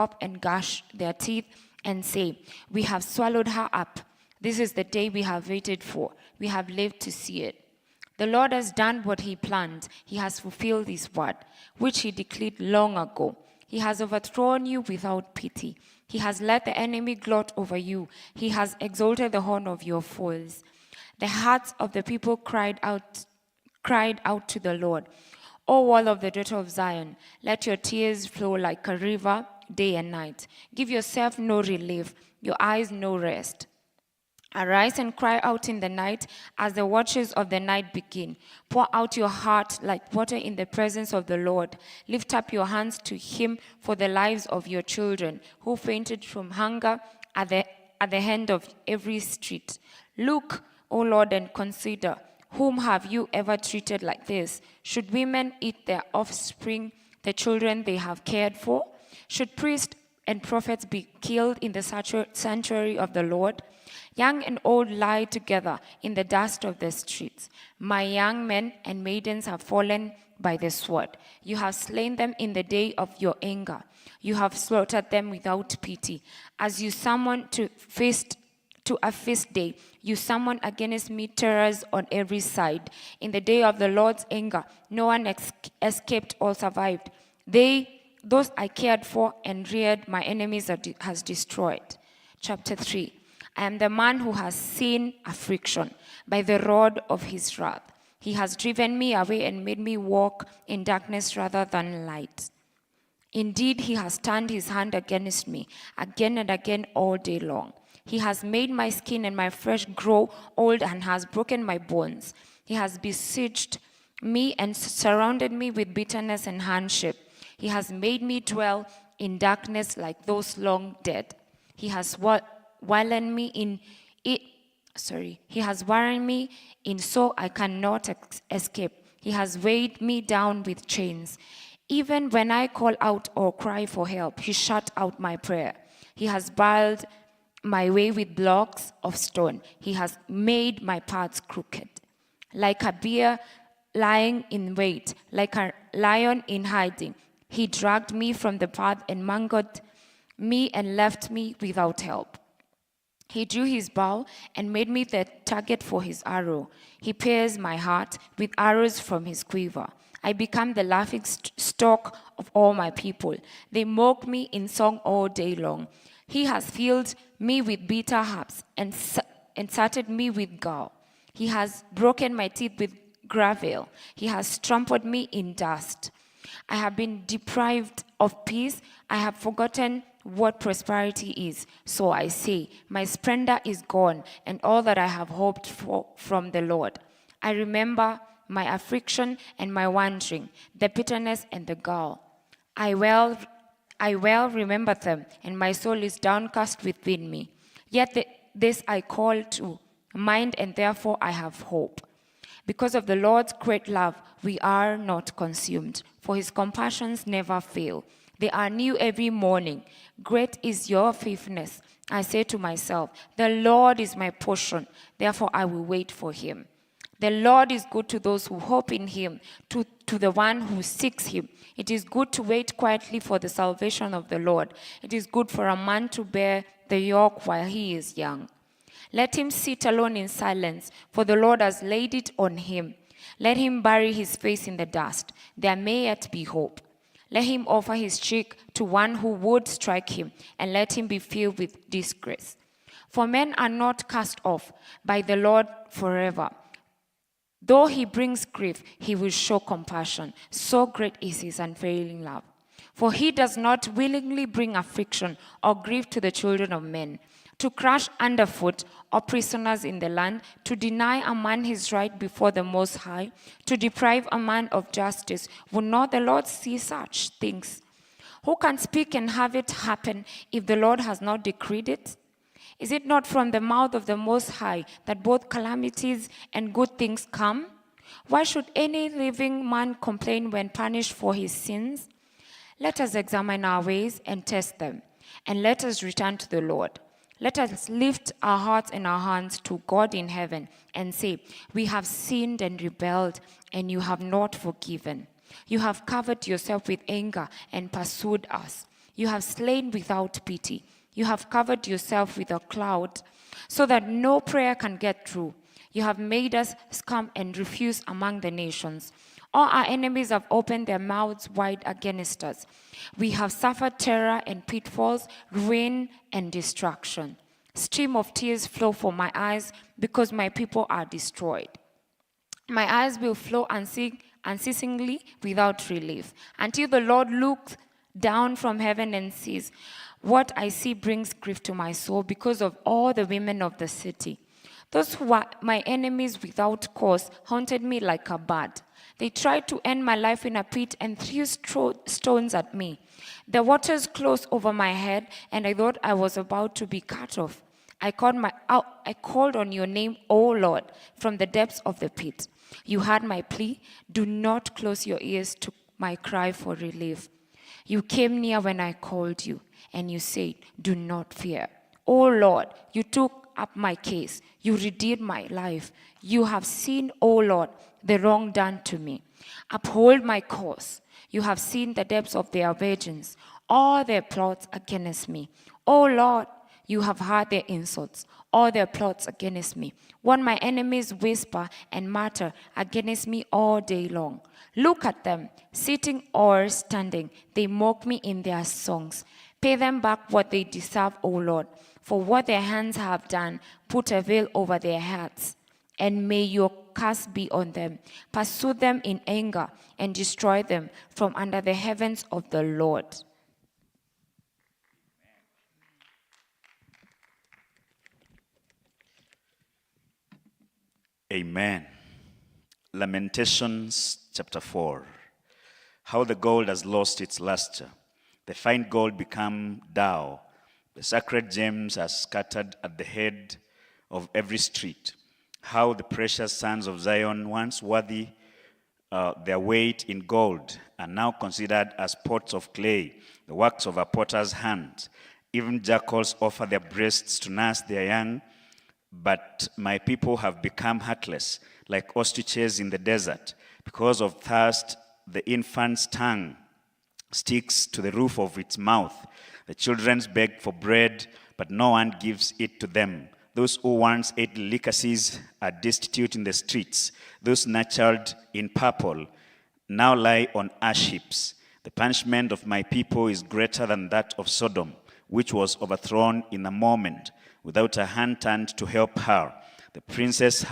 up and gnash their teeth and say, "We have swallowed her up. This is the day we have waited for. We have lived to see it." The Lord has done what he planned. He has fulfilled his word, which he declared long ago. He has overthrown you without pity. He has let the enemy gloat over you. He has exalted the horn of your foes. The hearts of the people cried out to the Lord. O wall of the daughter of Zion, let your tears flow like a river day and night. Give yourself no relief, your eyes no rest. Arise and cry out in the night as the watches of the night begin. Pour out your heart like water in the presence of the Lord. Lift up your hands to him for the lives of your children who fainted from hunger at the hand of every street. Look, O Lord, and consider, whom have you ever treated like this? Should women eat their offspring, the children they have cared for? Should priests and prophets be killed in the sanctuary of the Lord? Young and old lie together in the dust of the streets. My young men and maidens have fallen by the sword. You have slain them in the day of your anger. You have slaughtered them without pity. As you summon to a feast day, you summon against me terrors on every side. In the day of the Lord's anger, no one escaped or survived. Those I cared for and reared, my enemies has destroyed. Chapter 3. I am the man who has seen affliction by the rod of his wrath. He has driven me away and made me walk in darkness rather than light. Indeed, he has turned his hand against me again and again all day long. He has made my skin and my flesh grow old and has broken my bones. He has besieged me and surrounded me with bitterness and hardship. He has made me dwell in darkness like those long dead. He has warned me in so I cannot escape. He has weighed me down with chains. Even when I call out or cry for help, he shut out my prayer. He has barred my way with blocks of stone. He has made my paths crooked. Like a bear lying in wait, like a lion in hiding, he dragged me from the path and mangled me and left me without help. He drew his bow and made me the target for his arrow. He pierced my heart with arrows from his quiver. I became the laughing stock of all my people. They mock me in song all day long. He has filled me with bitter herbs and sated me with gall. He has broken my teeth with gravel. He has trampled me in dust. I have been deprived of peace. I have forgotten what prosperity is. So I say, my splendor is gone, and all that I have hoped for from the Lord. I remember my affliction and my wandering, the bitterness and the gall. I well remember them, and my soul is downcast within me. Yet this I call to mind, and therefore I have hope. Because of the Lord's great love, we are not consumed, for his compassions never fail. They are new every morning. Great is your faithfulness. I say to myself, the Lord is my portion, therefore I will wait for him. The Lord is good to those who hope in him, to the one who seeks him. It is good to wait quietly for the salvation of the Lord. It is good for a man to bear the yoke while he is young. Let him sit alone in silence, for the Lord has laid it on him. Let him bury his face in the dust. There may yet be hope. Let him offer his cheek to one who would strike him, and let him be filled with disgrace. For men are not cast off by the Lord forever. Though he brings grief, he will show compassion. So great is his unfailing love. For he does not willingly bring affliction or grief to the children of men. To crush underfoot all prisoners in the land, to deny a man his right before the Most High, to deprive a man of justice. Will not the Lord see such things? Who can speak and have it happen if the Lord has not decreed it? Is it not from the mouth of the Most High that both calamities and good things come? Why should any living man complain when punished for his sins? Let us examine our ways and test them, and let us return to the Lord. Let us lift our hearts and our hands to God in heaven and say, we have sinned and rebelled, and you have not forgiven. You have covered yourself with anger and pursued us. You have slain without pity. You have covered yourself with a cloud so that no prayer can get through. You have made us scum and refuse among the nations. All our enemies have opened their mouths wide against us. We have suffered terror and pitfalls, ruin and destruction. Stream of tears flow from my eyes because my people are destroyed. My eyes will flow unceasingly without relief until the Lord looks down from heaven and sees. What I see brings grief to my soul because of all the women of the city. Those who were my enemies without cause haunted me like a bird. They tried to end my life in a pit and threw stones at me. The waters closed over my head, and I thought I was about to be cut off. I called on your name, O Lord, from the depths of the pit. You heard my plea. Do not close your ears to my cry for relief. You came near when I called you, and you said, do not fear. O Lord, you took up my case. You redeemed my life. You have seen, O Lord, the wrong done to me. Uphold my cause. You have seen the depths of their vengeance, all their plots against me. O Lord, you have heard their insults, all their plots against me. When my enemies whisper and mutter against me all day long. Look at them, sitting or standing. They mock me in their songs. Pay them back what they deserve, O Lord, for what their hands have done. Put a veil over their heads, and may your curse be on them. Pursue them in anger and destroy them from under the heavens of the Lord. Amen. Lamentations chapter 4. How the gold has lost its luster. The fine gold become dull. The sacred gems are scattered at the head of every street. How the precious sons of Zion, once worthy their weight in gold, are now considered as pots of clay, the works of a potter's hand. Even jackals offer their breasts to nurse their young, but my people have become heartless, like ostriches in the desert. Because of thirst, the infant's tongue sticks to the roof of its mouth. The children beg for bread, but no one gives it to them. Those who once ate delicacies are destitute in the streets. Those nurtured in purple now lie on ash heaps. The punishment of my people is greater than that of Sodom, which was overthrown in a moment, without a hand turned to help her. The princes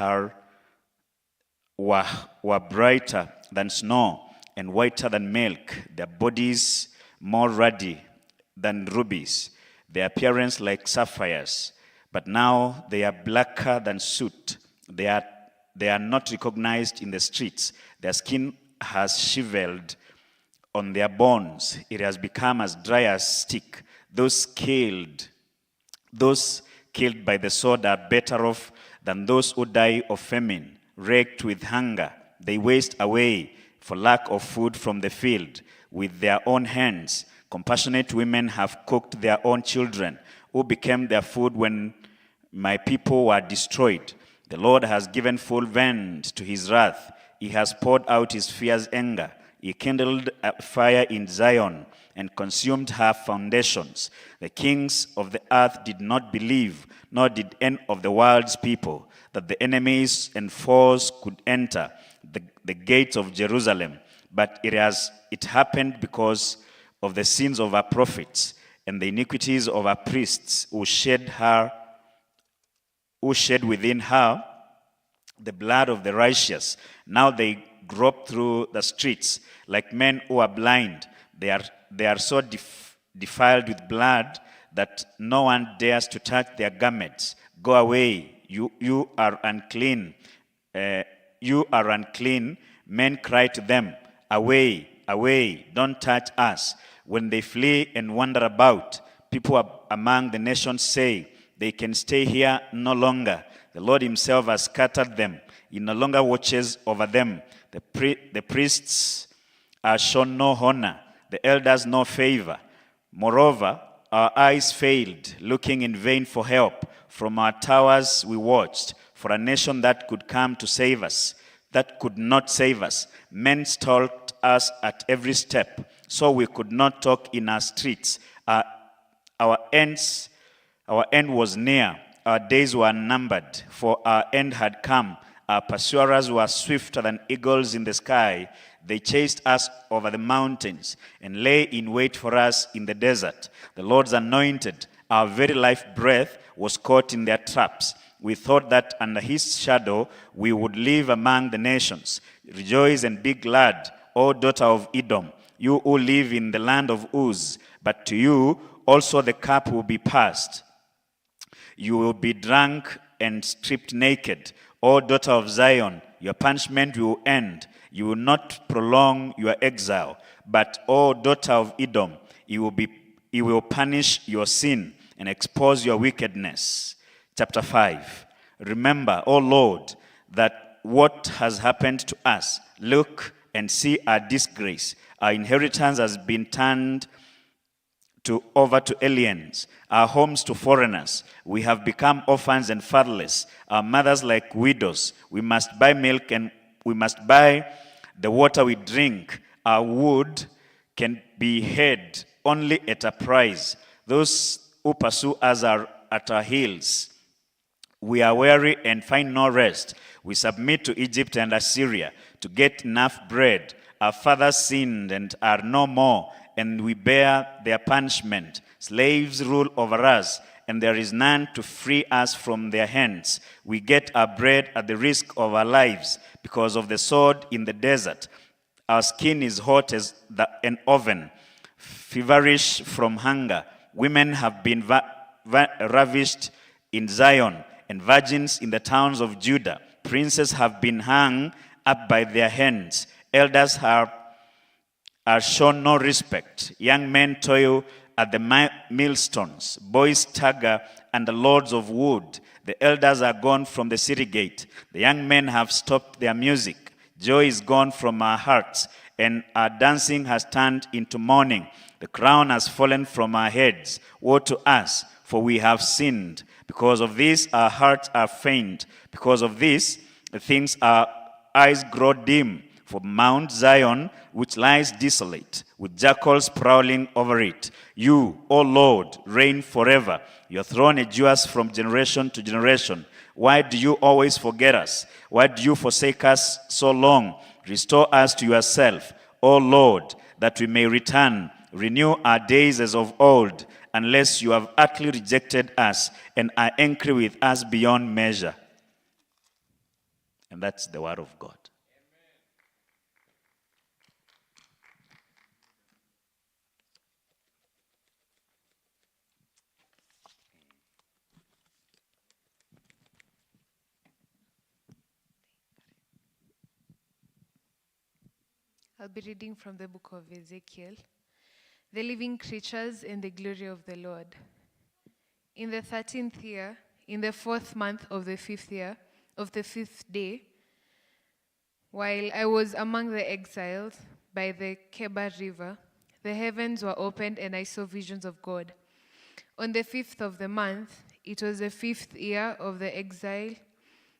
were brighter than snow and whiter than milk, their bodies more ruddy than rubies, their appearance like sapphires. But now they are blacker than soot. They are not recognized in the streets. Their skin has shriveled on their bones. It has become as dry as stick. Those killed by the sword are better off than those who die of famine, wrecked with hunger. They waste away for lack of food from the field with their own hands. Compassionate women have cooked their own children, who became their food when my people were destroyed. The Lord has given full vent to his wrath. He has poured out his fierce anger. He kindled a fire in Zion and consumed her foundations. The kings of the earth did not believe, nor did any of the world's people, that the enemies and foes could enter the gates of Jerusalem. But it happened because of the sins of our prophets and the iniquities of our priests who shed within her the blood of the righteous. Now they grope through the streets like men who are blind. They are so defiled with blood that no one dares to touch their garments. Go away, you are unclean. You are unclean. Men cry to them, away, away, don't touch us. When they flee and wander about, people among the nations say, they can stay here no longer. The Lord himself has scattered them. He no longer watches over them. The priests are shown no honor, the elders no favor. Moreover, our eyes failed, looking in vain for help. From our towers we watched for a nation that could come to save us, that could not save us. Men stalked us at every step, so we could not talk in our streets. Our, our ends, our end was near. Our days were numbered, for our end had come. Our pursuers were swifter than eagles in the sky. They chased us over the mountains and lay in wait for us in the desert. The Lord's anointed, our very life breath, was caught in their traps. We thought that under his shadow we would live among the nations. Rejoice and be glad, O daughter of Edom, you who live in the land of Uz. But to you also the cup will be passed. You will be drunk and stripped naked. O daughter of Zion, your punishment will end. You will not prolong your exile. But, O daughter of Edom, he will punish your sin and expose your wickedness. Chapter 5. Remember, O Lord, that what has happened to us. Look and see our disgrace. Our inheritance has been turned over to aliens, our homes to foreigners. We have become orphans and fatherless, our mothers like widows. We must buy milk and we must buy the water we drink. Our wood can be had only at a price. Those who pursue us are at our heels. We are weary and find no rest. We submit to Egypt and Assyria to get enough bread. Our fathers sinned and are no more, and we bear their punishment. Slaves rule over us, and there is none to free us from their hands. We get our bread at the risk of our lives because of the sword in the desert. Our skin is hot as an oven, feverish from hunger. Women have been ravished in Zion, and virgins in the towns of Judah. Princes have been hung up by their hands. Elders are shown no respect. Young men toil at the millstones. Boys stagger under loads of wood. The elders are gone from the city gate. The young men have stopped their music. Joy is gone from our hearts, and our dancing has turned into mourning. The crown has fallen from our heads. Woe to us, for we have sinned. Because of this, our hearts are faint. Because of this, the things our eyes grow dim. For Mount Zion, which lies desolate, with jackals prowling over it. You, O Lord, reign forever. Your throne endures from generation to generation. Why do you always forget us? Why do you forsake us so long? Restore us to yourself, O Lord, that we may return. Renew our days as of old, unless you have utterly rejected us and are angry with us beyond measure. And that's the word of God. I'll be reading from the book of Ezekiel, the living creatures in the glory of the Lord. In the 13th year, in the 4th month of the 5th year, of the 5th day, while I was among the exiles by the Kebar River, the heavens were opened and I saw visions of God. On the 5th of the month, it was the 5th year of the exile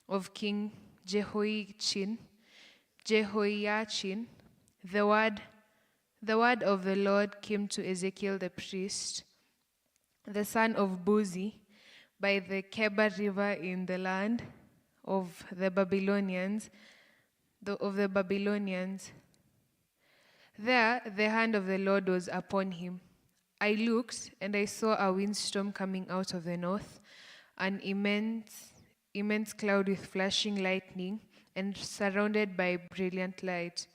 of King Jehoiachin, the word of the Lord came to Ezekiel the priest, the son of Buzi, by the Kebar River in the land of the Babylonians. There the hand of the Lord was upon him. I looked, and I saw a windstorm coming out of the north, an immense cloud with flashing lightning, and surrounded by brilliant light.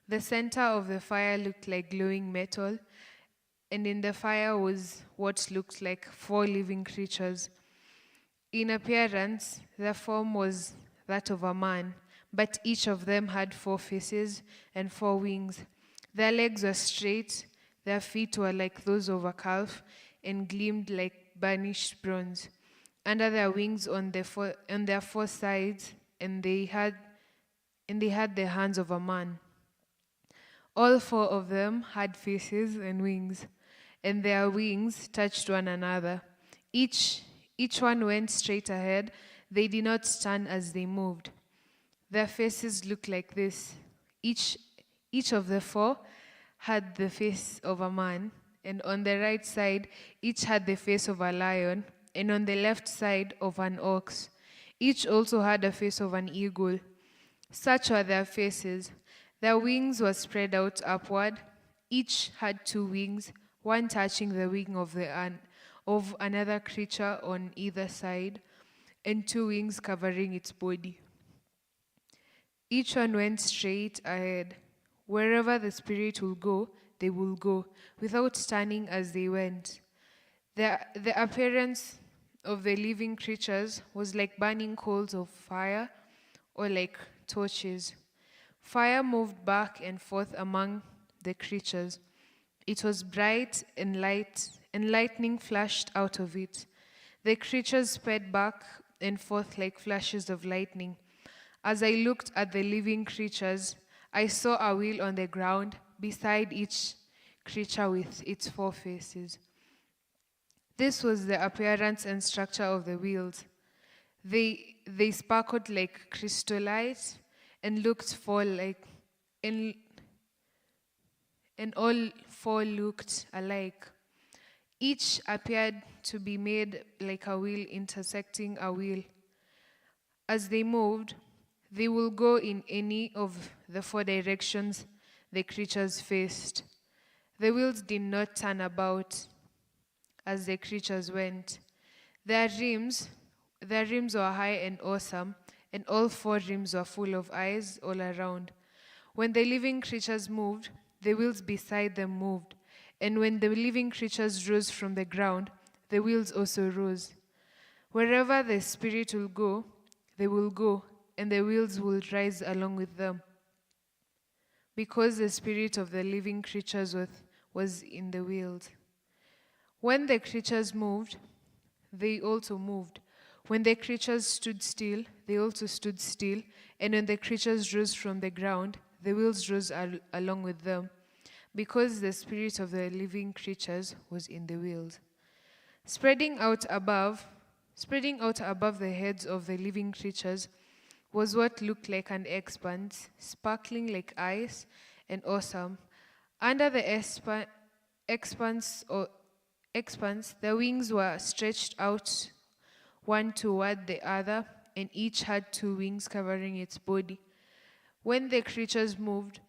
The center of the fire looked like glowing metal, and in the fire was what looked like 4 living creatures. In appearance, their form was that of a man, but each of them had 4 faces and 4 wings. Their legs were straight, their feet were like those of a calf, and gleamed like burnished bronze. Under their wings on their 4 sides, and they had the hands of a man. All 4 of them had faces and wings, and their wings touched one another. Each one went straight ahead. They did not stand as they moved. Their faces looked like this. Each of the 4 had the face of a man, and on the right side each had the face of a lion, and on the left side of an ox. Each also had a face of an eagle. Such were their faces. Their wings were spread out upward. Each had 2 wings, one touching the wing of another creature on either side, and 2 wings covering its body. Each one went straight ahead. Wherever the Spirit will go, they will go, without turning as they went. The appearance of the living creatures was like burning coals of fire or like torches. Fire moved back and forth among the creatures. It was bright and lightning flashed out of it. The creatures sped back and forth like flashes of lightning. As I looked at the living creatures, I saw a wheel on the ground beside each creature with its 4 faces. This was the appearance and structure of the wheels. They sparkled like crystallite and looked and all 4 looked alike. Each appeared to be made like a wheel intersecting a wheel. As they moved, they will go in any of the 4 directions the creatures faced. The wheels did not turn about as the creatures went. Their rims were high and awesome, and all 4 rims were full of eyes all around. When the living creatures moved, the wheels beside them moved, and when the living creatures rose from the ground, the wheels also rose. Wherever the Spirit will go, they will go, and the wheels will rise along with them. Because the spirit of the living creatures was in the wheels. When the creatures moved, they also moved. When the creatures stood still, they also stood still, and when the creatures rose from the ground, the wheels rose along with them, because the spirit of the living creatures was in the wheels. Spreading out above the heads of the living creatures was what looked like an expanse, sparkling like ice and awesome. Under the expanse, the wings were stretched out one toward the other, and each had 2 wings covering its body. When the creatures moved,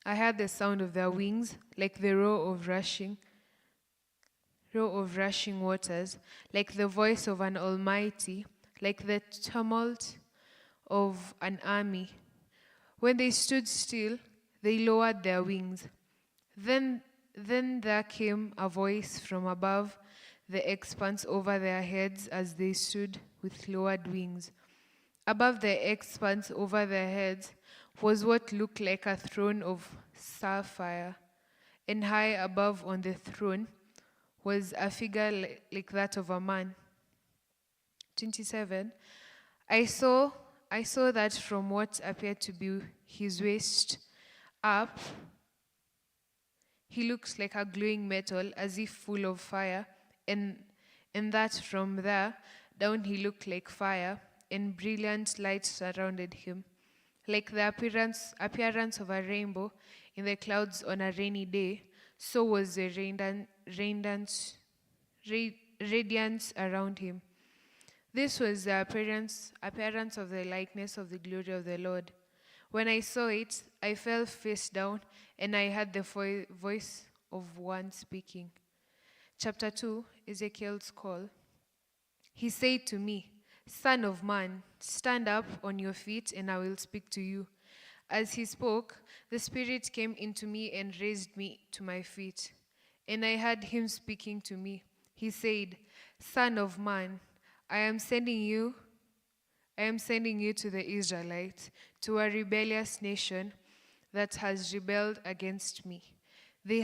I heard the sound of their wings like the roar of rushing waters, like the voice of an almighty, like the tumult of an army. When they stood still, they lowered their wings. Then there came a voice from above the expanse over their heads as they stood with lowered wings. Above the expanse over their heads was what looked like a throne of sapphire, and high above on the throne was a figure like that of a man. 27. I saw that from what appeared to be his waist up, he looks like a glowing metal as if full of fire, and that from there down he looked like fire, and brilliant light surrounded him. Like the appearance of a rainbow in the clouds on a rainy day, so was the radiance around him. This was the appearance of the likeness of the glory of the Lord. When I saw it, I fell face down, and I heard the voice of one speaking. Chapter 2, Ezekiel's call. He said to me, "Son of man, stand up on your feet, and I will speak to you." As he spoke, the Spirit came into me and raised me to my feet. And I heard him speaking to me. He said, "Son of man, I am sending you to the Israelites, to a rebellious nation that has rebelled against me. They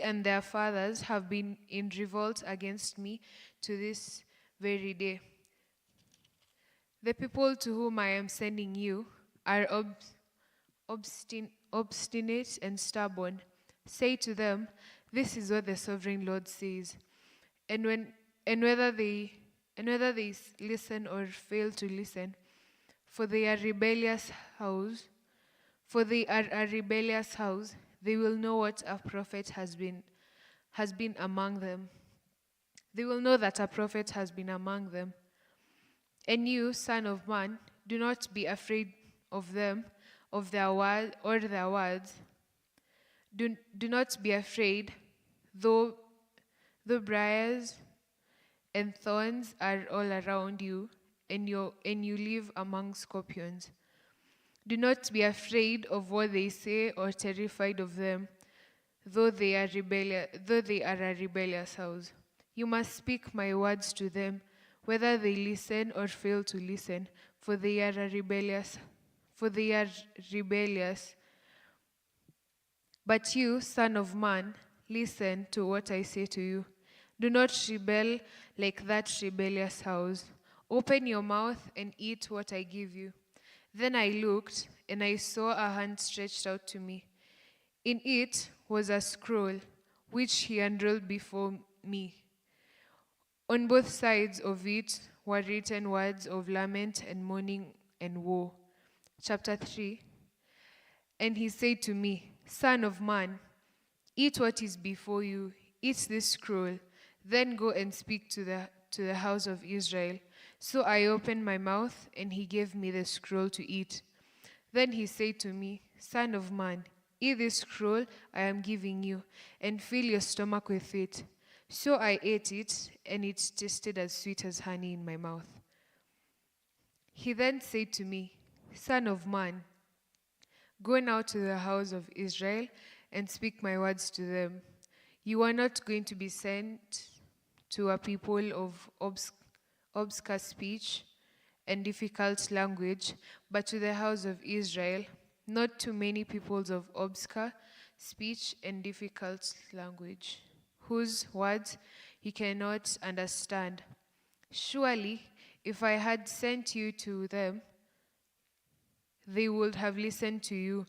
and their fathers have been in revolt against me to this very day. The people to whom I am sending you are obstinate and stubborn. Say to them, 'This is what the sovereign Lord says.' And whether they listen or fail to listen, for they are a rebellious house, they will know what a prophet has been among them. They will know that a prophet has been among them. And you, son of man, do not be afraid of them, of their word or their words. Do not be afraid, though the briars and thorns are all around you, and you live among scorpions. Do not be afraid of what they say or terrified of them, though they are a rebellious house. You must speak my words to them, whether they listen or fail to listen, for they are rebellious. But you, son of man, listen to what I say to you. Do not rebel like that rebellious house. Open your mouth and eat what I give you. Then I looked, and I saw a hand stretched out to me. In it was a scroll, which he unrolled before me. On both sides of it were written words of lament and mourning and woe. Chapter 3. And he said to me, Son of man, eat what is before you, eat this scroll, then go and speak to the house of Israel. So I opened my mouth, and he gave me the scroll to eat. Then he said to me, Son of man, eat this scroll I am giving you, and fill your stomach with it. So I ate it, and it tasted as sweet as honey in my mouth. He then said to me, Son of man, go now to the house of Israel and speak my words to them. You are not going to be sent to a people of obscure speech and difficult language, but to the house of Israel, not to many peoples of obscure speech and difficult language, whose words you cannot understand. Surely, if I had sent you to them, they would have listened to you,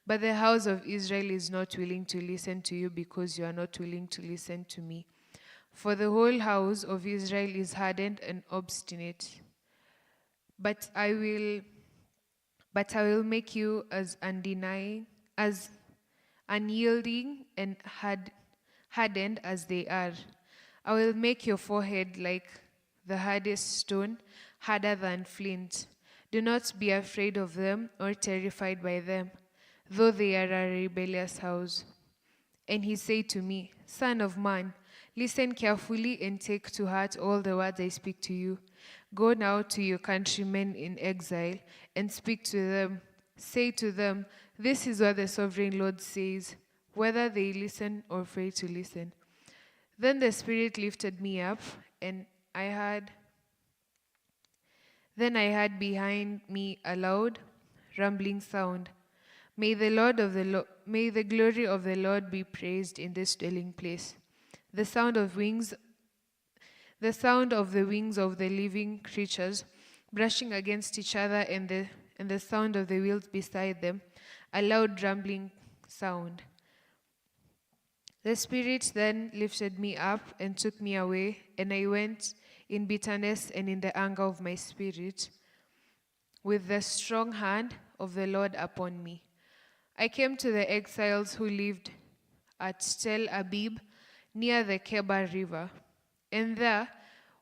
but the house of Israel is not willing to listen to you because you are not willing to listen to me. For the whole house of Israel is hardened and obstinate. But I will make you as undenying, as unyielding and hardened as they are. I will make your forehead like the hardest stone, harder than flint. Do not be afraid of them or terrified by them, though they are a rebellious house. And he said to me, Son of man, listen carefully and take to heart all the words I speak to you. Go now to your countrymen in exile and speak to them. Say to them, this is what the sovereign Lord says, whether they listen or fail to listen. Then the Spirit lifted me up, and I heard behind me a loud, rumbling sound. May the glory of the Lord be praised in this dwelling place. The sound of the wings of the living creatures brushing against each other, and the sound of the wheels beside them, a loud rumbling sound. The Spirit then lifted me up and took me away, and I went in bitterness and in the anger of my spirit, with the strong hand of the Lord upon me. I came to the exiles who lived at Tel Abib, near the Kebar River, and there,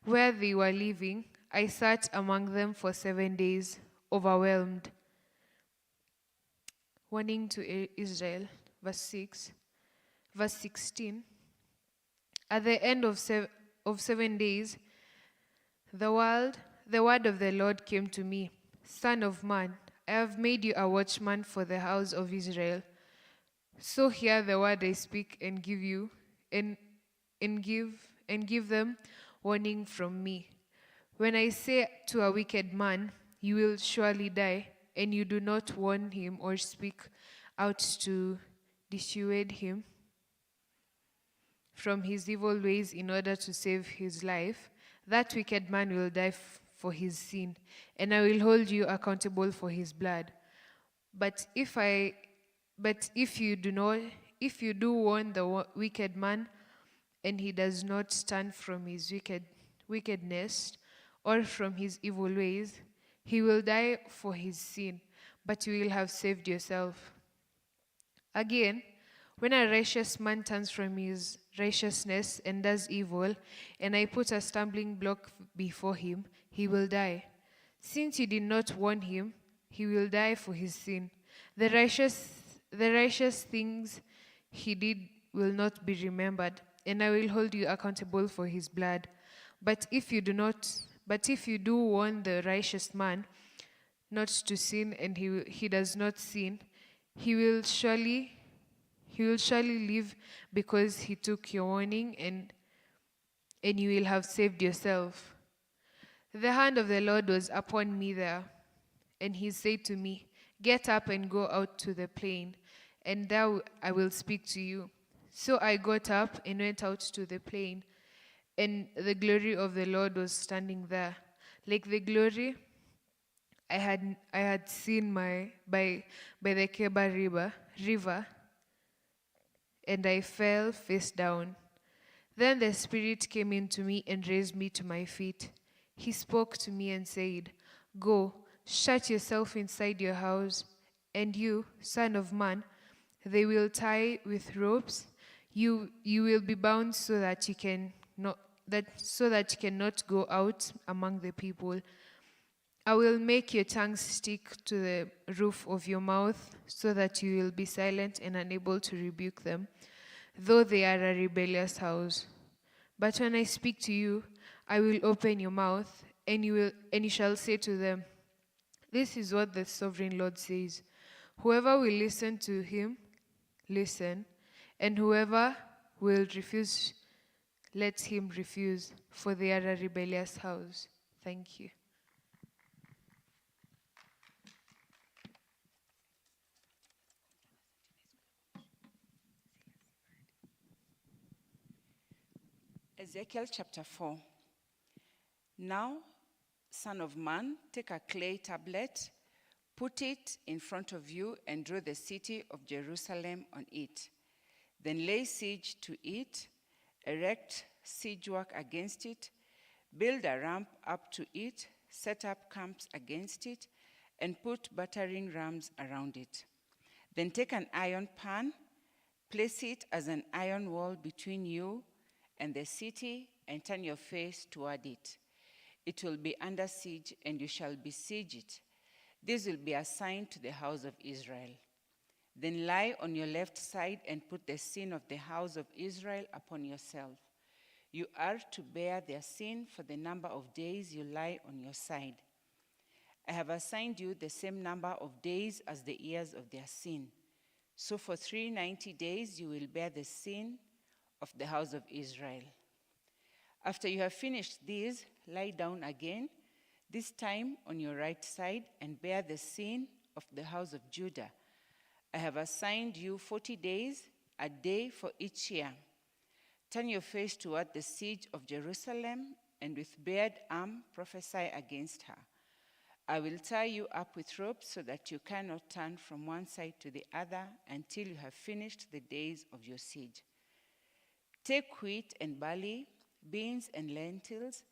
where they were living, I sat among them for 7 days, overwhelmed. Warning to Israel, verse 16. At the end of 7 days, the word of the Lord came to me, Son of man, I have made you a watchman for the house of Israel. So hear the word I speak and give you, and give them warning from me. When I say to a wicked man, you will surely die, and you do not warn him or speak out to dissuade him from his evil ways in order to save his life, that wicked man will die for his sin, and I will hold you accountable for his blood. But if you do warn the wicked man, and he does not stand from his wickedness or from his evil ways, he will die for his sin, but you will have saved yourself. Again, When a righteous man turns from his righteousness and does evil, and I put a stumbling block before him, he will die. Since you did not warn him, he will die for his sin. The righteous things he did will not be remembered, and I will hold you accountable for his blood. But if you do warn the righteous man not to sin, and he does not sin, he will surely live because he took your warning, and you will have saved yourself. The hand of the Lord was upon me there, and he said to me, Get up and go out to the plain, and there I will speak to you. So I got up and went out to the plain, and the glory of the Lord was standing there, like the glory I had seen by the Keba river, and I fell face down. Then the Spirit came into me and raised me to my feet. He spoke to me and said, Go, shut yourself inside your house, and you, son of man, they will tie with ropes. You will be bound so that you cannot go out among the people. I will make your tongue stick to the roof of your mouth, so that you will be silent and unable to rebuke them, though they are a rebellious house. But when I speak to you, I will open your mouth, and you shall say to them, This is what the sovereign Lord says. Whoever will listen to him, listen, and whoever will refuse, let him refuse, for they are a rebellious house. Thank you. Ezekiel chapter 4. Now, son of man, take a clay tablet, put it in front of you, and draw the city of Jerusalem on it. Then lay siege to it, erect siege work against it, build a ramp up to it, set up camps against it, and put battering rams around it. Then take an iron pan, place it as an iron wall between you and the city, and turn your face toward it. It will be under siege, and you shall besiege it. This will be a sign to the house of Israel. Then lie on your left side and put the sin of the house of Israel upon yourself. You are to bear their sin for the number of days you lie on your side. I have assigned you the same number of days as the years of their sin. So for 390 days you will bear the sin of the house of Israel. After you have finished these, lie down again, this time on your right side, and bear the sin of the house of Judah. I have assigned you 40 days, a day for each year. Turn your face toward the siege of Jerusalem, and with bared arm prophesy against her. I will tie you up with ropes so that you cannot turn from one side to the other until you have finished the days of your siege. Take wheat and barley, beans and lentils,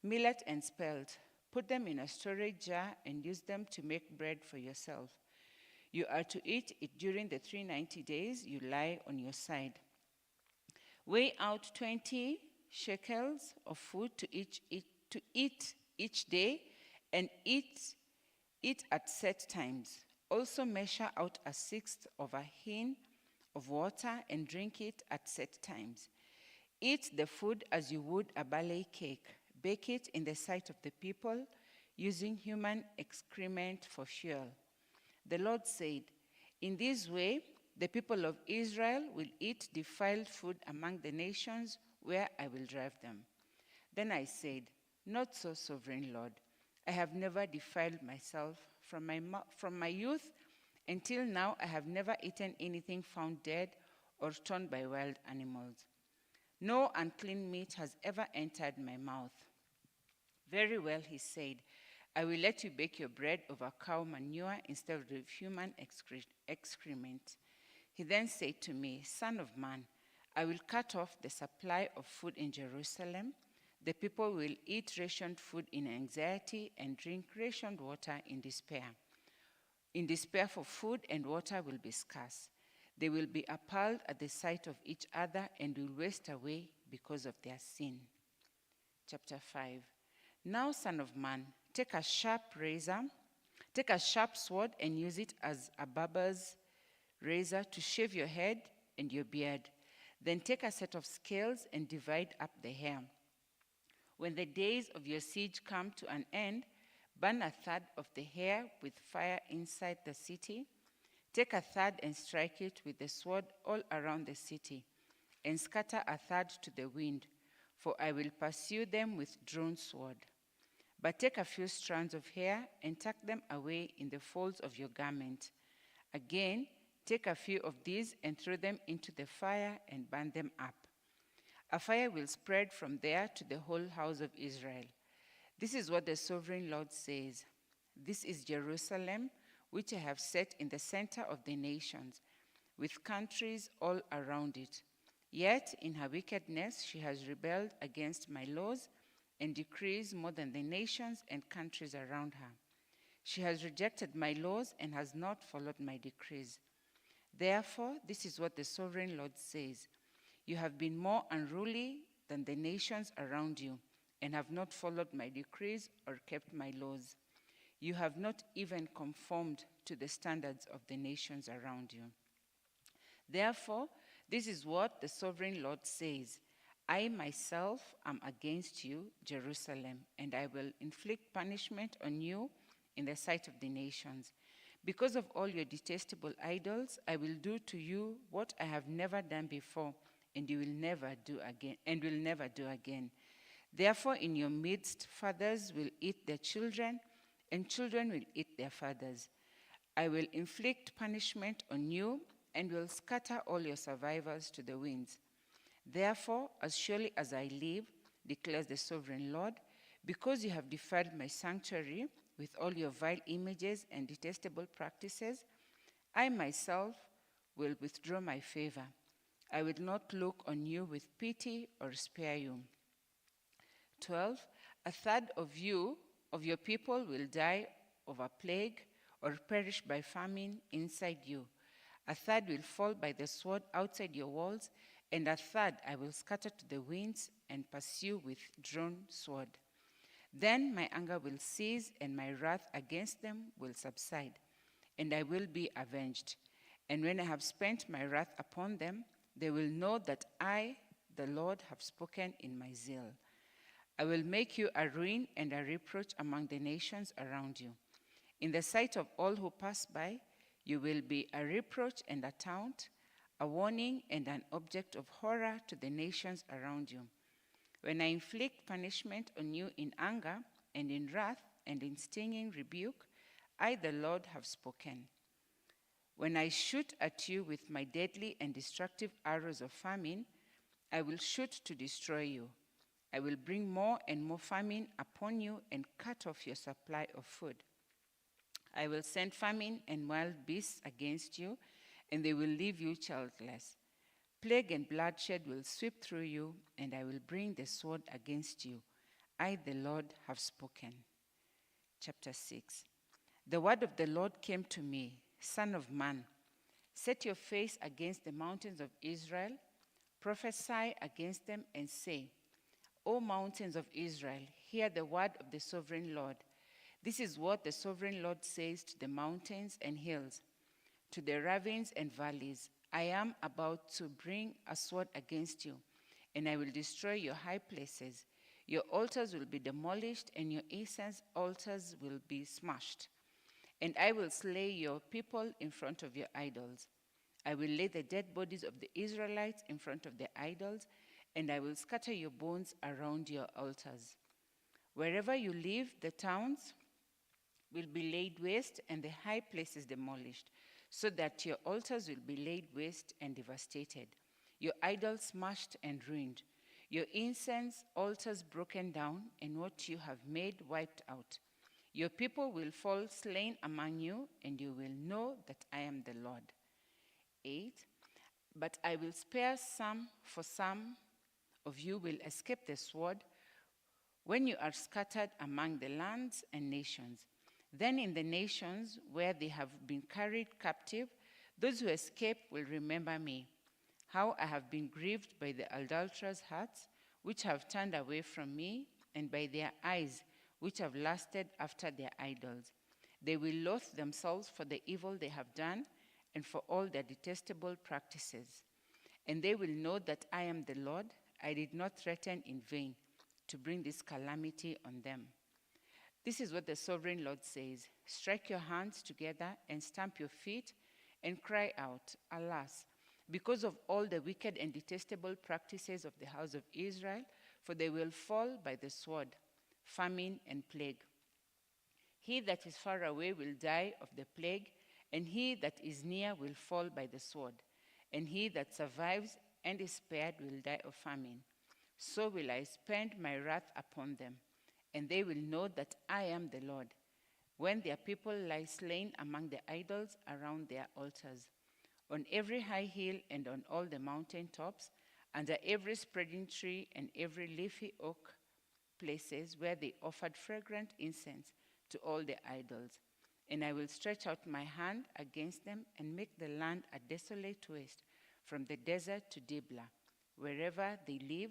millet and spelt. Put them in a storage jar and use them to make bread for yourself. You are to eat it during the 390 days you lie on your side. Weigh out 20 shekels of food to eat each day, and eat it at set times. Also measure out a sixth of a hin of water and drink it at set times. Eat the food as you would a barley cake. Bake it in the sight of the people, using human excrement for fuel. The Lord said, In this way, the people of Israel will eat defiled food among the nations where I will drive them. Then I said, Not so, sovereign Lord. I have never defiled myself. From my youth until now, I have never eaten anything found dead or torn by wild animals. No unclean meat has ever entered my mouth. Very well, he said, I will let you bake your bread over cow manure instead of human excrement. He then said to me, Son of man, I will cut off the supply of food in Jerusalem. The people will eat rationed food in anxiety and drink rationed water in despair. In despair, for food and water will be scarce. They will be appalled at the sight of each other and will waste away because of their sin. Chapter 5. Now, son of man, take a sharp sword and use it as a barber's razor to shave your head and your beard. Then take a set of scales and divide up the hair. When the days of your siege come to an end, burn a third of the hair with fire inside the city. Take a third and strike it with the sword all around the city, and scatter a third to the wind, for I will pursue them with drawn sword. But take a few strands of hair and tuck them away in the folds of your garment. Again, take a few of these and throw them into the fire and burn them up. A fire will spread from there to the whole house of Israel. This is what the sovereign Lord says. This is Jerusalem, which I have set in the center of the nations, with countries all around it. Yet in her wickedness she has rebelled against my laws and decrees more than the nations and countries around her. She has rejected my laws and has not followed my decrees. Therefore, this is what the sovereign Lord says. You have been more unruly than the nations around you, and have not followed my decrees or kept my laws. You have not even conformed to the standards of the nations around you. Therefore, this is what the sovereign Lord says. I myself am against you, Jerusalem, and I will inflict punishment on you in the sight of the nations. Because of all your detestable idols, I will do to you what I have never done before, and you will never do again. Therefore, in your midst, fathers will eat their children, and children will eat their fathers. I will inflict punishment on you, and will scatter all your survivors to the winds. Therefore, as surely as I live, declares the sovereign Lord, because you have defiled my sanctuary with all your vile images and detestable practices, I myself will withdraw my favor. I will not look on you with pity or spare you. 12, a third of your people will die of a plague or perish by famine inside you. A third will fall by the sword outside your walls, and a third I will scatter to the winds and pursue with drawn sword. Then my anger will cease, and my wrath against them will subside, and I will be avenged. And when I have spent my wrath upon them, they will know that I, the Lord, have spoken in my zeal. I will make you a ruin and a reproach among the nations around you. In the sight of all who pass by, you will be a reproach and a taunt, a warning and an object of horror to the nations around you. When I inflict punishment on you in anger and in wrath and in stinging rebuke, I, the Lord, have spoken. When I shoot at you with my deadly and destructive arrows of famine, I will shoot to destroy you. I will bring more and more famine upon you and cut off your supply of food. I will send famine and wild beasts against you, and they will leave you childless. Plague and bloodshed will sweep through you, and I will bring the sword against you. I, the Lord, have spoken. Chapter 6. The word of the Lord came to me, Son of man, set your face against the mountains of Israel, prophesy against them, and say, O mountains of Israel, hear the word of the sovereign Lord. This is what the sovereign Lord says to the mountains and hills, to the ravines and valleys. I am about to bring a sword against you, and I will destroy your high places. Your altars will be demolished, and your incense altars will be smashed. And I will slay your people in front of your idols. I will lay the dead bodies of the Israelites in front of their idols, and I will scatter your bones around your altars. Wherever you live, the towns will be laid waste and the high places demolished, so that your altars will be laid waste and devastated, your idols smashed and ruined, your incense altars broken down, and what you have made wiped out. Your people will fall slain among you, and you will know that I am the Lord. 8. But I will spare some, for some of you will escape the sword when you are scattered among the lands and nations. Then in the nations where they have been carried captive, Those who escape will remember me, how I have been grieved by the adulterers' hearts, which have turned away from me, and by their eyes, which have lusted after their idols. They will loathe themselves for the evil they have done and for all their detestable practices. And they will know that I am the Lord. I did not threaten in vain to bring this calamity on them. This is what the sovereign Lord says. Strike your hands together and stamp your feet and cry out, alas, because of all the wicked and detestable practices of the house of Israel, for they will fall by the sword, famine, and plague. He that is far away will die of the plague, and he that is near will fall by the sword, and he that survives and is spared will die of famine. So will I spend my wrath upon them, and they will know that I am the Lord, when their people lie slain among the idols around their altars, on every high hill and on all the mountain tops, under every spreading tree and every leafy oak, places where they offered fragrant incense to all the idols. And I will stretch out my hand against them and make the land a desolate waste, from the desert to Diblah, wherever they live.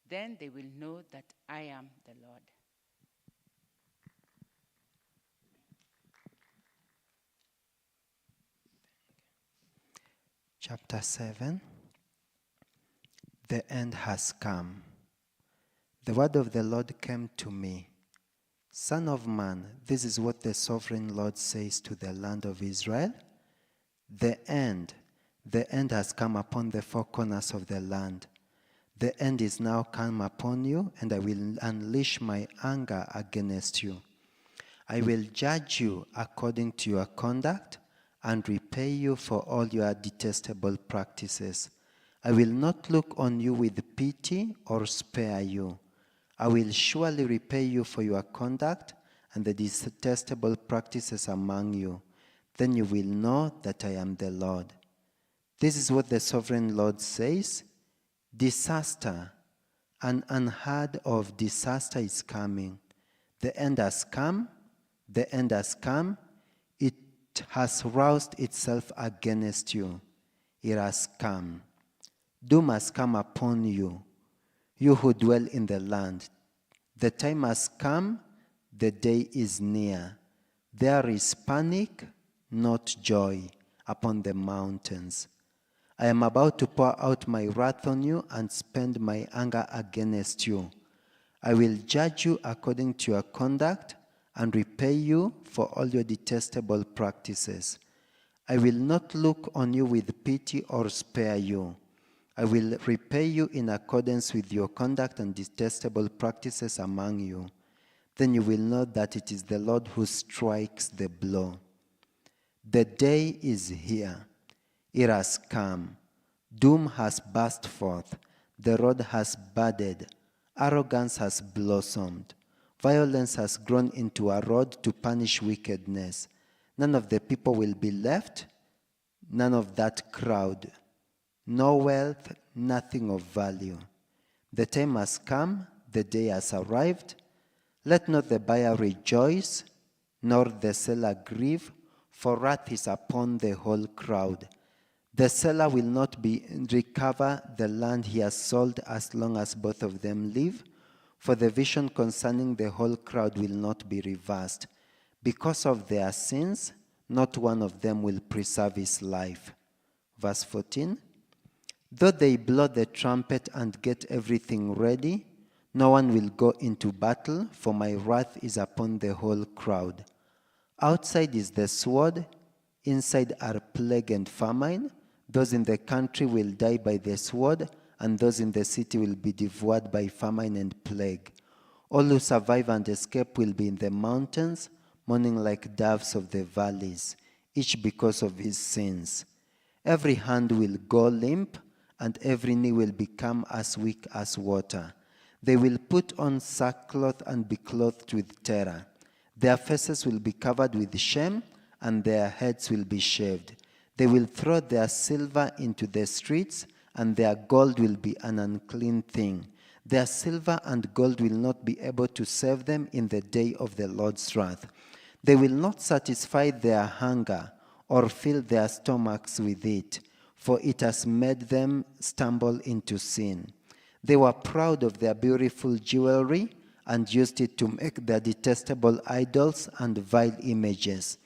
Then they will know that I am the Lord. Chapter 7. The end has come. The word of the Lord came to me. Son of man, this is what the sovereign Lord says to the land of Israel. The end has come upon the four corners of the land. The end is now come upon you, and I will unleash my anger against you. I will judge you according to your conduct and repay you for all your detestable practices. I will not look on you with pity or spare you. I will surely repay you for your conduct and the detestable practices among you. Then you will know that I am the Lord. This is what the sovereign Lord says. Disaster, an unheard of disaster is coming. The end has come. The end has come. It has roused itself against you. It has come. Doom has come upon you, you who dwell in the land. The time has come, the day is near. There is panic, not joy, upon the mountains. I am about to pour out my wrath on you and spend my anger against you. I will judge you according to your conduct and repay you for all your detestable practices. I will not look on you with pity or spare you. I will repay you in accordance with your conduct and detestable practices among you. Then you will know that it is the Lord who strikes the blow. The day is here. It has come. Doom has burst forth. The road has budded. Arrogance has blossomed. Violence has grown into a rod to punish wickedness. None of the people will be left, none of that crowd. No wealth, nothing of value. The time has come, the day has arrived. Let not the buyer rejoice, nor the seller grieve, for wrath is upon the whole crowd. The seller will not recover the land he has sold as long as both of them live, for the vision concerning the whole crowd will not be reversed. Because of their sins, not one of them will preserve his life. Verse 14. Though they blow the trumpet and get everything ready, no one will go into battle, for my wrath is upon the whole crowd. Outside is the sword, inside are plague and famine. Those in the country will die by the sword, and those in the city will be devoured by famine and plague. All who survive and escape will be in the mountains, mourning like doves of the valleys, each because of his sins. Every hand will go limp, and every knee will become as weak as water. They will put on sackcloth and be clothed with terror. Their faces will be covered with shame, and their heads will be shaved. They will throw their silver into the streets, and their gold will be an unclean thing. Their silver and gold will not be able to save them in the day of the Lord's wrath. They will not satisfy their hunger or fill their stomachs with it, for it has made them stumble into sin. They were proud of their beautiful jewelry and used it to make their detestable idols and vile images.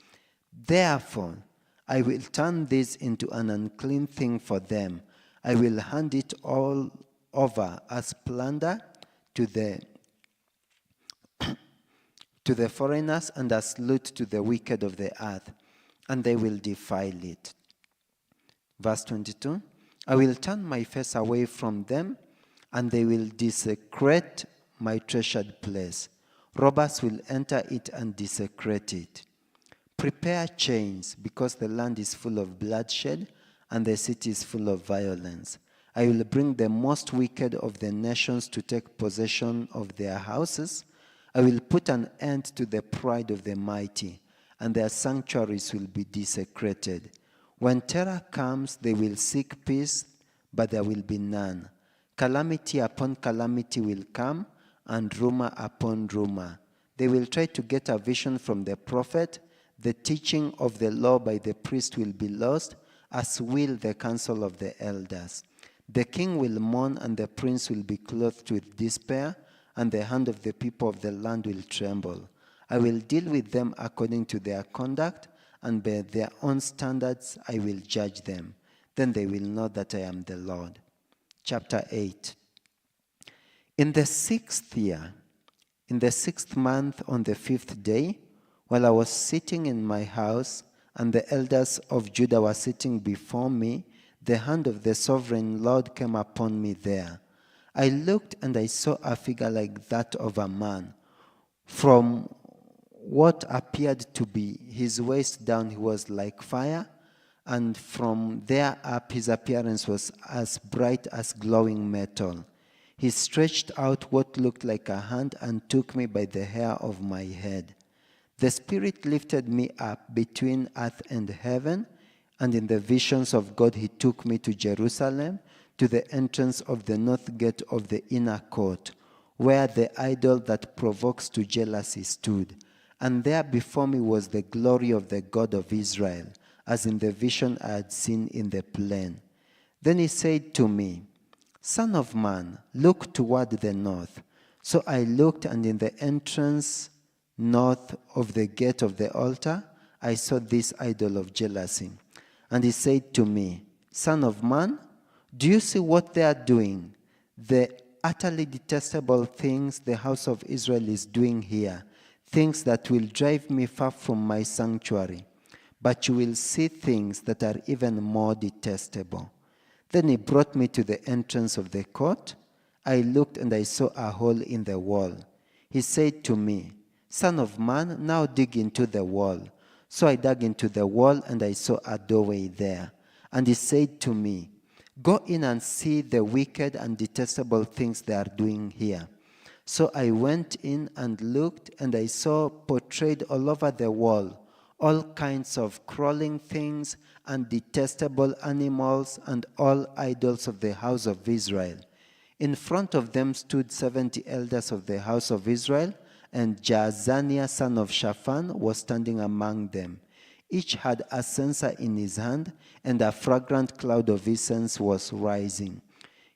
Therefore, I will turn this into an unclean thing for them. I will hand it all over as plunder to the foreigners and as loot to the wicked of the earth, and they will defile it. Verse 22, I will turn my face away from them, and they will desecrate my treasured place. Robbers will enter it and desecrate it. Prepare chains, because the land is full of bloodshed, and the city is full of violence. I will bring the most wicked of the nations to take possession of their houses. I will put an end to the pride of the mighty, and their sanctuaries will be desecrated. When terror comes, they will seek peace, but there will be none. Calamity upon calamity will come, and rumor upon rumor. They will try to get a vision from the prophet. The teaching of the law by the priest will be lost, as will the counsel of the elders. The king will mourn, and the prince will be clothed with despair, and the hand of the people of the land will tremble. I will deal with them according to their conduct, and by their own standards I will judge them. Then they will know that I am the Lord. Chapter 8. In the 6th year, in the 6th month, on the 5th day, while I was sitting in my house, and the elders of Judah were sitting before me, the hand of the sovereign Lord came upon me there. I looked, and I saw a figure like that of a man. From what appeared to be his waist down, he was like fire, and from there up his appearance was as bright as glowing metal. He stretched out what looked like a hand and took me by the hair of my head. The Spirit lifted me up between earth and heaven, and in the visions of God he took me to Jerusalem, to the entrance of the north gate of the inner court, where the idol that provokes to jealousy stood. And there before me was the glory of the God of Israel, as in the vision I had seen in the plain. Then he said to me, Son of man, look toward the north. So I looked, and in the entrance north of the gate of the altar, I saw this idol of jealousy. And he said to me, Son of man, do you see what they are doing? The utterly detestable things the house of Israel is doing here, things that will drive me far from my sanctuary. But you will see things that are even more detestable. Then he brought me to the entrance of the court. I looked, and I saw a hole in the wall. He said to me, Son of man, now dig into the wall. So I dug into the wall, and I saw a doorway there. And he said to me, Go in and see the wicked and detestable things they are doing here. So I went in and looked, and I saw portrayed all over the wall all kinds of crawling things and detestable animals and all idols of the house of Israel. In front of them stood 70 elders of the house of Israel, and Jaazaniah son of Shaphan was standing among them. Each had a censer in his hand, and a fragrant cloud of incense was rising.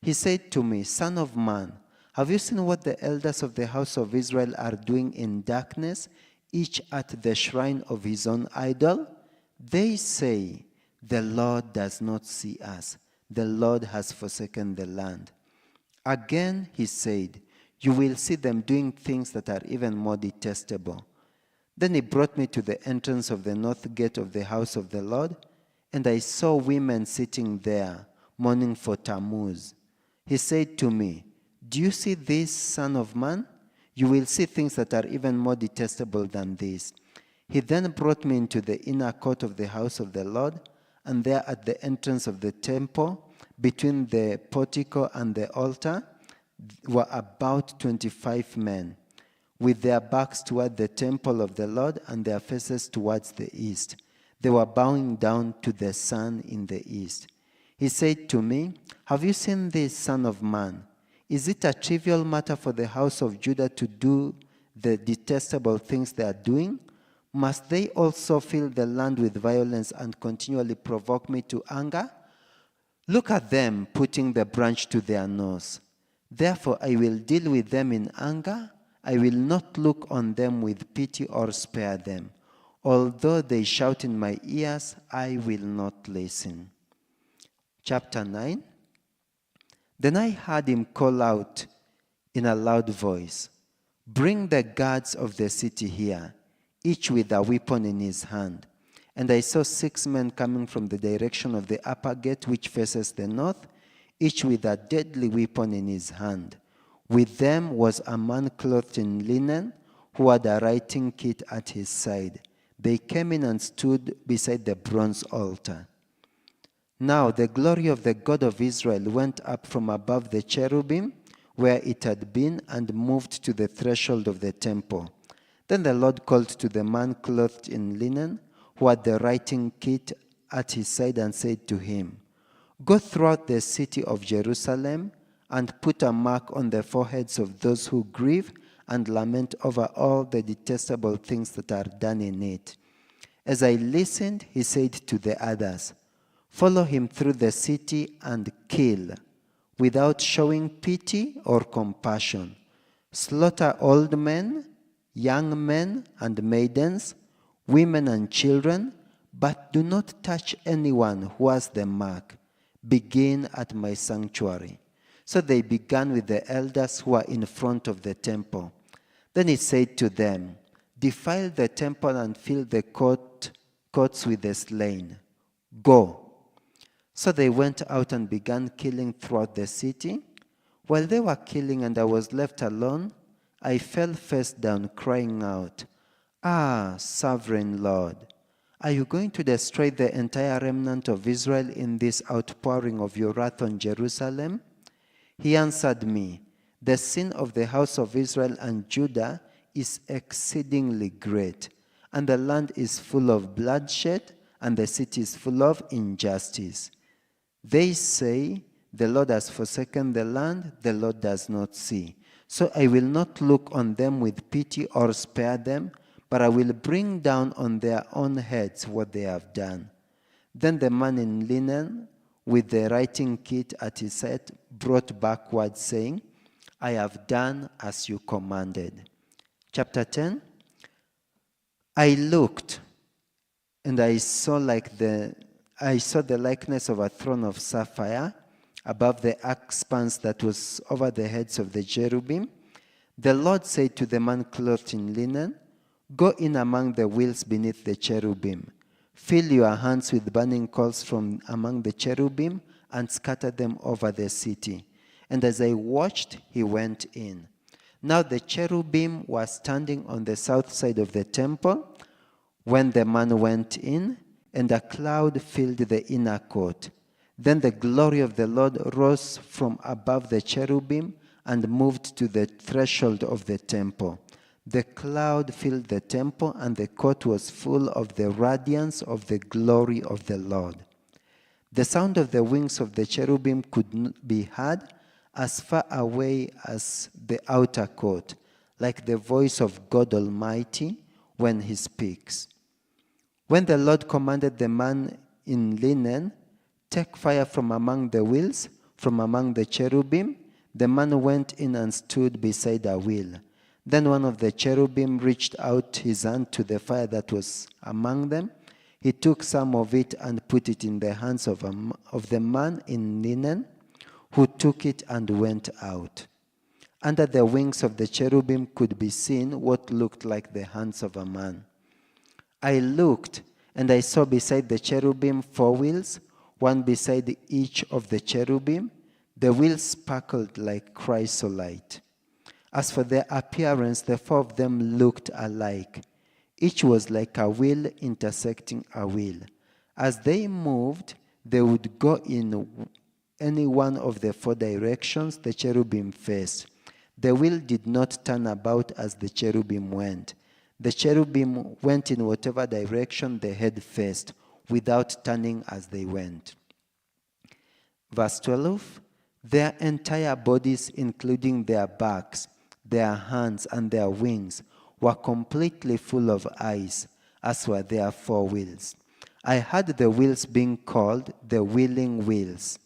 He said to me, Son of man, have you seen what the elders of the house of Israel are doing in darkness, each at the shrine of his own idol? They say, the Lord does not see us. The Lord has forsaken the land. Again he said, you will see them doing things that are even more detestable. Then he brought me to the entrance of the north gate of the house of the Lord, and I saw women sitting there, mourning for Tammuz. He said to me, do you see this, son of man? You will see things that are even more detestable than this. He then brought me into the inner court of the house of the Lord, and there at the entrance of the temple, between the portico and the altar, were about 25 men, with their backs toward the temple of the Lord and their faces towards the east. They were bowing down to the sun in the east. He said to me, have you seen this, son of man? Is it a trivial matter for the house of Judah to do the detestable things they are doing? Must they also fill the land with violence and continually provoke me to anger? Look at them putting the branch to their nose. Therefore I will deal with them in anger. I will not look on them with pity or spare them. Although they shout in my ears, I will not listen. Chapter 9. Then I heard him call out in a loud voice, "Bring the guards of the city here, each with a weapon in his hand." And I saw 6 men coming from the direction of the upper gate, which faces the north, each with a deadly weapon in his hand. With them was a man clothed in linen, who had a writing kit at his side. They came in and stood beside the bronze altar. Now the glory of the God of Israel went up from above the cherubim, where it had been, and moved to the threshold of the temple. Then the Lord called to the man clothed in linen, who had the writing kit at his side, and said to him, "Go throughout the city of Jerusalem and put a mark on the foreheads of those who grieve and lament over all the detestable things that are done in it." As I listened, he said to the others, "Follow him through the city and kill, without showing pity or compassion. Slaughter old men, young men and maidens, women and children, but do not touch anyone who has the mark. Begin at my sanctuary." So they began with the elders who were in front of the temple. Then he said to them, "Defile the temple and fill the courts with the slain. Go." So they went out and began killing throughout the city. While they were killing and I was left alone, I fell face down, crying out, "Ah, sovereign Lord, are you going to destroy the entire remnant of Israel in this outpouring of your wrath on Jerusalem?" He answered me, "The sin of the house of Israel and Judah is exceedingly great, and the land is full of bloodshed, and the city is full of injustice. They say, 'The Lord has forsaken the land, the Lord does not see.' So I will not look on them with pity or spare them, but I will bring down on their own heads what they have done." Then the man in linen, with the writing kit at his side, brought back word saying, "I have done as you commanded." Chapter 10. I looked, and I saw the likeness of a throne of sapphire above the expanse that was over the heads of the cherubim. The Lord said to the man clothed in linen, "Go in among the wheels beneath the cherubim. Fill your hands with burning coals from among the cherubim and scatter them over the city." And as I watched, he went in. Now the cherubim were standing on the south side of the temple when the man went in, and a cloud filled the inner court. Then the glory of the Lord rose from above the cherubim and moved to the threshold of the temple. The cloud filled the temple, and the court was full of the radiance of the glory of the Lord. The sound of the wings of the cherubim could be heard as far away as the outer court, like the voice of God Almighty when he speaks. When the Lord commanded the man in linen, "Take fire from among the wheels, from among the cherubim," the man went in and stood beside a wheel. Then one of the cherubim reached out his hand to the fire that was among them. He took some of it and put it in the hands of the man in linen, who took it and went out. Under the wings of the cherubim could be seen what looked like the hands of a man. I looked, and I saw beside the cherubim 4 wheels, one beside each of the cherubim. The wheels sparkled like chrysolite. As for their appearance, the 4 of them looked alike. Each was like a wheel intersecting a wheel. As they moved, they would go in any one of the 4 directions the cherubim faced. The wheel did not turn about as the cherubim went. The cherubim went in whatever direction the head faced, without turning as they went. Verse 12, their entire bodies, including their backs, their hands, and their wings, were completely full of eyes, as were their 4 wheels. I heard the wheels being called the willing wheels.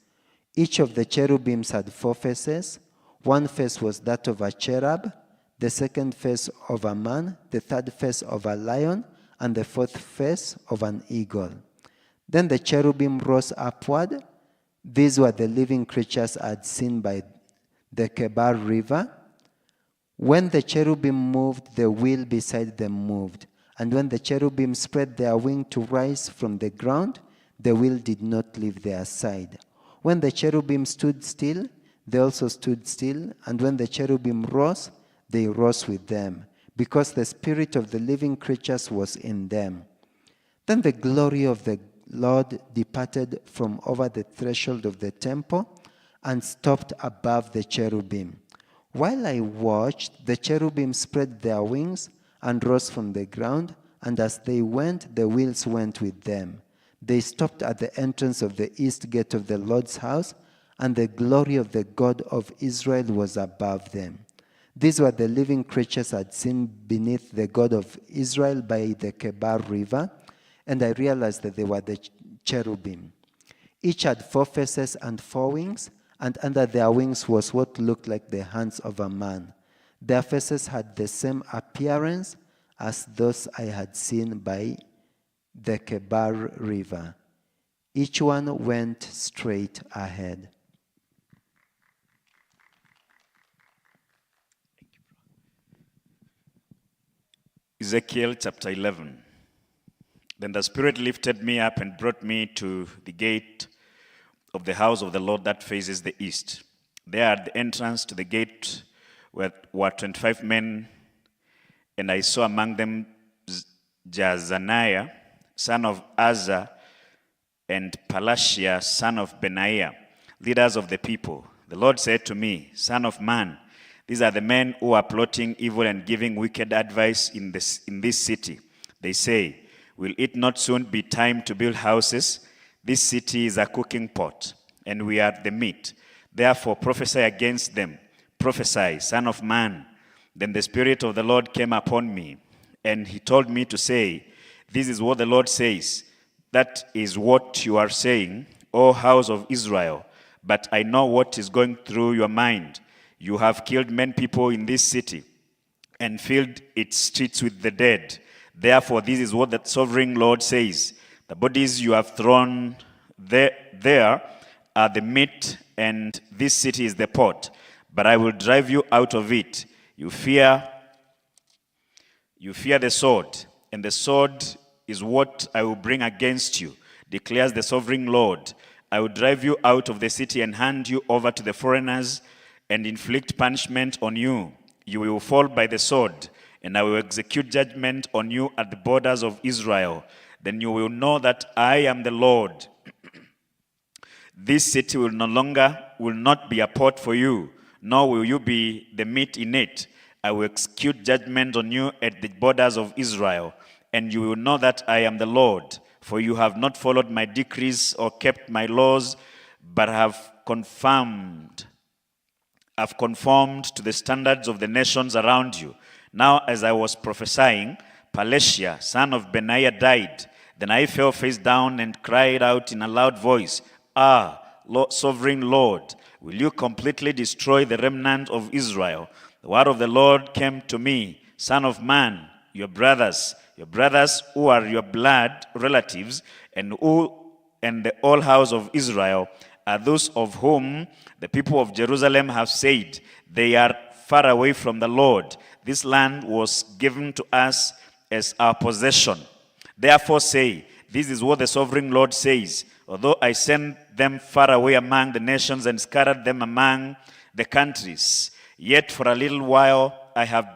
Each of the cherubims had 4 faces. One face was that of a cherub, the second face of a man, the third face of a lion, and the fourth face of an eagle. Then the cherubim rose upward. These were the living creatures I had seen by the Kebar River. When the cherubim moved, the wheel beside them moved. And when the cherubim spread their wing to rise from the ground, the wheel did not leave their side. When the cherubim stood still, they also stood still. And when the cherubim rose, they rose with them, because the spirit of the living creatures was in them. Then the glory of the Lord departed from over the threshold of the temple and stopped above the cherubim. While I watched, the cherubim spread their wings and rose from the ground, and as they went, the wheels went with them. They stopped at the entrance of the east gate of the Lord's house, and the glory of the God of Israel was above them. These were the living creatures I had seen beneath the God of Israel by the Kebar River, and I realized that they were the cherubim. Each had 4 faces and 4 wings, and under their wings was what looked like the hands of a man. Their faces had the same appearance as those I had seen by the Kebar River. Each one went straight ahead. Ezekiel chapter 11. Then the Spirit lifted me up and brought me to the gate of the house of the Lord that faces the east. There at the entrance to the gate were 25 men, and I saw among them Jaazaniah, son of Azza, and Palashia, son of Benaiah, leaders of the people. The Lord said to me, Son of man, these are the men who are plotting evil and giving wicked advice in this city. They say, will it not soon be time to build houses? This city is a cooking pot, and we are the meat. Therefore prophesy against them. Prophesy, Son of man. Then the Spirit of the Lord came upon me, and he told me to say, this is what the Lord says. That is what you are saying, O house of Israel. But I know what is going through your mind. You have killed many people in this city and filled its streets with the dead. Therefore, this is what the sovereign Lord says. The bodies you have thrown there are the meat, and this city is the pot. But I will drive you out of it. You fear the sword, and the sword is what I will bring against you, declares the sovereign Lord. I will drive you out of the city and hand you over to the foreigners and inflict punishment on you. You will fall by the sword, and I will execute judgment on you at the borders of Israel. Then you will know that I am the Lord. This city will not be a pot for you, nor will you be the meat in it. I will execute judgment on you at the borders of Israel, and you will know that I am the Lord. For you have not followed my decrees or kept my laws, but have conformed to the standards of the nations around you. Now, as I was prophesying, Palashia, son of Benaiah, died. Then I fell face down and cried out in a loud voice, sovereign Lord, will you completely destroy the remnant of Israel? The word of the Lord came to me, Son of man, your brothers who are your blood relatives, and the whole house of Israel are those of whom the people of Jerusalem have said, they are far away from the Lord. This land was given to us as our possession. Therefore say, this is what the sovereign Lord says. Although I sent them far away among the nations and scattered them among the countries, yet for a little while I have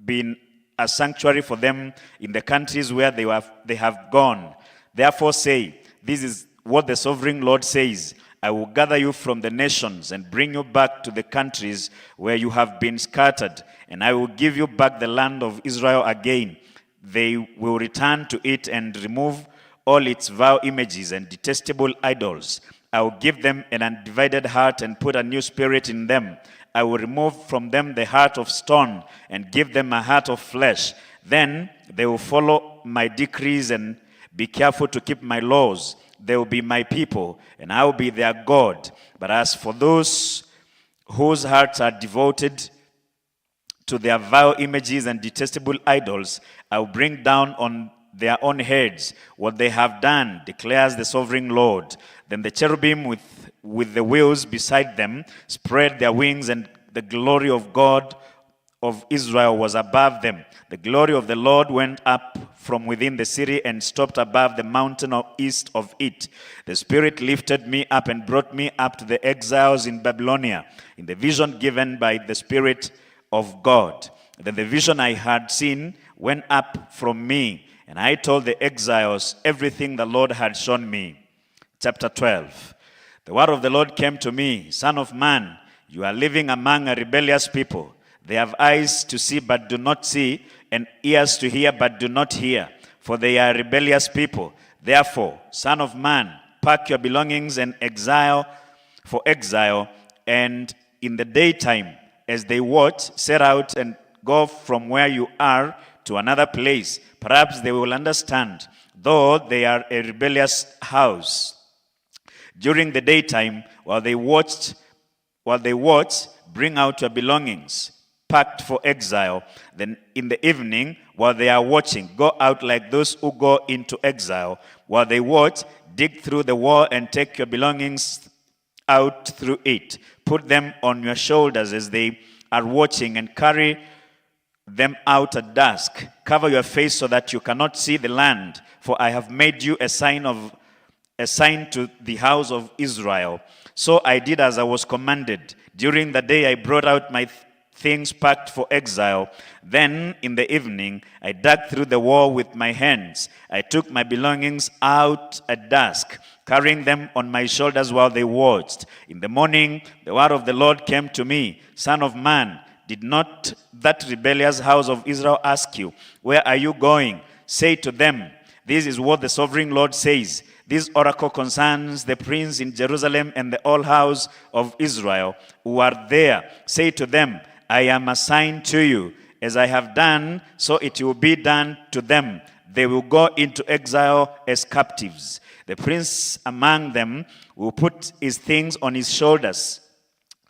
been a sanctuary for them in the countries where they have gone. Therefore say, this is what the sovereign Lord says. I will gather you from the nations and bring you back to the countries where you have been scattered, and I will give you back the land of Israel again. They will return to it and remove all its vile images and detestable idols. I will give them an undivided heart and put a new spirit in them. I will remove from them the heart of stone and give them a heart of flesh. Then they will follow my decrees and be careful to keep my laws, they will be my people, and I will be their God. But as for those whose hearts are devoted to their vile images and detestable idols, I will bring down on their own heads what they have done, declares the sovereign Lord. Then the cherubim with the wheels beside them spread their wings, and the glory of God of Israel was above them. The glory of the Lord went up from within the city and stopped above the mountain east of it. The Spirit lifted me up and brought me up to the exiles in Babylonia, in the vision given by the Spirit of God. Then the vision I had seen went up from me, and I told the exiles everything the Lord had shown me. Chapter 12. The word of the Lord came to me, Son of man, you are living among a rebellious people. They have eyes to see but do not see, and ears to hear but do not hear, for they are rebellious people. Therefore, Son of man, pack your belongings and exile, and in the daytime, as they watch, set out and go from where you are to another place. Perhaps they will understand, though they are a rebellious house. During the daytime, while they watch, bring out your belongings, packed for exile. Then in the evening, while they are watching, go out like those who go into exile. While they watch, dig through the wall and take your belongings out through it. Put them on your shoulders as they are watching, and carry them out at dusk. Cover your face so that you cannot see the land, for I have made you a sign to the house of Israel. So I did as I was commanded. During the day I brought out my things packed for exile. Then in the evening I dug through the wall with my hands. I took my belongings out at dusk, carrying them on my shoulders while they watched. In the morning the word of the Lord came to me, Son of man, did not that rebellious house of Israel ask you, where are you going? Say to them, this is what the sovereign Lord says. This oracle concerns the prince in Jerusalem and the whole house of Israel who are there. Say to them, I am assigned to you. As I have done, so it will be done to them. They will go into exile as captives. The prince among them will put his things on his shoulders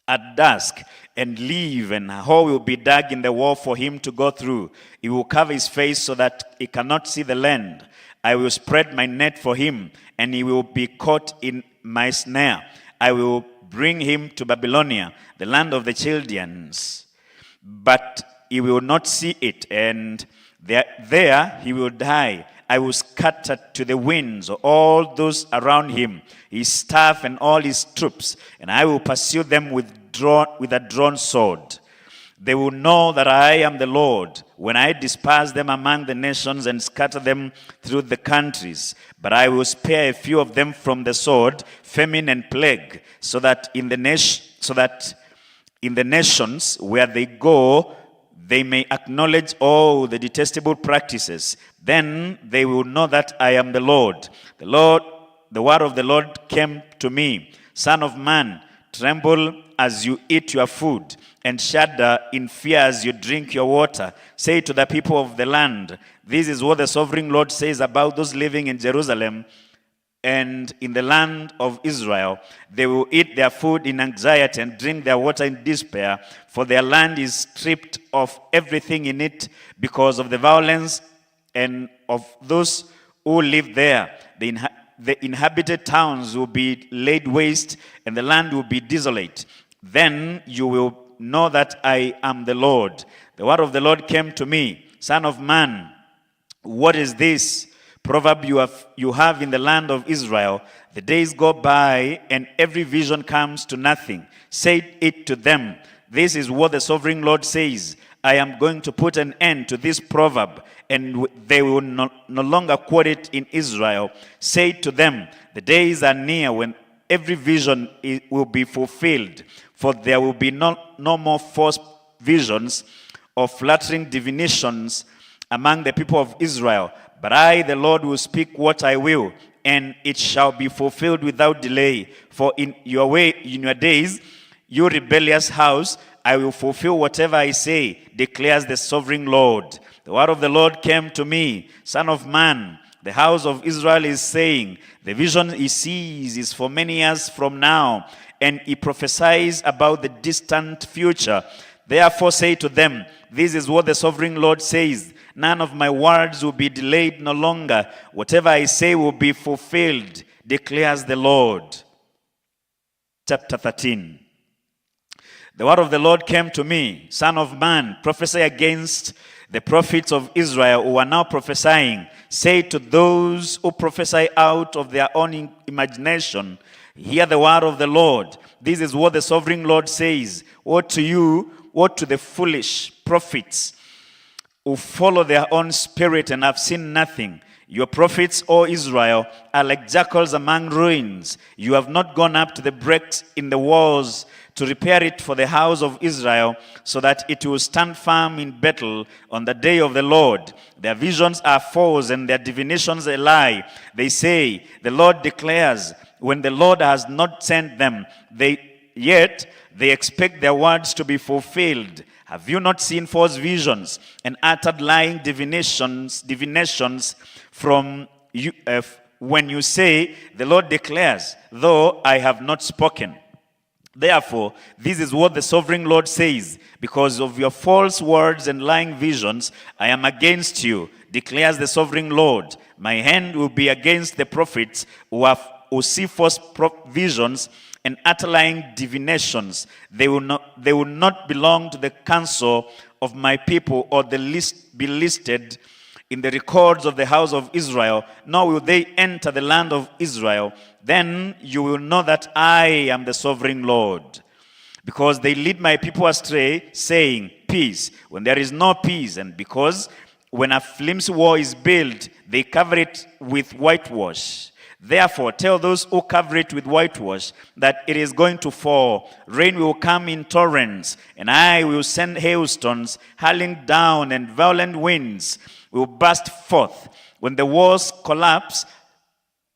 at dusk and leave, and a hole will be dug in the wall for him to go through. He will cover his face so that he cannot see the land. I will spread my net for him, and he will be caught in my snare. I will bring him to Babylonia, the land of the Chaldeans. But he will not see it, and there he will die. I will scatter to the winds all those around him, his staff and all his troops, and I will pursue them with a drawn sword. They will know that I am the Lord when I disperse them among the nations and scatter them through the countries. But I will spare a few of them from the sword, famine, and plague, so that in the nations where they go, they may acknowledge all the detestable practices. Then they will know that I am the Lord. The word of the Lord came to me. Son of man, tremble as you eat your food, and shudder in fear as you drink your water. Say to the people of the land, this is what the sovereign Lord says about those living in Jerusalem and in the land of Israel. They will eat their food in anxiety and drink their water in despair, for their land is stripped of everything in it because of the violence and of those who live there. The inhabited towns will be laid waste, and the land will be desolate. Then you will know that I am the Lord. The word of the Lord came to me, Son of man, what is this proverb you have in the land of Israel? The days go by, and every vision comes to nothing. Say it to them. This is what the sovereign Lord says. I am going to put an end to this proverb, and they will no longer quote it in Israel. Say to them, the days are near when every vision will be fulfilled, for there will be no more false visions or flattering divinations among the people of Israel. But I, the Lord, will speak what I will, and it shall be fulfilled without delay. For in your days You rebellious house, I will fulfill whatever I say, declares the sovereign Lord. The word of the Lord came to me, Son of man, the house of Israel is saying, the vision he sees is for many years from now, and he prophesies about the distant future. Therefore say to them, this is what the sovereign Lord says, none of my words will be delayed no longer. Whatever I say will be fulfilled, declares the Lord. Chapter 13. The word of the Lord came to me, Son of man, prophesy against the prophets of Israel who are now prophesying. Say to those who prophesy out of their own imagination, hear the word of the Lord. This is what the sovereign Lord says. Woe to you, woe to the foolish prophets who follow their own spirit and have seen nothing. Your prophets, O Israel, are like jackals among ruins. You have not gone up to the breaks in the walls to repair it for the house of Israel, so that it will stand firm in battle on the day of the Lord. Their visions are false and their divinations a lie. They say, the Lord declares, when the Lord has not sent them, yet they expect their words to be fulfilled. Have you not seen false visions and uttered lying divinations from you, when you say, the Lord declares, though I have not spoken? Therefore, this is what the sovereign Lord says, because of your false words and lying visions, I am against you, declares the sovereign Lord. My hand will be against the prophets who see false visions and utter lying divinations. They will not belong to the council of my people, or be listed in the records of the house of Israel, nor will they enter the land of Israel. Then you will know that I am the sovereign Lord. Because they lead my people astray, saying, peace, when there is no peace, and because when a flimsy wall is built, they cover it with whitewash. Therefore, tell those who cover it with whitewash that it is going to fall. Rain will come in torrents, and I will send hailstones hurling down, and violent winds will burst forth. When the walls collapse,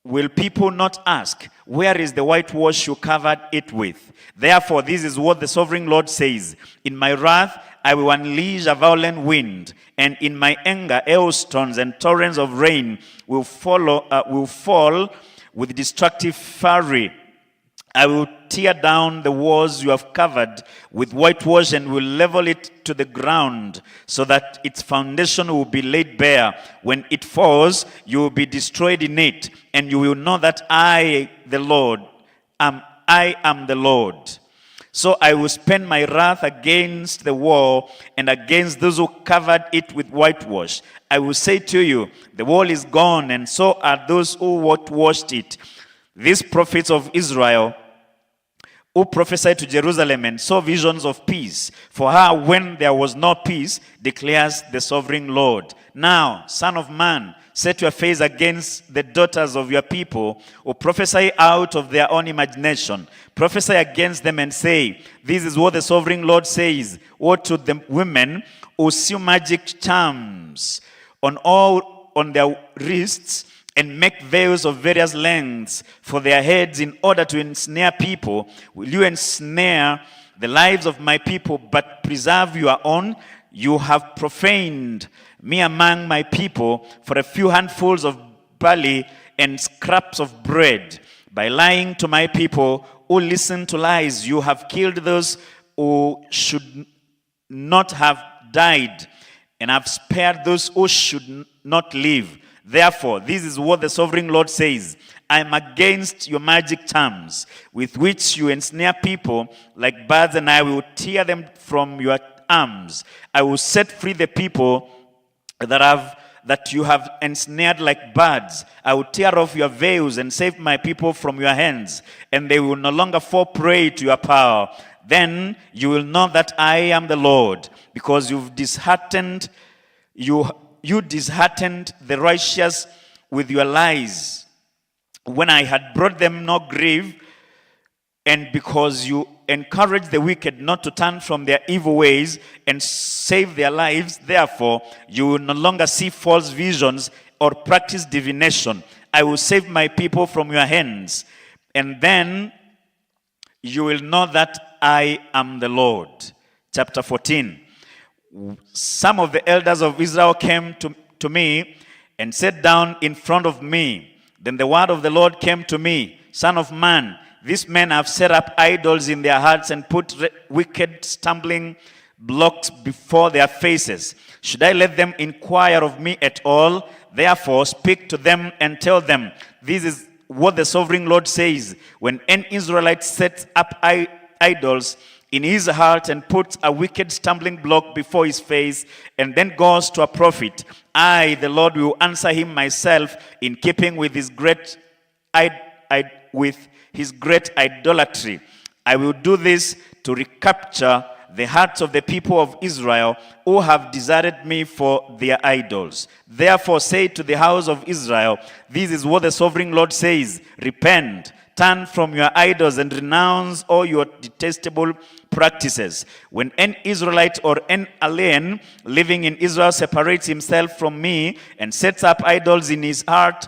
will people not ask, where is the whitewash you covered it with? Therefore, this is what the sovereign Lord says. In my wrath, I will unleash a violent wind, and in my anger, hailstones and torrents of rain will fall with destructive fury. I will tear down the walls you have covered with whitewash and will level it to the ground, so that its foundation will be laid bare. When it falls, you will be destroyed in it, and you will know that I am the Lord. So I will spend my wrath against the wall and against those who covered it with whitewash. I will say to you, the wall is gone, and so are those who whitewashed it. These prophets of Israel who prophesied to Jerusalem and saw visions of peace for her when there was no peace, declares the sovereign Lord. Now, Son of man, set your face against the daughters of your people who prophesy out of their own imagination. Prophesy against them and say, this is what the sovereign Lord says. Woe to the women who sew magic charms on their wrists, and make veils of various lengths for their heads in order to ensnare people. Will you ensnare the lives of my people, but preserve your own? You have profaned me among my people for a few handfuls of barley and scraps of bread. By lying to my people who listen to lies, you have killed those who should not have died, and have spared those who should not live. Therefore, this is what the sovereign Lord says. I am against your magic charms, with which you ensnare people like birds, and I will tear them from your arms. I will set free the people that you have ensnared like birds. I will tear off your veils and save my people from your hands, and they will no longer fall prey to your power. Then you will know that I am the Lord, because you disheartened the righteous with your lies, when I had brought them no grief, and because you encouraged the wicked not to turn from their evil ways and save their lives. Therefore, you will no longer see false visions or practice divination. I will save my people from your hands, and then you will know that I am the Lord. Chapter 14. Some of the elders of Israel came to me and sat down in front of me. Then the word of the Lord came to me, Son of man, these men have set up idols in their hearts and put wicked stumbling blocks before their faces. Should I let them inquire of me at all? Therefore, speak to them and tell them, this is what the sovereign Lord says. When an Israelite sets up idols in his heart and puts a wicked stumbling block before his face and then goes to a prophet, I, the Lord, will answer him myself in keeping with his great idolatry. I will do this to recapture the hearts of the people of Israel who have deserted me for their idols. Therefore say to the house of Israel, this is what the sovereign Lord says, repent, turn from your idols and renounce all your detestable practices. When an Israelite or an alien living in Israel separates himself from me and sets up idols in his heart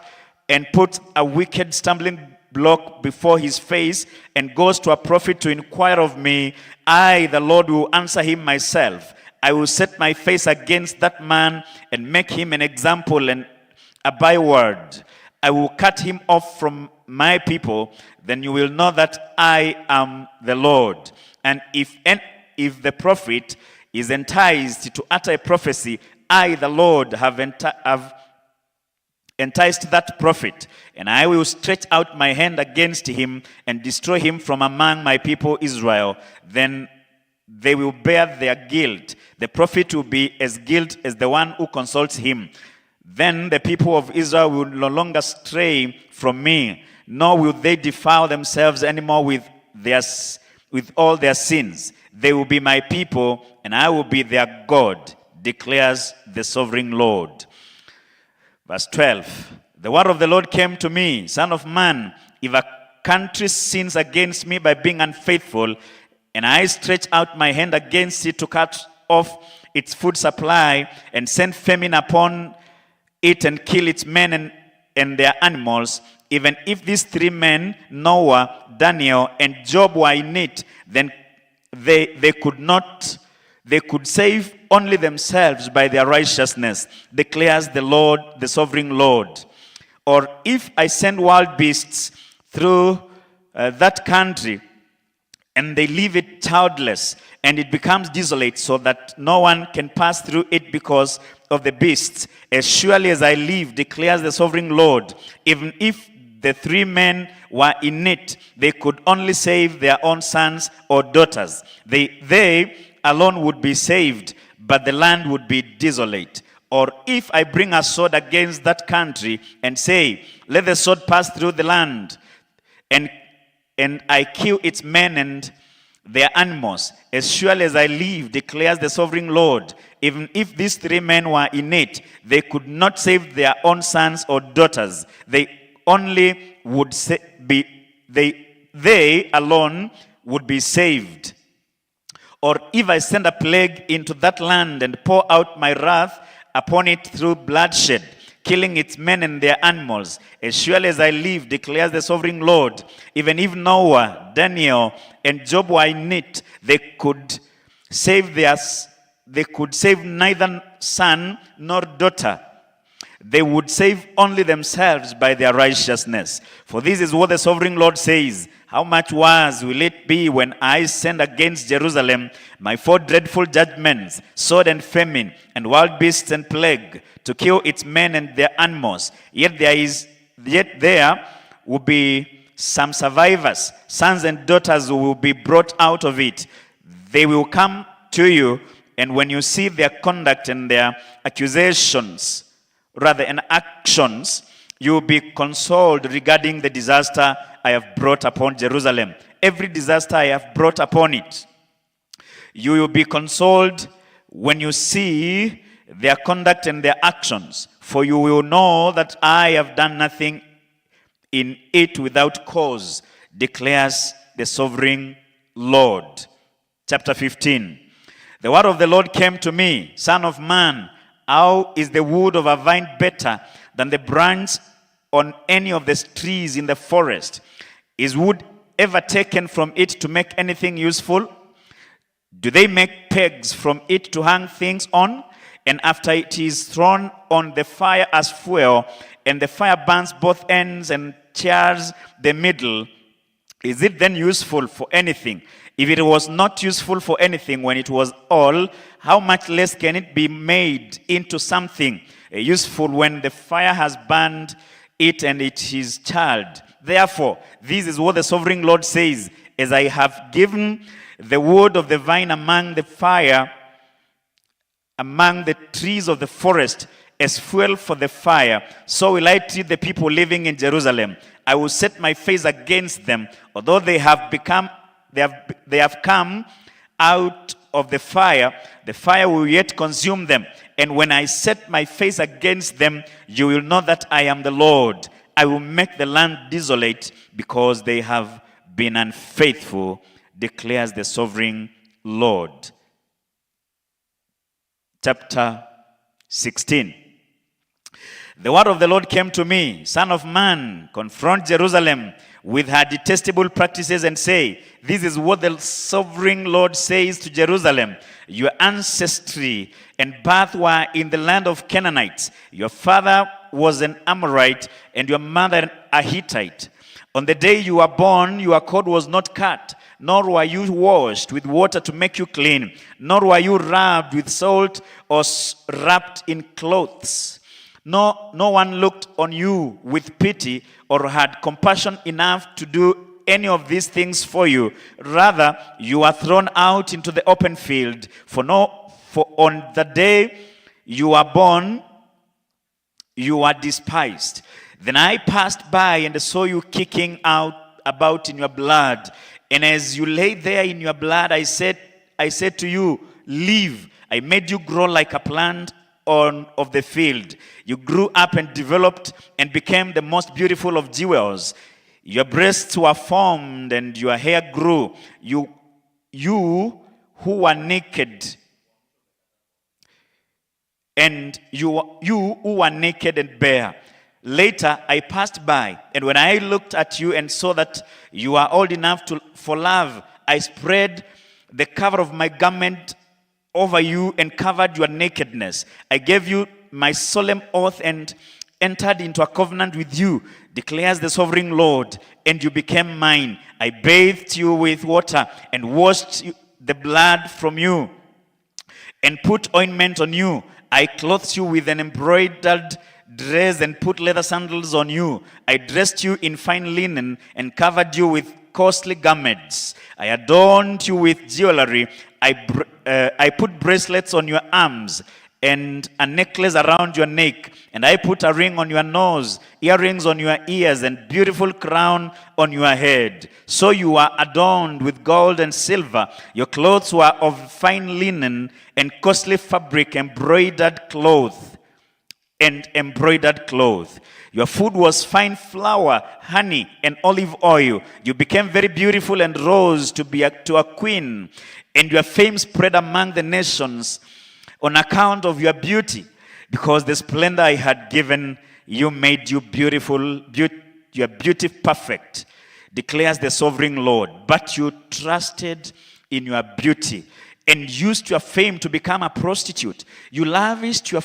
and puts a wicked stumbling block before his face and goes to a prophet to inquire of me, I, the Lord, will answer him myself. I will set my face against that man and make him an example and a byword. I will cut him off from my people. Then you will know that I am the Lord. And if the prophet is enticed to utter a prophecy, I, the Lord, have enticed that prophet, and I will stretch out my hand against him and destroy him from among my people Israel. Then they will bear their guilt. The prophet will be as guilty as the one who consults him. Then the people of Israel will no longer stray from me, nor will they defile themselves anymore with all their sins. They will be my people, and I will be their God, declares the sovereign Lord. Verse 12, the word of the Lord came to me, Son of man, if a country sins against me by being unfaithful, and I stretch out my hand against it to cut off its food supply and send famine upon it and kill its men and their animals, even if these three men, Noah, Daniel, and Job were in it, then they could save only themselves by their righteousness, declares the Lord, the sovereign Lord. Or if I send wild beasts through that country, and they leave it childless, and it becomes desolate, so that no one can pass through it because of the beasts, as surely as I live, declares the sovereign Lord, even if the three men were in it, they could only save their own sons or daughters. They alone would be saved, but the land would be desolate. Or if I bring a sword against that country and say, let the sword pass through the land, and I kill its men and their animals, as surely as I live, declares the sovereign Lord, even if these three men were in it, they could not save their own sons or daughters. They alone would be saved. Or if I send a plague into that land and pour out my wrath upon it through bloodshed, killing its men and their animals, as surely as I live, declares the sovereign Lord, even if Noah, Daniel, and Job were in it, they could save neither son nor daughter. They would save only themselves by their righteousness. For this is what the sovereign Lord says, how much worse will it be when I send against Jerusalem my four dreadful judgments, sword and famine, and wild beasts and plague, to kill its men and their animals. Yet there will be some survivors, sons and daughters who will be brought out of it. They will come to you, and when you see their conduct and their actions, you will be consoled regarding the disaster I have brought upon Jerusalem. Every disaster I have brought upon it. You will be consoled when you see their conduct and their actions, for you will know that I have done nothing in it without cause, declares the sovereign Lord. Chapter 15. The word of the Lord came to me, Son of man, how is the wood of a vine better than the branch on any of the trees in the forest? Is wood ever taken from it to make anything useful? Do they make pegs from it to hang things on? And after it is thrown on the fire as fuel, and the fire burns both ends and tears the middle, is it then useful for anything? If it was not useful for anything when it was all, how much less can it be made into something useful when the fire has burned it and it is charred? Therefore, this is what the sovereign Lord says: as I have given the wood of the vine among the fire, among the trees of the forest, as fuel for the fire, so will I treat the people living in Jerusalem. I will set my face against them, although they have come out of the fire will yet consume them. And when I set my face against them, you will know that I am the Lord. I will make the land desolate because they have been unfaithful, declares the sovereign Lord. Chapter 16. The word of the Lord came to me: Son of man, confront Jerusalem with her detestable practices and say, this is what the sovereign Lord says to Jerusalem: your ancestry and birth were in the land of Canaanites. Your father was an Amorite and your mother a Hittite. On the day you were born, your coat was not cut, nor were you washed with water to make you clean, nor were you rubbed with salt or wrapped in clothes. No one looked on you with pity or had compassion enough to do any of these things for you. Rather, you are thrown out into the open field. For on the day you are born, you are despised. Then I passed by and saw you kicking about in your blood. And as you lay there in your blood, I said to you, live. I made you grow like a plant of the field. You grew up and developed and became the most beautiful of jewels. Your breasts were formed and your hair grew. You who were naked, and you who were naked and bare. Later I passed by, and when I looked at you and saw that you are old enough for love, I spread the cover of my garment over you and covered your nakedness. I gave you my solemn oath and entered into a covenant with you, declares the sovereign Lord, and you became mine. I bathed you with water and washed the blood from you and put ointment on you. I clothed you with an embroidered dress and put leather sandals on you. I dressed you in fine linen and covered you with costly garments. I adorned you with jewelry. I put bracelets on your arms and a necklace around your neck. And I put a ring on your nose, earrings on your ears, and beautiful crown on your head. So you are adorned with gold and silver. Your clothes were of fine linen and costly fabric, embroidered cloth. Your food was fine flour, honey, and olive oil. You became very beautiful and rose to a queen. And your fame spread among the nations on account of your beauty, because the splendor I had given you made you beautiful, your beauty perfect, declares the sovereign Lord. But you trusted in your beauty and used your fame to become a prostitute. You lavished your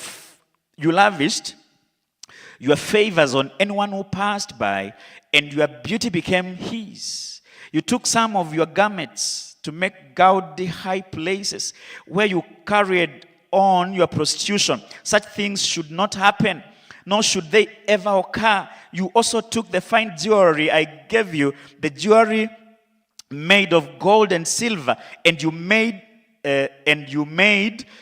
favors on anyone who passed by, and your beauty became his. You took some of your garments to make gaudy high places where you carried on your prostitution. Such things should not happen, nor should they ever occur. You also took the fine jewelry I gave you, the jewelry made of gold and silver, and you made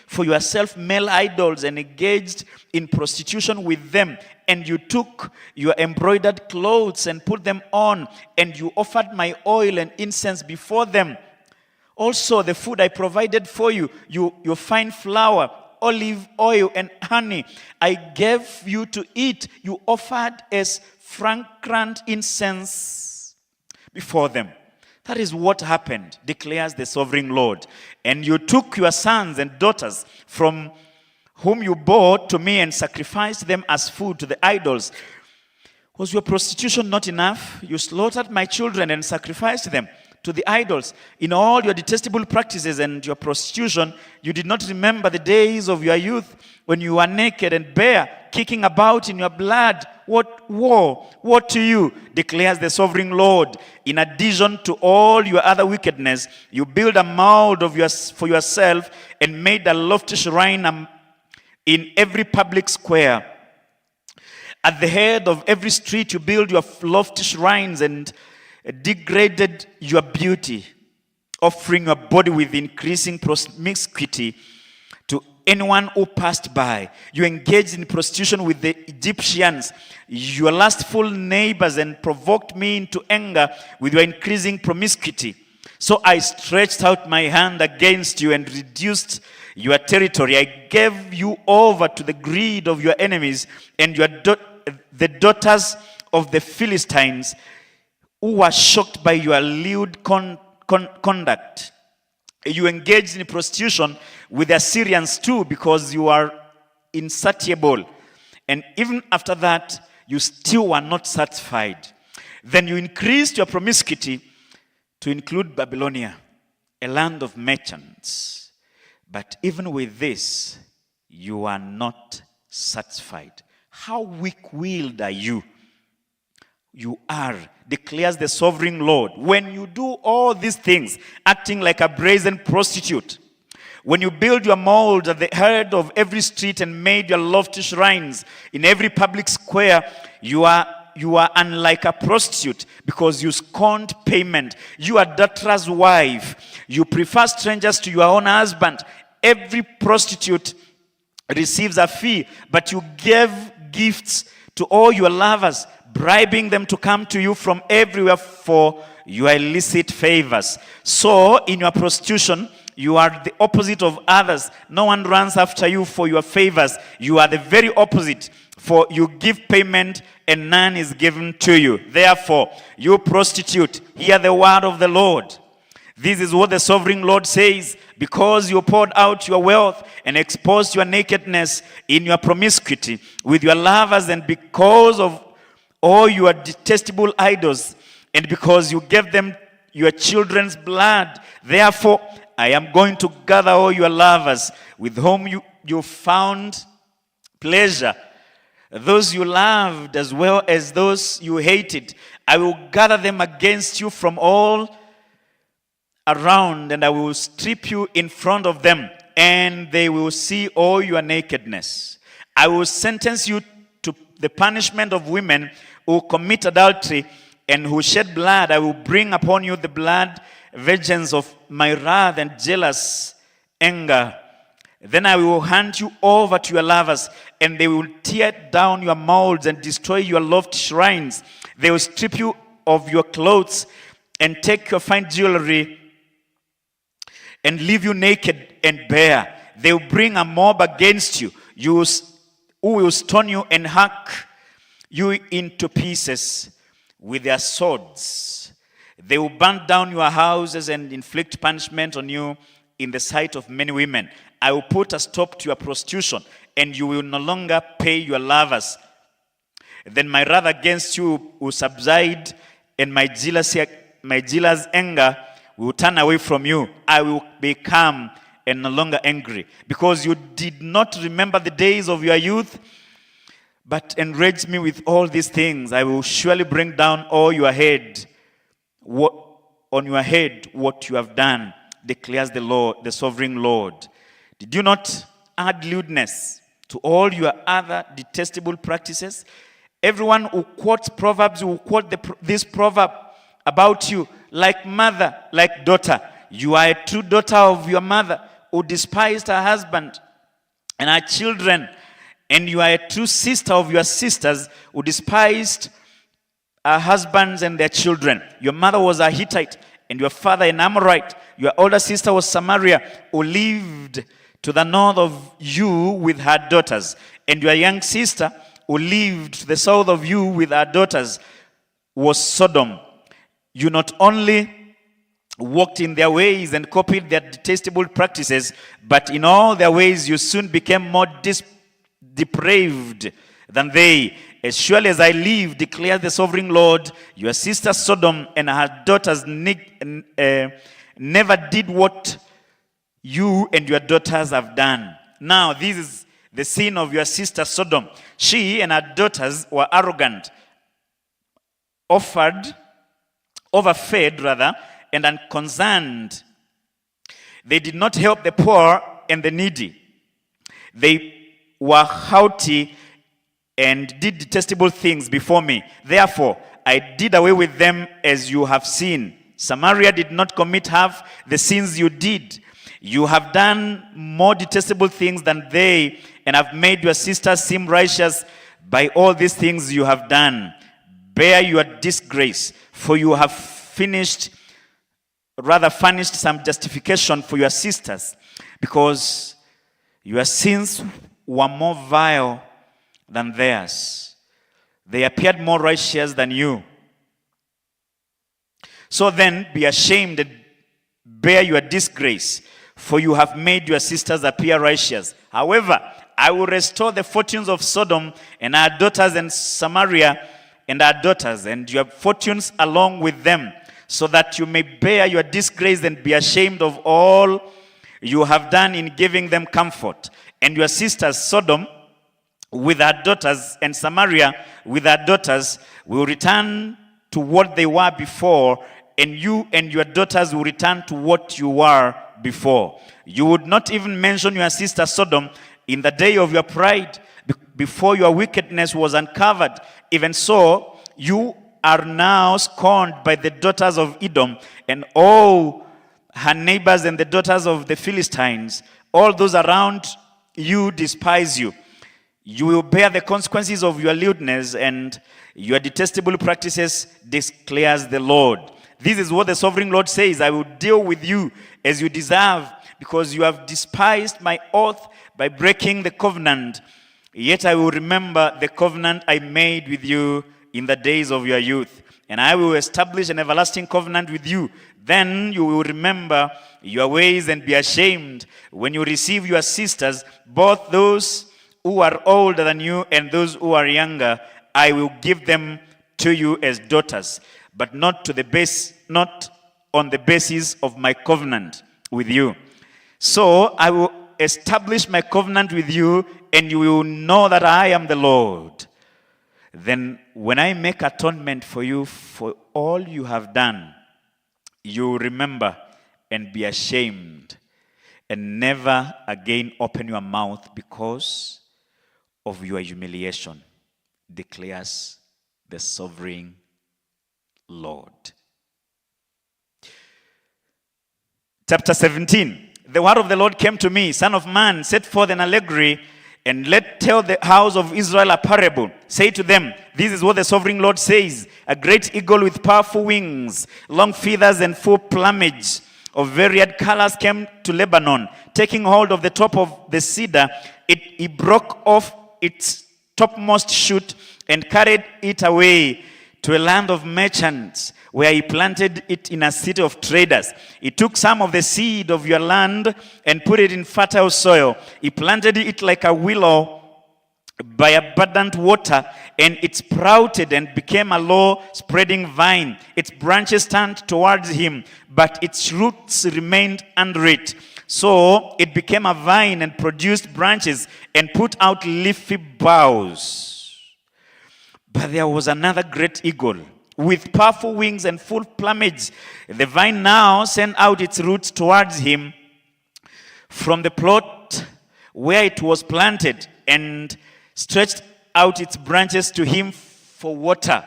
for yourself male idols and engaged in prostitution with them. And you took your embroidered clothes and put them on, and you offered my oil and incense before them. Also, the food I provided for you, your fine flour, olive oil, and honey, I gave you to eat. You offered as fragrant incense before them. That is what happened, declares the sovereign Lord. And you took your sons and daughters from whom you brought to me and sacrificed them as food to the idols Was your prostitution not enough? You slaughtered my children and sacrificed them to the idols. In all your detestable practices and your prostitution, you did not remember the days of your youth when you were naked and bare, kicking about in your blood. What woe, woe to you, declares the sovereign Lord. In addition to all your other wickedness, you built a mold for yourself and made a lofty shrine in every public square. At the head of every street, you build your lofty shrines and degraded your beauty, offering your body with increasing promiscuity to anyone who passed by. You engaged in prostitution with the Egyptians, your lustful neighbors, and provoked me into anger with your increasing promiscuity. So I stretched out my hand against you and reduced your territory. I gave you over to the greed of your enemies and the daughters of the Philistines, who were shocked by your lewd conduct. You engaged in prostitution with the Assyrians too, because you are insatiable. And even after that, you still were not satisfied. Then you increased your promiscuity to include Babylonia, a land of merchants. But even with this, you are not satisfied. How weak-willed are you? You are, declares the sovereign Lord. When you do all these things, acting like a brazen prostitute, when you build your mold at the head of every street and made your lofty shrines in every public square, you are unlike a prostitute because you scorned payment. You are adulterous wife. You prefer strangers to your own husband. Every prostitute receives a fee, but you give gifts to all your lovers, bribing them to come to you from everywhere for your illicit favors. So, in your prostitution, you are the opposite of others. No one runs after you for your favors. You are the very opposite, for you give payment and none is given to you. Therefore, you prostitute, hear the word of the Lord. This is what the sovereign Lord says. Because you poured out your wealth and exposed your nakedness in your promiscuity with your lovers, and because of all your detestable idols, and because you gave them your children's blood, therefore I am going to gather all your lovers with whom you found pleasure, those you loved as well as those you hated. I will gather them against you from all around, and I will strip you in front of them, and they will see all your nakedness. I will sentence you to the punishment of women who commit adultery and who shed blood. I will bring upon you the blood vengeance of my wrath and jealous anger. Then I will hand you over to your lovers, and they will tear down your molds and destroy your lofty shrines. They will strip you of your clothes and take your fine jewelry and leave you naked and bare. They will bring a mob against you, who will stone you and hack you into pieces with their swords. They will burn down your houses and inflict punishment on you in the sight of many women. I will put a stop to your prostitution, and you will no longer pay your lovers. Then my wrath against you will subside, and my jealous anger will turn away from you. I will be calm and no longer angry, because you did not remember the days of your youth, but enraged me with all these things. I will surely bring down on your head what you have done, declares the Lord, the sovereign Lord. Did you not add lewdness to all your other detestable practices? Everyone who quotes Proverbs will quote this proverb about you: like mother, like daughter. You are a true daughter of your mother, who despised her husband and her children. And you are a true sister of your sisters, who despised her husbands and their children. Your mother was a Hittite, and your father an Amorite. Your older sister was Samaria, who lived to the north of you with her daughters. And your young sister, who lived to the south of you with her daughters, was Sodom. You not only walked in their ways and copied their detestable practices, but in all their ways you soon became more depraved than they, as surely as I live, declares the sovereign Lord, your sister Sodom and her daughters never did what you and your daughters have done. Now, this is the sin of your sister Sodom. She and her daughters were arrogant, overfed, and unconcerned. They did not help the poor and the needy. They were haughty and did detestable things before me. Therefore, I did away with them as you have seen. Samaria did not commit half the sins you did. You have done more detestable things than they, and have made your sisters seem righteous by all these things you have done. Bear your disgrace, for you have furnished some justification for your sisters, because your sins were more vile than theirs. They appeared more righteous than you. So then, be ashamed and bear your disgrace, for you have made your sisters appear righteous. However, I will restore the fortunes of Sodom and our daughters, and Samaria and our daughters, and your fortunes along with them, so that you may bear your disgrace and be ashamed of all you have done in giving them comfort. And your sisters Sodom with her daughters and Samaria with her daughters will return to what they were before, and you and your daughters will return to what you were before. You would not even mention your sister Sodom in the day of your pride, before your wickedness was uncovered. Even so, you are now scorned by the daughters of Edom and all her neighbors and the daughters of the Philistines. All those around you despise you. You will bear the consequences of your lewdness and your detestable practices, declares the Lord. This is what the sovereign Lord says. I will deal with you as you deserve, because you have despised my oath by breaking the covenant. Yet I will remember the covenant I made with you in the days of your youth, and I will establish an everlasting covenant with you. Then you will remember your ways and be ashamed when you receive your sisters, both those who are older than you and those who are younger. I will give them to you as daughters, but not on the basis of my covenant with you. So I will establish my covenant with you, and you will know that I am the Lord. Then when I make atonement for you for all you have done, you will remember and be ashamed, and never again open your mouth because of your humiliation, declares the sovereign Lord. Chapter 17. The word of the Lord came to me, Son of man, set forth an allegory, and tell the house of Israel a parable. Say to them, this is what the sovereign Lord says. A great eagle with powerful wings, long feathers and full plumage of varied colors came to Lebanon. Taking hold of the top of the cedar, he broke off its topmost shoot and carried it away to a land of merchants, where he planted it in a city of traders. He took some of the seed of your land and put it in fertile soil. He planted it like a willow by abundant water, and it sprouted and became a low-spreading vine. Its branches turned towards him, but its roots remained under it. So it became a vine and produced branches and put out leafy boughs. But there was another great eagle with powerful wings and full plumage. The vine now sent out its roots towards him from the plot where it was planted, and stretched out its branches to him for water.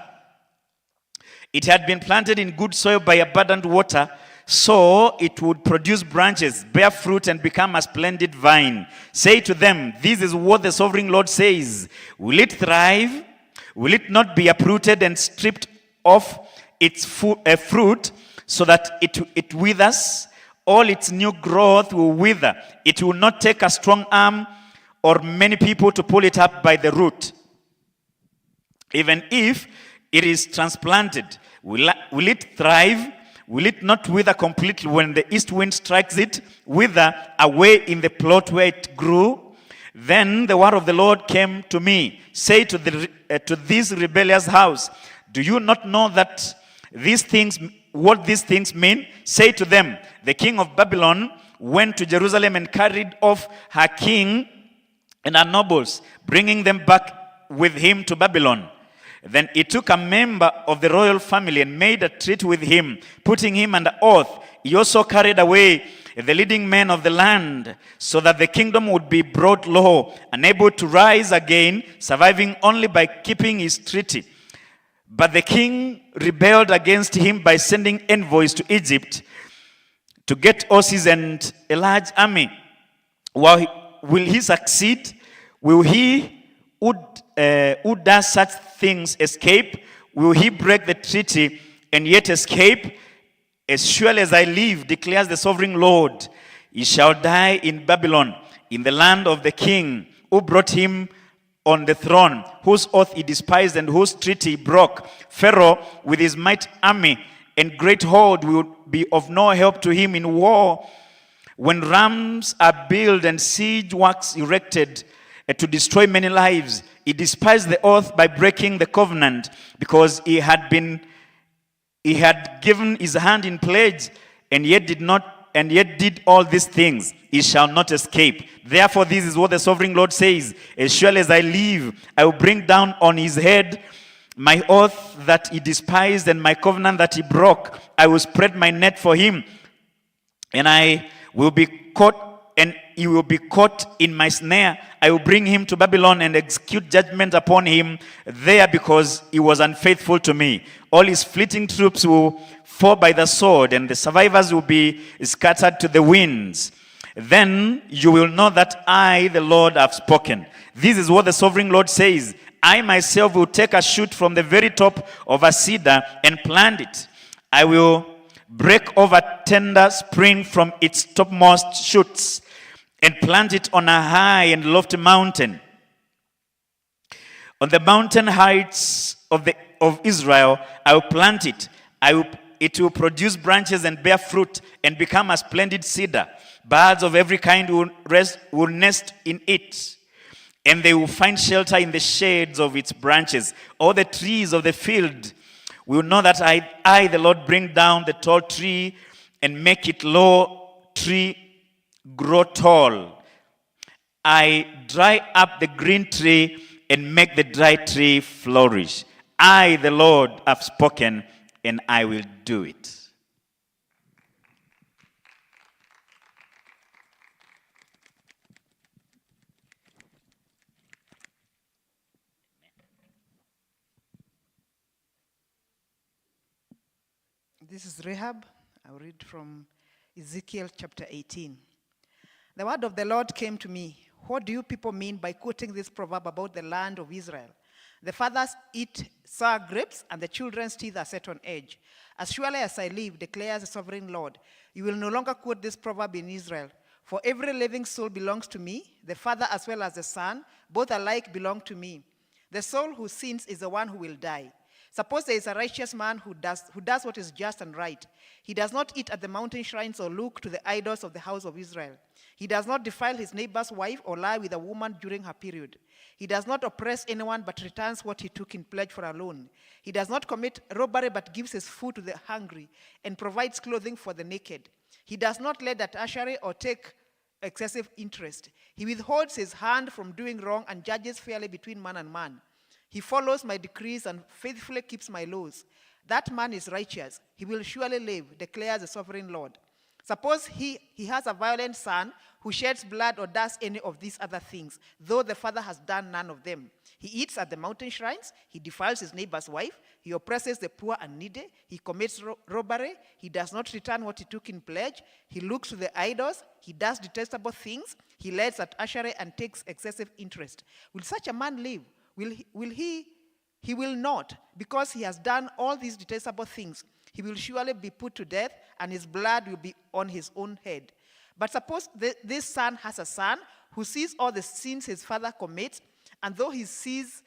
It had been planted in good soil by abundant water, so it would produce branches, bear fruit, and become a splendid vine. Say to them, this is what the sovereign Lord says. Will it thrive? Will it not be uprooted and stripped of its fruit, so that it withers? All its new growth will wither. It will not take a strong arm or many people to pull it up by the root. Even if it is transplanted, will it thrive? Will it not wither completely when the east wind strikes it? Wither away in the plot where it grew? Then the word of the Lord came to me, say to this rebellious house, do you not know that what these things mean? Say to them, the king of Babylon went to Jerusalem and carried off her king and her nobles, bringing them back with him to Babylon. Then he took a member of the royal family and made a treaty with him, putting him under oath. He also carried away the leading men of the land, so that the kingdom would be brought low, unable to rise again, surviving only by keeping his treaty. But the king rebelled against him by sending envoys to Egypt to get horses and a large army. Will he succeed? Will he who does such things escape? Will he break the treaty and yet escape? As surely as I live, declares the sovereign Lord, he shall die in Babylon, in the land of the king who brought him on the throne, whose oath he despised and whose treaty he broke. Pharaoh with his mighty army and great horde will be of no help to him in war. When rams are built and siege works erected to destroy many lives, he despised the oath by breaking the covenant, because he had given his hand in pledge, and yet did all these things. He shall not escape. Therefore, this is what the sovereign Lord says: as surely as I live, I will bring down on his head my oath that he despised and my covenant that he broke. I will spread my net for him, and I will be caught, and he will be caught in my snare. I will bring him to Babylon and execute judgment upon him there, because he was unfaithful to me. All his fleeting troops will fall by the sword, and the survivors will be scattered to the winds. Then you will know that I, the Lord, have spoken. This is what the sovereign Lord says: I myself will take a shoot from the very top of a cedar and plant it. I will break off a tender spring from its topmost shoots and plant it on a high and lofty mountain. On the mountain heights of Israel, I will plant it. It will produce branches and bear fruit and become a splendid cedar. Birds of every kind will nest in it, and they will find shelter in the shades of its branches. All the trees of the field will know that I, the Lord, bring down the tall tree and make it low tree grow tall. I dry up the green tree and make the dry tree flourish. I, the Lord, have spoken, and I will do it. This is Rahab. I'll read from Ezekiel chapter 18. The word of the Lord came to me. What do you people mean by quoting this proverb about the land of Israel? The fathers eat sour grapes, and the children's teeth are set on edge. As surely as I live, declares the sovereign Lord, you will no longer quote this proverb in Israel. For every living soul belongs to me, the father as well as the son, both alike belong to me. The soul who sins is the one who will die. Suppose there is a righteous man who does what is just and right. He does not eat at the mountain shrines or look to the idols of the house of Israel. He does not defile his neighbor's wife or lie with a woman during her period. He does not oppress anyone but returns what he took in pledge for a loan. He does not commit robbery but gives his food to the hungry and provides clothing for the naked. He does not lend at usury or take excessive interest. He withholds his hand from doing wrong and judges fairly between man and man. He follows my decrees and faithfully keeps my laws. That man is righteous. He will surely live, declares the sovereign Lord. Suppose he has a violent son who sheds blood or does any of these other things, though the father has done none of them. He eats at the mountain shrines. He defiles his neighbor's wife. He oppresses the poor and needy. He commits robbery. He does not return what he took in pledge. He looks to the idols. He does detestable things. He lends at usury and takes excessive interest. Will such a man live? He will not, because he has done all these detestable things. He will surely be put to death, and his blood will be on his own head. But suppose this son has a son who sees all the sins his father commits, and though he sees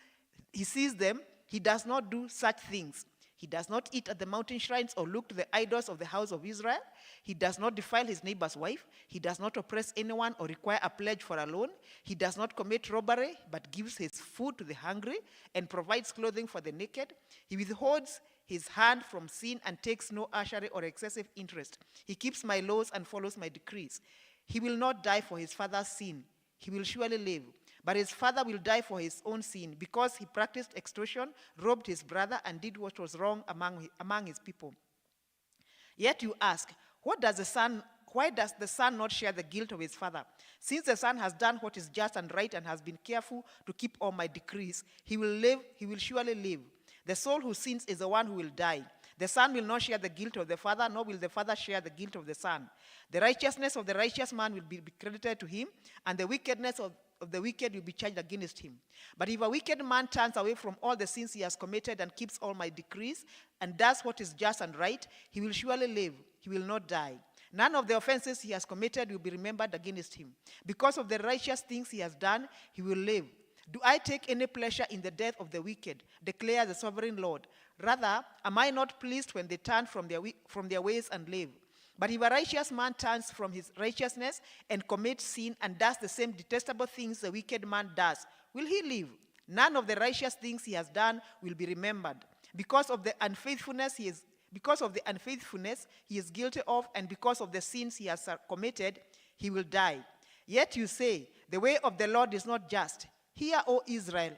them, he does not do such things. He does not eat at the mountain shrines or look to the idols of the house of Israel. He does not defile his neighbor's wife. He does not oppress anyone or require a pledge for a loan. He does not commit robbery, but gives his food to the hungry and provides clothing for the naked. He withholds his hand from sin and takes no usury or excessive interest. He keeps my laws and follows my decrees. He will not die for his father's sin. He will surely live. But his father will die for his own sin, because he practiced extortion, robbed his brother, and did what was wrong among his people. Yet you ask, why does the son not share the guilt of his father? Since the son has done what is just and right and has been careful to keep all my decrees, he will live, he will surely live. The soul who sins is the one who will die. The son will not share the guilt of the father, nor will the father share the guilt of the son. The righteousness of the righteous man will be credited to him, and the wickedness of the wicked will be charged against him. But if a wicked man turns away from all the sins he has committed and keeps all my decrees and does what is just and right, he will surely live. He will not die. None of the offenses he has committed will be remembered against him. Because of the righteous things he has done, he will live. Do I take any pleasure in the death of the wicked? Declares the sovereign Lord. Rather, am I not pleased when they turn from their ways and live? But if a righteous man turns from his righteousness and commits sin and does the same detestable things the wicked man does, will he live? None of the righteous things he has done will be remembered. Because of the unfaithfulness he is guilty of, and because of the sins he has committed, he will die. Yet you say, the way of the Lord is not just. Hear, O Israel.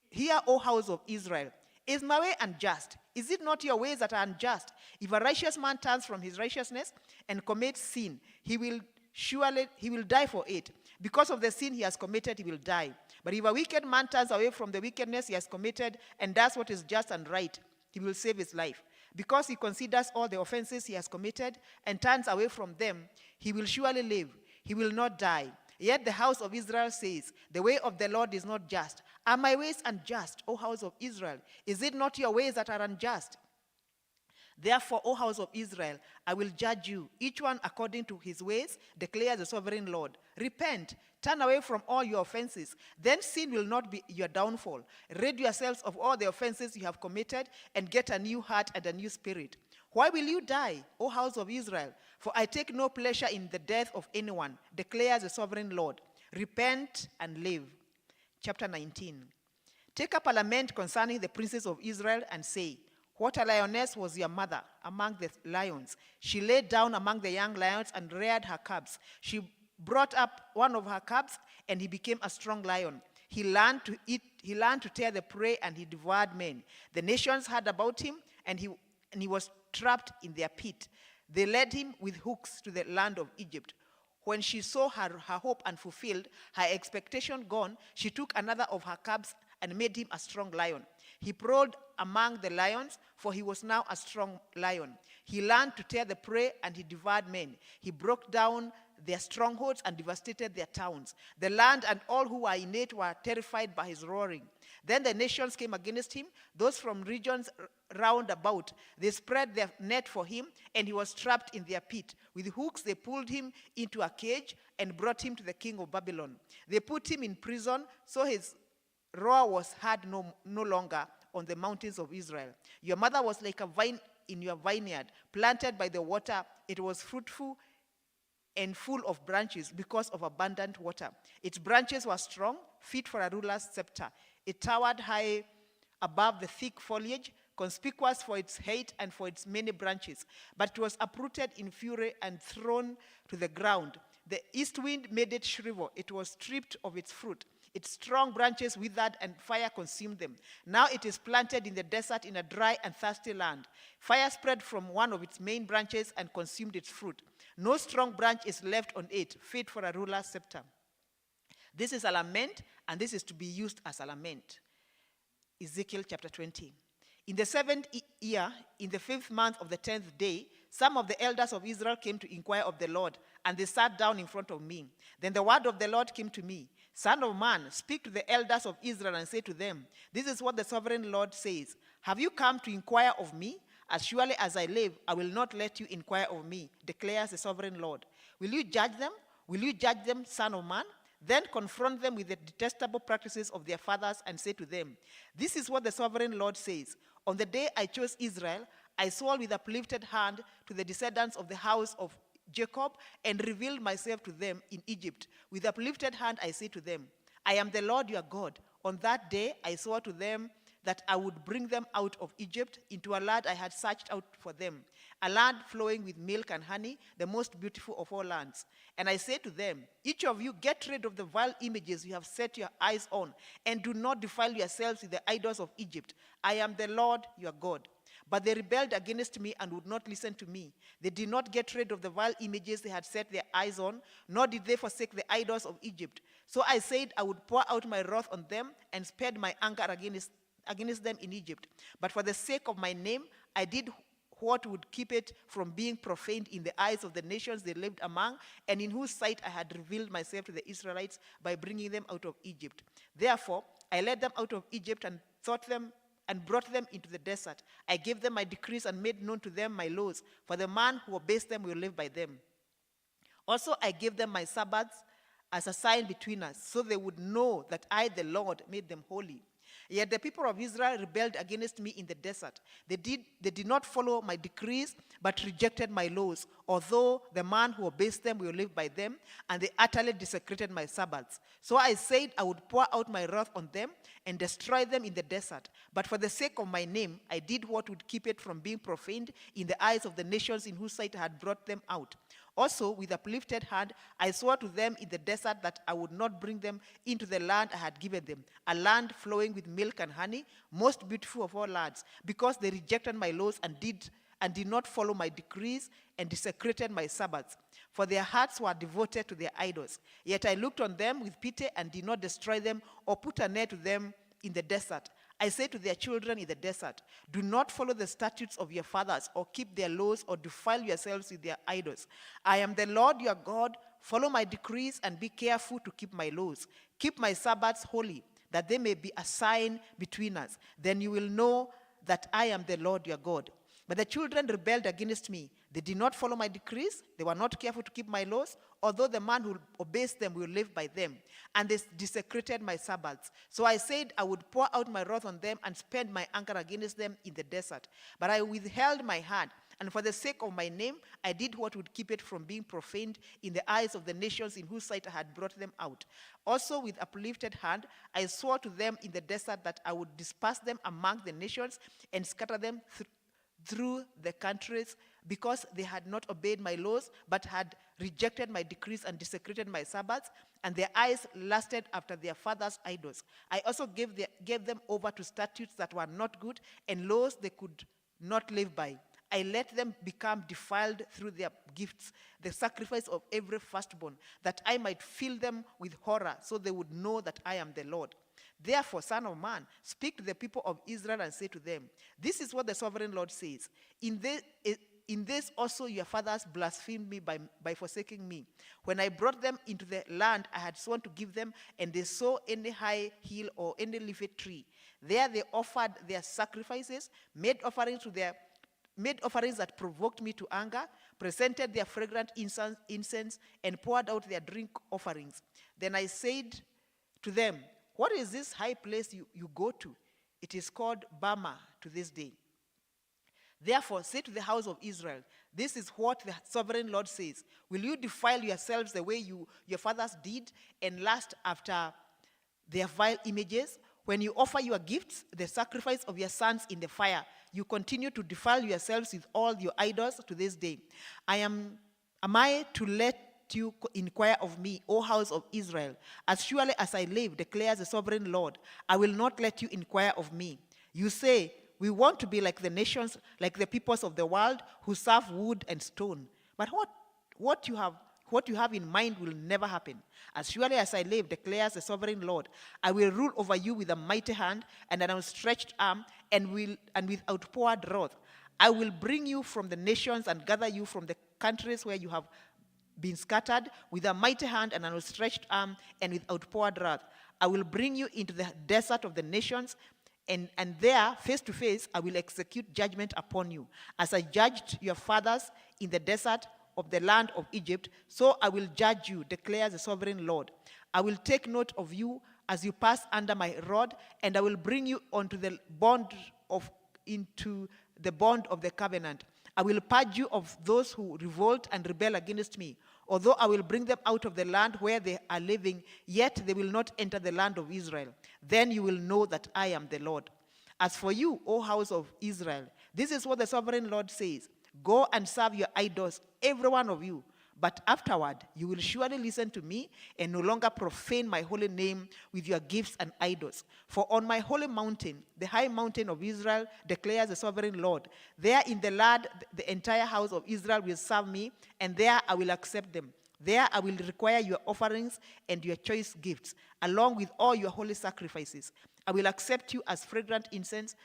Hear, O house of Israel. Is my way unjust? Is it not your ways that are unjust? If a righteous man turns from his righteousness and commits sin, he will die for it. Because of the sin he has committed, he will die. But if a wicked man turns away from the wickedness he has committed and does what is just and right, he will save his life. Because he considers all the offenses he has committed and turns away from them, he will surely live. He will not die. Yet the house of Israel says, the way of the Lord is not just. Are my ways unjust, O house of Israel? Is it not your ways that are unjust? Therefore, O house of Israel, I will judge you, each one according to his ways, declares the sovereign Lord. Repent, turn away from all your offenses. Then sin will not be your downfall. Rid yourselves of all the offenses you have committed and get a new heart and a new spirit. Why will you die, O house of Israel? For I take no pleasure in the death of anyone, declares the sovereign Lord. Repent and live. Chapter 19. Take up a lament concerning the princes of Israel and say, what a lioness was your mother among the lions. She lay down among the young lions and reared her cubs. She brought up one of her cubs, and he became a strong lion. He learned to tear the prey, and he devoured men. The nations heard about him, and he was trapped in their pit. They led him with hooks to the land of Egypt. When she saw her hope unfulfilled, her expectation gone, she took another of her cubs and made him a strong lion. He prowled among the lions, for he was now a strong lion. He learned to tear the prey, and he devoured men. He broke down their strongholds and devastated their towns. The land and all who were in it were terrified by his roaring. Then the nations came against him, those from regions round about. They spread their net for him, and he was trapped in their pit. With hooks they pulled him into a cage and brought him to the king of Babylon. They put him in prison, so his roar was heard no longer on the mountains of Israel. Your mother was like a vine in your vineyard, planted by the water. It was fruitful and full of branches because of abundant water. Its branches were strong, fit for a ruler's scepter. It towered high above the thick foliage, conspicuous for its height and for its many branches. But it was uprooted in fury and thrown to the ground. The east wind made it shrivel. It was stripped of its fruit. Its strong branches withered, and fire consumed them. Now it is planted in the desert in a dry and thirsty land. Fire spread from one of its main branches and consumed its fruit. No strong branch is left on it, fit for a ruler's scepter. This is a lament, and this is to be used as a lament. Ezekiel chapter 20. In the 7th year, in the 5th month of the 10th day, some of the elders of Israel came to inquire of the Lord, and they sat down in front of me. Then the word of the Lord came to me. Son of man, speak to the elders of Israel and say to them, this is what the sovereign Lord says. Have you come to inquire of me? As surely as I live, I will not let you inquire of me, declares the sovereign Lord. Will you judge them? Will you judge them, son of man? Then confront them with the detestable practices of their fathers and say to them, this is what the sovereign Lord says. On the day I chose Israel, I swore with uplifted hand to the descendants of the house of Jacob and revealed myself to them in Egypt. With uplifted hand I say to them, I am the Lord your God. On that day I swore to them that I would bring them out of Egypt into a land I had searched out for them, a land flowing with milk and honey, the most beautiful of all lands. And I say to them, each of you get rid of the vile images you have set your eyes on, and do not defile yourselves with the idols of Egypt. I am the Lord your God. But they rebelled against me and would not listen to me. They did not get rid of the vile images they had set their eyes on, nor did they forsake the idols of Egypt. So I said I would pour out my wrath on them and spared my anger against them in Egypt. But for the sake of my name, I did what would keep it from being profaned in the eyes of the nations they lived among, and in whose sight I had revealed myself to the Israelites by bringing them out of Egypt. Therefore, I led them out of Egypt and brought them into the desert. I gave them my decrees and made known to them my laws, for the man who obeys them will live by them. Also, I gave them my Sabbaths as a sign between us, so they would know that I, the Lord, made them holy. Yet the people of Israel rebelled against me in the desert. They did not follow my decrees, but rejected my laws, although the man who obeys them will live by them, and they utterly desecrated my Sabbaths. So I said I would pour out my wrath on them and destroy them in the desert. But for the sake of my name, I did what would keep it from being profaned in the eyes of the nations in whose sight I had brought them out. Also, with uplifted hand, I swore to them in the desert that I would not bring them into the land I had given them, a land flowing with milk and honey, most beautiful of all lands, because they rejected my laws and did not follow my decrees and desecrated my Sabbaths. For their hearts were devoted to their idols. Yet I looked on them with pity and did not destroy them or put a net to them in the desert. I say to their children in the desert, do not follow the statutes of your fathers or keep their laws or defile yourselves with their idols. I am the Lord your God. Follow my decrees and be careful to keep my laws. Keep my Sabbaths holy, that they may be a sign between us. Then you will know that I am the Lord your God. But the children rebelled against me. They did not follow my decrees. They were not careful to keep my laws, although the man who obeys them will live by them. And they desecrated my Sabbaths. So I said I would pour out my wrath on them and spend my anger against them in the desert. But I withheld my hand, and for the sake of my name, I did what would keep it from being profaned in the eyes of the nations in whose sight I had brought them out. Also with uplifted hand, I swore to them in the desert that I would disperse them among the nations and scatter them through the countries, because they had not obeyed my laws, but had rejected my decrees and desecrated my Sabbaths, and their eyes lusted after their fathers' idols. I also gave them over to statutes that were not good, and laws they could not live by. I let them become defiled through their gifts, the sacrifice of every firstborn, that I might fill them with horror, so they would know that I am the Lord. Therefore, son of man, speak to the people of Israel and say to them, this is what the sovereign Lord says. In this also your fathers blasphemed me by forsaking me. When I brought them into the land I had sworn to give them, and they saw any high hill or any leafy tree, there they offered their sacrifices, made offerings that provoked me to anger, presented their fragrant incense, and poured out their drink offerings. Then I said to them, what is this high place you go to? It is called Bama to this day. Therefore, say to the house of Israel, this is what the sovereign Lord says. Will you defile yourselves the way your fathers did and lust after their vile images? When you offer your gifts, the sacrifice of your sons in the fire, you continue to defile yourselves with all your idols to this day. Am I to let you inquire of me, O house of Israel? As surely as I live, declares the sovereign Lord, I will not let you inquire of me. You say, we want to be like the nations, like the peoples of the world who serve wood and stone. But what you have in mind will never happen. As surely as I live, declares the sovereign Lord, I will rule over you with a mighty hand and an outstretched arm, and with outpoured wrath. I will bring you from the nations and gather you from the countries where you have been scattered with a mighty hand and an outstretched arm and with outpoured wrath. I will bring you into the desert of the nations, and there, face to face, I will execute judgment upon you. As I judged your fathers in the desert of the land of Egypt, so I will judge you, declares the sovereign Lord. I will take note of you as you pass under my rod, and I will bring you into the bond of the covenant. I will purge you of those who revolt and rebel against me. Although I will bring them out of the land where they are living, yet they will not enter the land of Israel. Then you will know that I am the Lord. As for you, O house of Israel, this is what the sovereign Lord says. Go and serve your idols, every one of you. But afterward, you will surely listen to me and no longer profane my holy name with your gifts and idols. For on my holy mountain, the high mountain of Israel, declares the sovereign Lord, there in the land the entire house of Israel will serve me, and there I will accept them. There I will require your offerings and your choice gifts, along with all your holy sacrifices. I will accept you as fragrant incense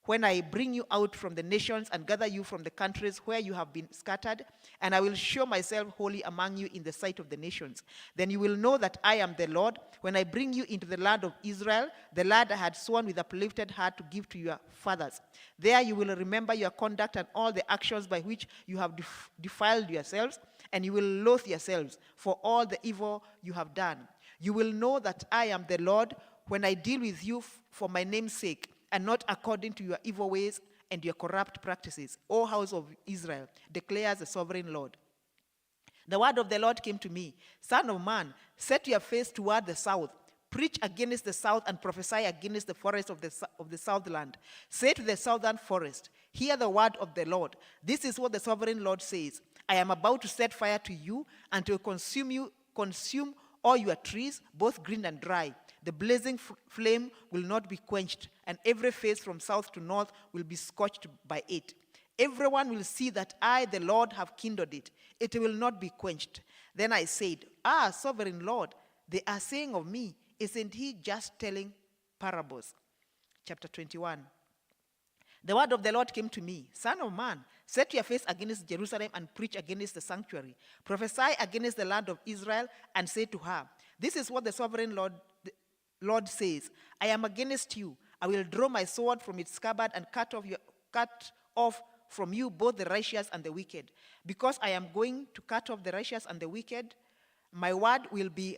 when I bring you out from the nations and gather you from the countries where you have been scattered, and I will show myself holy among you in the sight of the nations. Then you will know that I am the Lord when I bring you into the land of Israel, the land I had sworn with uplifted heart to give to your fathers. There you will remember your conduct and all the actions by which you have defiled yourselves, and you will loathe yourselves for all the evil you have done. You will know that I am the Lord when I deal with you for my name's sake, and not according to your evil ways and your corrupt practices, O house of Israel, declares the sovereign Lord. The word of the Lord came to me, Son of man, set your face toward the south, preach against the south and prophesy against the forest of the southland. Say to the southern forest, hear the word of the Lord. This is what the sovereign Lord says. I am about to set fire to you and to consume all your trees, both green and dry. The blazing flame will not be quenched, and every face from south to north will be scorched by it. Everyone will see that I, the Lord, have kindled it. It will not be quenched. Then I said, sovereign Lord, they are saying of me, isn't he just telling parables? Chapter 21. The word of the Lord came to me, Son of man, set your face against Jerusalem and preach against the sanctuary. Prophesy against the land of Israel and say to her, this is what the sovereign Lord says, I am against you. I will draw my sword from its scabbard and cut off from you both the righteous and the wicked. Because I am going to cut off the righteous and the wicked, my sword will be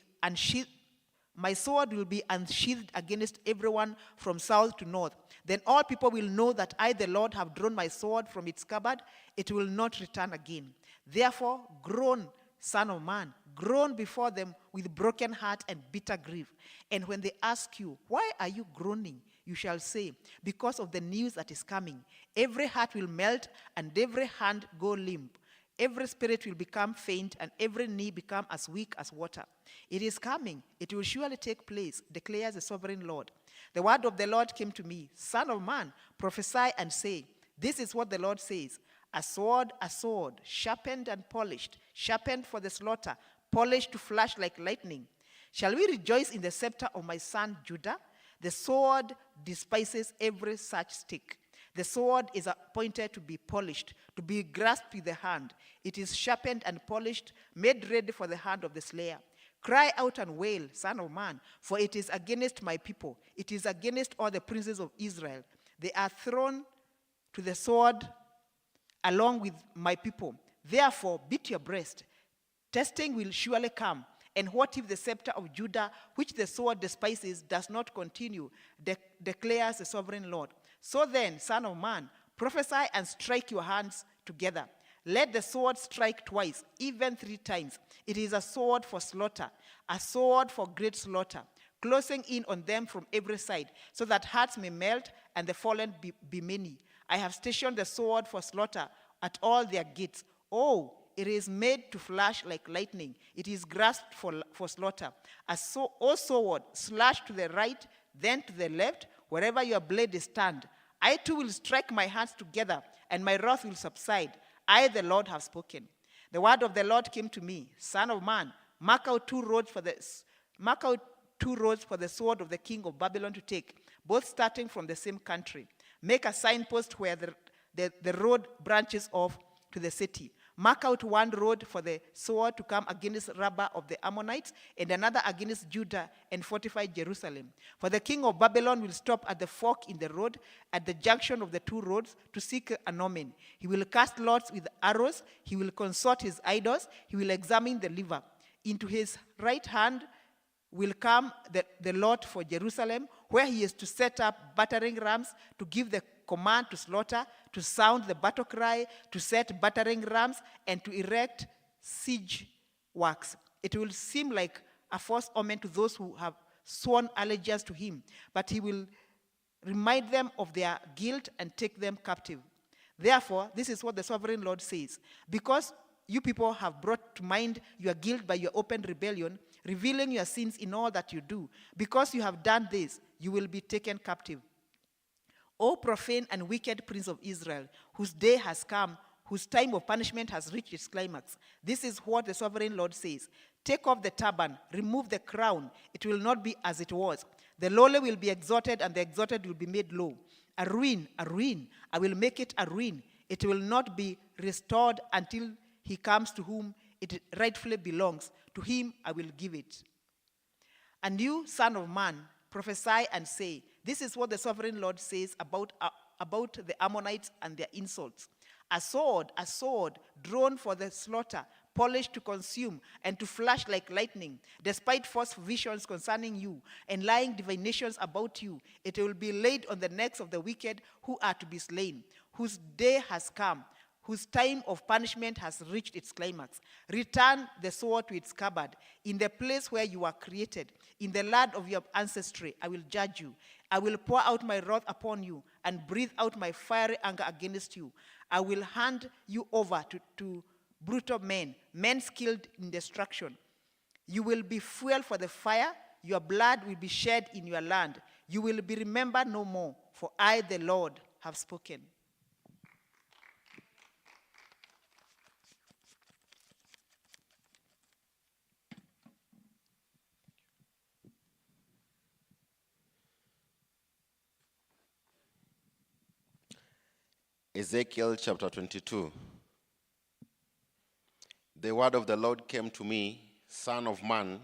unsheathed against everyone from south to north. Then all people will know that I, the Lord, have drawn my sword from its scabbard. It will not return again. Therefore, groan, Son of man, groan before them with broken heart and bitter grief. And when they ask you, why are you groaning? You shall say, because of the news that is coming. Every heart will melt and every hand go limp. Every spirit will become faint and every knee become as weak as water. It is coming. It will surely take place, declares the sovereign Lord. The word of the Lord came to me, Son of man, prophesy and say, this is what the Lord says. A sword, sharpened and polished, sharpened for the slaughter, polished to flash like lightning. Shall we rejoice in the scepter of my son Judah? The sword despises every such stick. The sword is appointed to be polished, to be grasped with the hand. It is sharpened and polished, made ready for the hand of the slayer. Cry out and wail, Son of man, for it is against my people. It is against all the princes of Israel. They are thrown to the sword along with my people. Therefore, beat your breast. Testing will surely come. And what if the scepter of Judah, which the sword despises, does not continue, declares the sovereign Lord. So then, Son of man, prophesy and strike your hands together. Let the sword strike twice, even 3 times. It is a sword for slaughter, a sword for great slaughter, closing in on them from every side, so that hearts may melt and the fallen be many. I have stationed the sword for slaughter at all their gates. Oh, it is made to flash like lightning. It is grasped for slaughter. O sword, slash to the right, then to the left, wherever your blade is turned. I too will strike my hands together, and my wrath will subside. I, the Lord, have spoken. The word of the Lord came to me, Son of man, mark out 2 roads for the sword of the king of Babylon to take, both starting from the same country. Make a signpost where the road branches off to the city. Mark out 1 road for the sword to come against Rabbah of the Ammonites, and another against Judah, and fortify Jerusalem. For the king of Babylon will stop at the fork in the road, at the junction of the 2 roads, to seek an omen. He will cast lots with arrows. He will consort his idols. He will examine the liver. Into his right hand will come the Lord for Jerusalem, where he is to set up battering rams, to give the command to slaughter, to sound the battle cry, to set battering rams, and to erect siege works. It will seem like a false omen to those who have sworn allegiance to him, but he will remind them of their guilt and take them captive. Therefore, this is what the sovereign Lord says. Because you people have brought to mind your guilt by your open rebellion, revealing your sins in all that you do, because you have done this, you will be taken captive. O profane and wicked prince of Israel, whose day has come, whose time of punishment has reached its climax. This is what the sovereign Lord says. Take off the turban, remove the crown. It will not be as it was. The lowly will be exalted, and the exalted will be made low. A ruin, I will make it a ruin. It will not be restored until he comes to whom it rightfully belongs. To him I will give it. And you, son of man, prophesy and say, this is what the sovereign Lord says about the Ammonites and their insults. A sword, drawn for the slaughter, polished to consume and to flash like lightning, despite false visions concerning you and lying divinations about you, it will be laid on the necks of the wicked who are to be slain, whose day has come, whose time of punishment has reached its climax. Return the sword to its scabbard. In the place where you were created, in the land of your ancestry, I will judge you. I will pour out my wrath upon you and breathe out my fiery anger against you. I will hand you over to brutal men skilled in destruction. You will be fuel for the fire. Your blood will be shed in your land. You will be remembered no more, for I, the Lord, have spoken. Ezekiel chapter 22. The word of the Lord came to me, Son of man,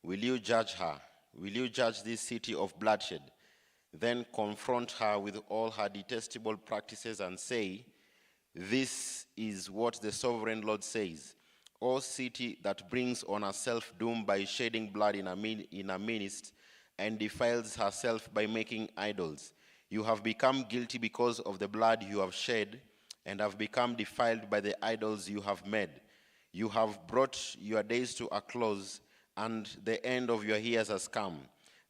will you judge her? Will you judge this city of bloodshed? Then confront her with all her detestable practices and say, this is what the sovereign Lord says. O city that brings on herself doom by shedding blood in her midst and defiles herself by making idols. You have become guilty because of the blood you have shed, and have become defiled by the idols you have made. You have brought your days to a close, and the end of your years has come.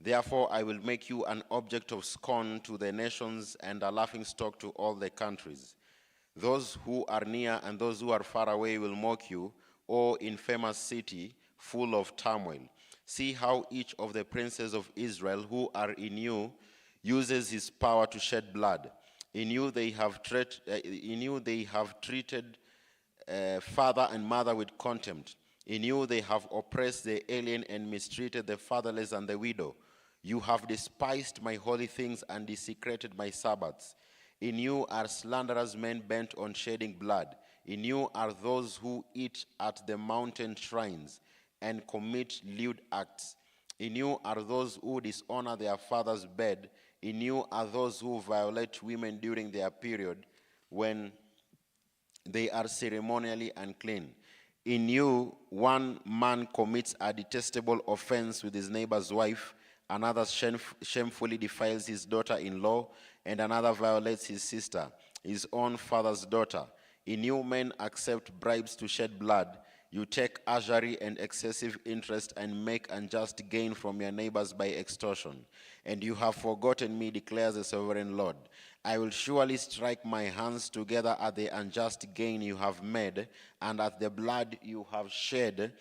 Therefore I will make you an object of scorn to the nations and a laughingstock to all the countries. Those who are near and those who are far away will mock you, O infamous city, full of turmoil. See how each of the princes of Israel who are in you uses his power to shed blood. In you they have treated father and mother with contempt. In you they have oppressed the alien and mistreated the fatherless and the widow. You have despised my holy things and desecrated my Sabbaths. In you are slanderous men bent on shedding blood. In you are those who eat at the mountain shrines and commit lewd acts. In you are those who dishonor their father's bed. In you are those who violate women during their period when they are ceremonially unclean. In you, one man commits a detestable offense with his neighbor's wife, another shamefully defiles his daughter-in-law, and another violates his sister, his own father's daughter. In you, men accept bribes to shed blood. You take usury and excessive interest and make unjust gain from your neighbors by extortion. And you have forgotten me, declares the sovereign Lord. I will surely strike my hands together at the unjust gain you have made and at the blood you have shed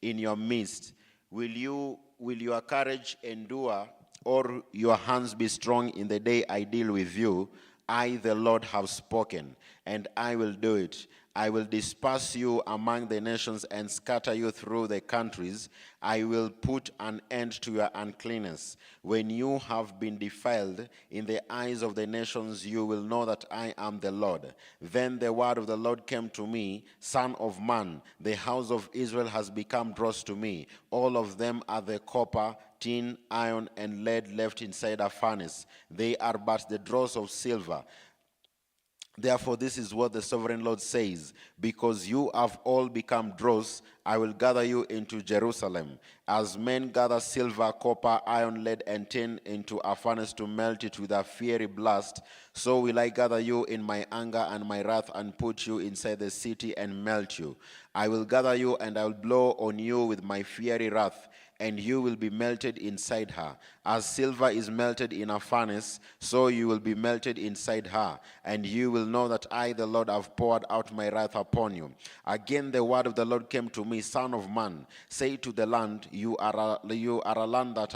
in your midst. Will your courage endure, or your hands be strong in the day I deal with you? I, the Lord, have spoken, and I will do it. I will disperse you among the nations and scatter you through the countries. I will put an end to your uncleanness. When you have been defiled in the eyes of the nations, you will know that I am the Lord. Then the word of the Lord came to me, Son of man, the house of Israel has become dross to me. All of them are the copper, tin, iron, and lead left inside a furnace. They are but the dross of silver. Therefore, this is what the sovereign Lord says: because you have all become dross, I will gather you into Jerusalem. As men gather silver, copper, iron, lead, and tin into a furnace to melt it with a fiery blast, so will I gather you in my anger and my wrath and put you inside the city and melt you. I will gather you and I will blow on you with my fiery wrath, and you will be melted inside her. As silver is melted in a furnace, so you will be melted inside her, and you will know that I, the Lord, have poured out my wrath upon you. Again the word of the Lord came to me: Son of man, say to the land, you are a land that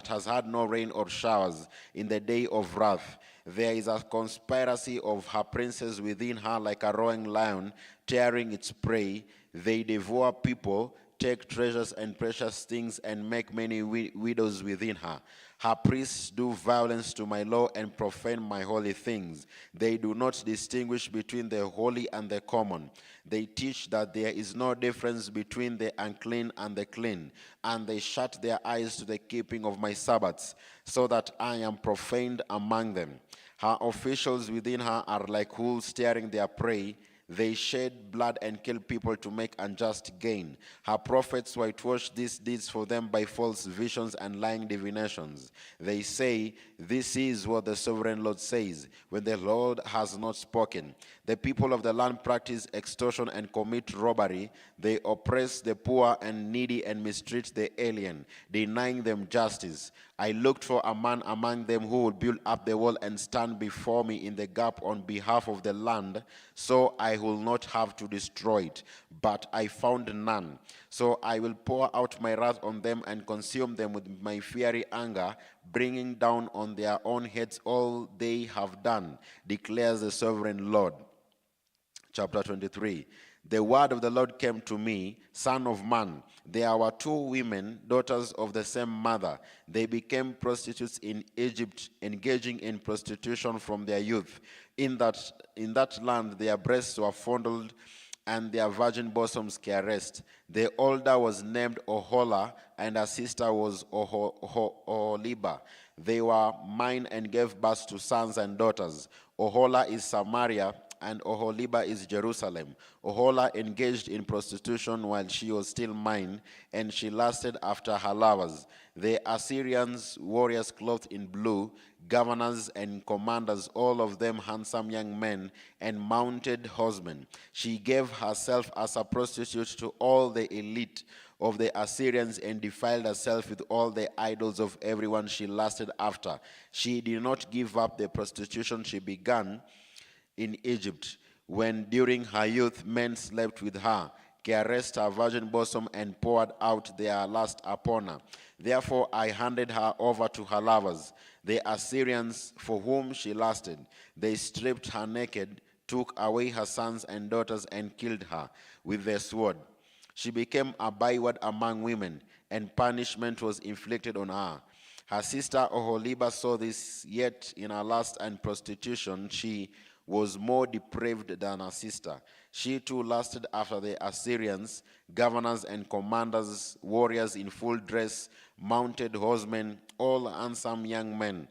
has had no rain or showers in the day of wrath. There is a conspiracy of her princes within her, like a roaring lion tearing its prey. They devour people, take treasures and precious things, and make many widows within her. Her priests do violence to my law and profane my holy things. They do not distinguish between the holy and the common. They teach that there is no difference between the unclean and the clean, and they shut their eyes to the keeping of my Sabbaths, so that I am profaned among them. Her officials within her are like wolves tearing their prey. They shed blood and kill people to make unjust gain. Her prophets whitewash these deeds for them by false visions and lying divinations. They say, this is what the sovereign Lord says, when the Lord has not spoken. The people of the land practice extortion and commit robbery. They oppress the poor and needy and mistreat the alien, denying them justice. I looked for a man among them who would build up the wall and stand before me in the gap on behalf of the land, so I will not have to destroy it. But I found none. So I will pour out my wrath on them and consume them with my fiery anger, bringing down on their own heads all they have done, declares the sovereign Lord. Chapter 23. The word of the Lord came to me: Son of man, there were two women, daughters of the same mother. They became prostitutes in Egypt, engaging in prostitution from their youth. In that land their breasts were fondled and their virgin bosoms caressed. The older was named Ohola, and her sister was Oholiba. They were mine and gave birth to sons and daughters. Ohola is Samaria, and Oholiba is Jerusalem. Ohola engaged in prostitution while she was still mine, and she lusted after her lovers. The Assyrians, warriors clothed in blue, governors and commanders, all of them handsome young men and mounted horsemen. She gave herself as a prostitute to all the elite of the Assyrians and defiled herself with all the idols of everyone she lusted after. She did not give up the prostitution she began in Egypt, when during her youth men slept with her, caressed her virgin bosom, and poured out their lust upon her. Therefore I handed her over to her lovers, the Assyrians, for whom she lusted. They stripped her naked, took away her sons and daughters, and killed her with the sword. She became a byword among women, and punishment was inflicted on her. Her sister Oholiba saw this, yet in her lust and prostitution she was more depraved than her sister. She too lusted after the Assyrians, governors and commanders, warriors in full dress, mounted horsemen, all handsome young men.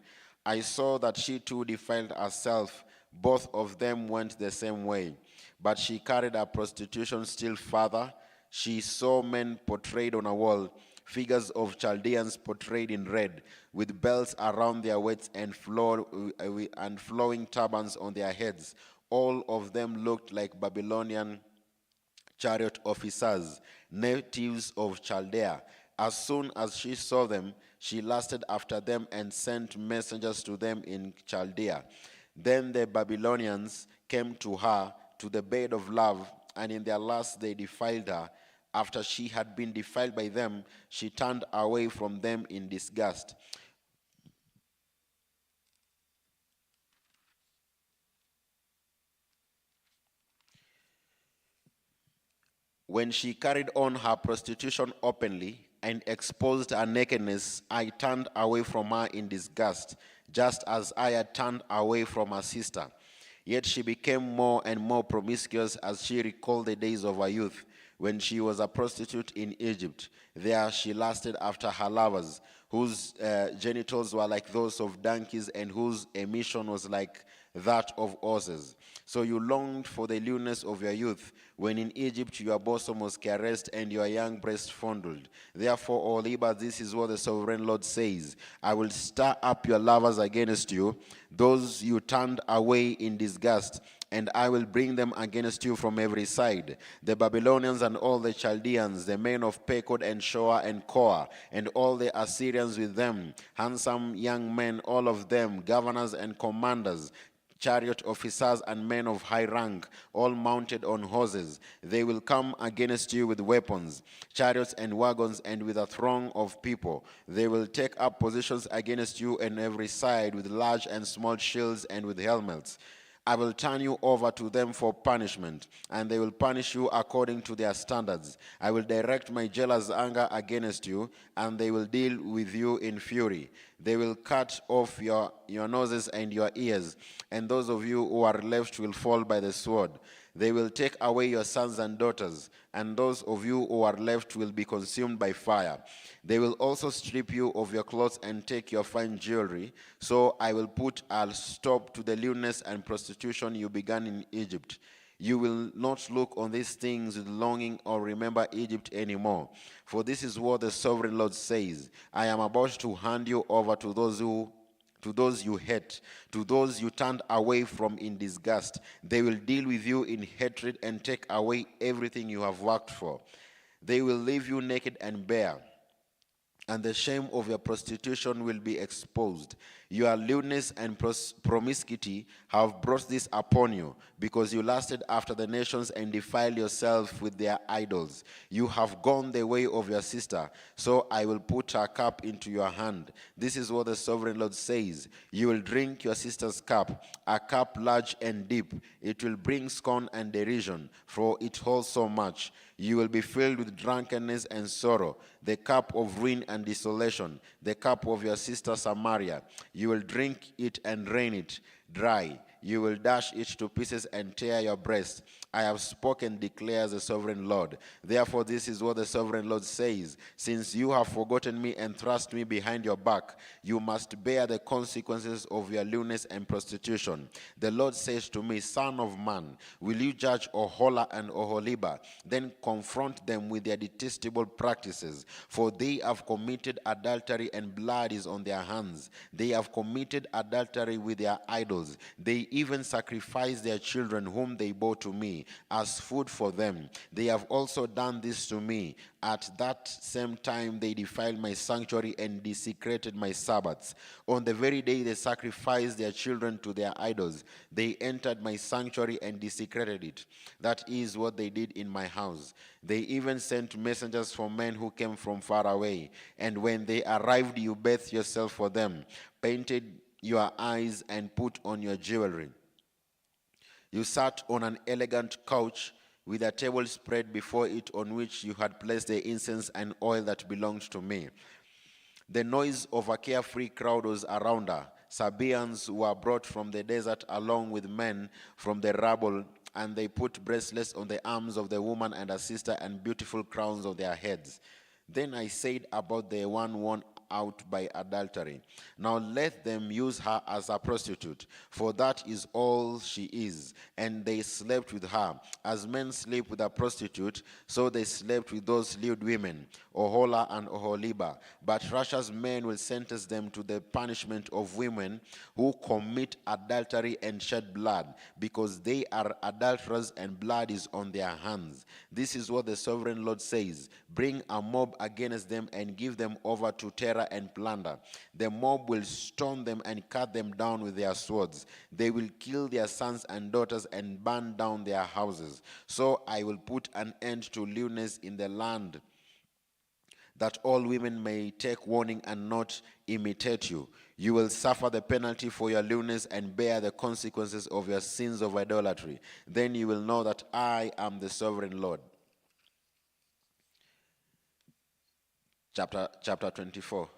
I saw that she too defiled herself. Both of them went the same way. But she carried her prostitution still further. She saw men portrayed on a wall, figures of Chaldeans portrayed in red, with belts around their waists and flowing turbans on their heads. All of them looked like Babylonian chariot officers, natives of Chaldea. As soon as she saw them, she lusted after them and sent messengers to them in Chaldea. Then the Babylonians came to her to the bed of love, and in their lust they defiled her. After she had been defiled by them, she turned away from them in disgust. When she carried on her prostitution openly and exposed her nakedness, I turned away from her in disgust, just as I had turned away from her sister. Yet she became more and more promiscuous as she recalled the days of her youth, when she was a prostitute in Egypt. There she lusted after her lovers, whose genitals were like those of donkeys, and whose emission was like that of horses. So you longed for the newness of your youth, when in Egypt your bosom was caressed and your young breast fondled. Therefore, Oholiba, this is what the sovereign Lord says: I will stir up your lovers against you, those you turned away in disgust, and I will bring them against you from every side: the Babylonians and all the Chaldeans, the men of Pekod and Shoa and Koa, and all the Assyrians with them, handsome young men, all of them, governors and commanders, chariot officers and men of high rank, all mounted on horses. They will come against you with weapons, chariots and wagons, and with a throng of people. They will take up positions against you on every side with large and small shields and with helmets. I will turn you over to them for punishment, and they will punish you according to their standards. I will direct my jealous anger against you, and they will deal with you in fury. They will cut off your noses and your ears, and those of you who are left will fall by the sword. They will take away your sons and daughters, and those of you who are left will be consumed by fire. They will also strip you of your clothes and take your fine jewelry. So I will put a stop to the lewdness and prostitution you began in Egypt. You will not look on these things with longing or remember Egypt anymore. For this is what the sovereign Lord says: I am about to hand you over to those you hate, to those you turned away from in disgust. They will deal with you in hatred and take away everything you have worked for. They will leave you naked and bare, and the shame of your prostitution will be exposed. Your lewdness and promiscuity have brought this upon you, because you lusted after the nations and defiled yourself with their idols. You have gone the way of your sister, so I will put her cup into your hand. This is what the sovereign Lord says: you will drink your sister's cup, a cup large and deep. It will bring scorn and derision, for it holds so much. You will be filled with drunkenness and sorrow, the cup of ruin and desolation, the cup of your sister Samaria. You will drink it and drain it dry. You will dash it to pieces and tear your breast. I have spoken, declares the sovereign Lord. Therefore, this is what the sovereign Lord says: since you have forgotten me and thrust me behind your back, you must bear the consequences of your lewdness and prostitution. The Lord says to me: Son of man, will you judge Ohola and Oholiba? Then confront them with their detestable practices, for they have committed adultery and blood is on their hands. They have committed adultery with their idols. They even sacrifice their children whom they bore to me as food for them. They have also done this to me. At that same time they defiled my sanctuary and desecrated my Sabbaths. On the very day they sacrificed their children to their idols, they entered my sanctuary and desecrated it. That is what they did in my house. They even sent messengers for men who came from far away. And when they arrived, you bathed yourself for them, painted your eyes, and put on your jewelry. You sat on an elegant couch with a table spread before it, on which you had placed the incense and oil that belonged to me. The noise of a carefree crowd was around her. Sabaeans were brought from the desert along with men from the rabble, and they put bracelets on the arms of the woman and her sister and beautiful crowns on their heads. Then I said about the one worn out by adultery, now let them use her as a prostitute, for that is all she is. And they slept with her. As men sleep with a prostitute, so they slept with those lewd women, Ohola and Oholiba. But Russia's men will sentence them to the punishment of women who commit adultery and shed blood, because they are adulterers and blood is on their hands. This is what the sovereign Lord says: bring a mob against them and give them over to terror and plunder. The mob will stone them and cut them down with their swords. They will kill their sons and daughters and burn down their houses. So I will put an end to lewdness in the land, that all women may take warning and not imitate you. You will suffer the penalty for your lewdness and bear the consequences of your sins of idolatry. Then you will know that I am the sovereign Lord. Chapter 24.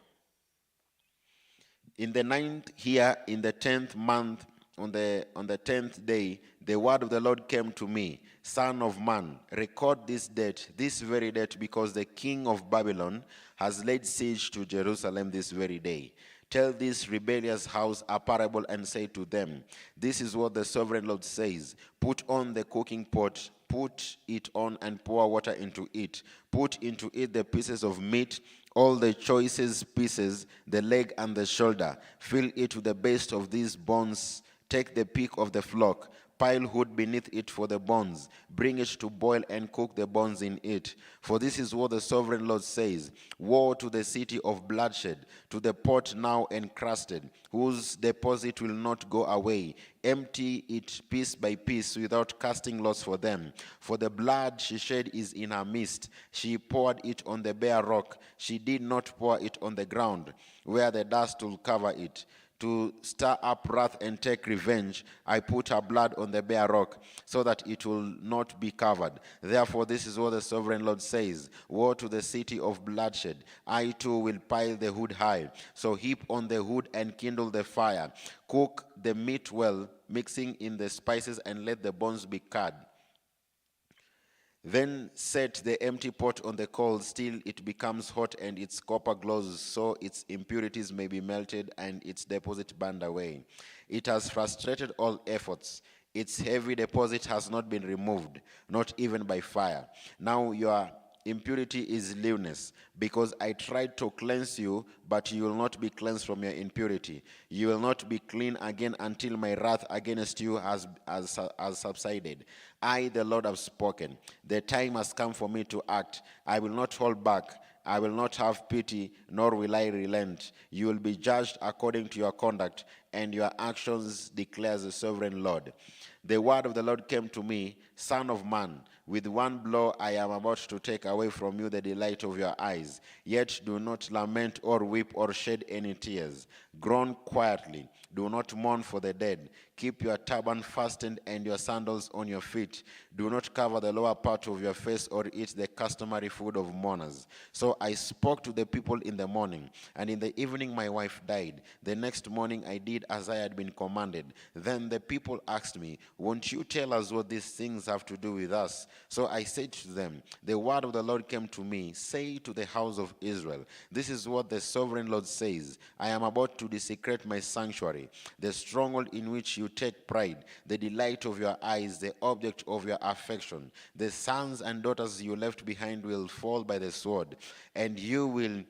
In the 9th year, in the 10th month, the 10th day, the word of the Lord came to me, Son of man, record this date, this very date, because the king of Babylon has laid siege to Jerusalem this very day. Tell this rebellious house a parable and say to them, this is what the sovereign Lord says. Put on the cooking pot, put it on and pour water into it. Put into it the pieces of meat, all the choicest pieces, the leg and the shoulder. Fill it with the best of these bones. Take the peak of the flock. Pile wood beneath it for the bones. Bring it to boil and cook the bones in it. For this is what the sovereign Lord says. Woe to the city of bloodshed, to the pot now encrusted, whose deposit will not go away. Empty it piece by piece without casting lots for them. For the blood she shed is in her midst. She poured it on the bare rock. She did not pour it on the ground, where the dust will cover it. To stir up wrath and take revenge, I put her blood on the bare rock, so that it will not be covered. Therefore, this is what the sovereign Lord says. Woe to the city of bloodshed. I too will pile the wood high. So heap on the wood and kindle the fire. Cook the meat well, mixing in the spices, and let the bones be cured. Then set the empty pot on the coals till it becomes hot and its copper glows, so its impurities may be melted and its deposit burned away. It has frustrated all efforts. Its heavy deposit has not been removed, not even by fire. Now your impurity is leanness, because I tried to cleanse you, but you will not be cleansed from your impurity. You will not be clean again until my wrath against you has subsided. I, the Lord, have spoken. The time has come for me to act. I will not hold back. I will not have pity, nor will I relent. You will be judged according to your conduct and your actions, declares the sovereign Lord. The word of the Lord came to me, Son of man, with one blow I am about to take away from you the delight of your eyes. Yet do not lament or weep or shed any tears. Groan quietly. Do not mourn for the dead. Keep your turban fastened and your sandals on your feet. Do not cover the lower part of your face or eat the customary food of mourners. So I spoke to the people in the morning, and in the evening my wife died. The next morning I did as I had been commanded. Then the people asked me, won't you tell us what these things have to do with us? So I said to them, the word of the Lord came to me. Say to the house of Israel, this is what the sovereign Lord says. I am about to desecrate my sanctuary, the stronghold in which you take pride, the delight of your eyes, the object of your affection. The sons and daughters you left behind will fall by the sword, and you will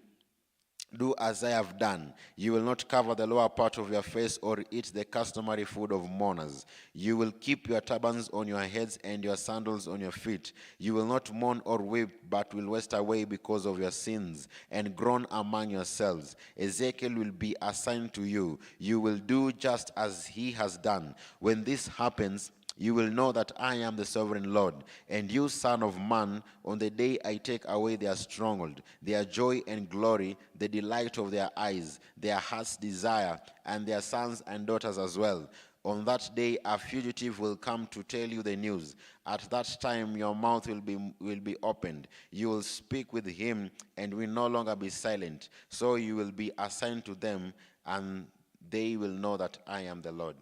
do as I have done. You will not cover the lower part of your face or eat the customary food of mourners. You will keep your turbans on your heads and your sandals on your feet. You will not mourn or weep, but will waste away because of your sins and groan among yourselves. Ezekiel will be assigned to you. You will do just as he has done. When this happens, you will know that I am the sovereign Lord. And you, son of man, on the day I take away their stronghold, their joy and glory, the delight of their eyes, their heart's desire, and their sons and daughters as well. On that day, a fugitive will come to tell you the news. At that time, your mouth will be opened. You will speak with him and will no longer be silent. So you will be assigned to them, and they will know that I am the Lord.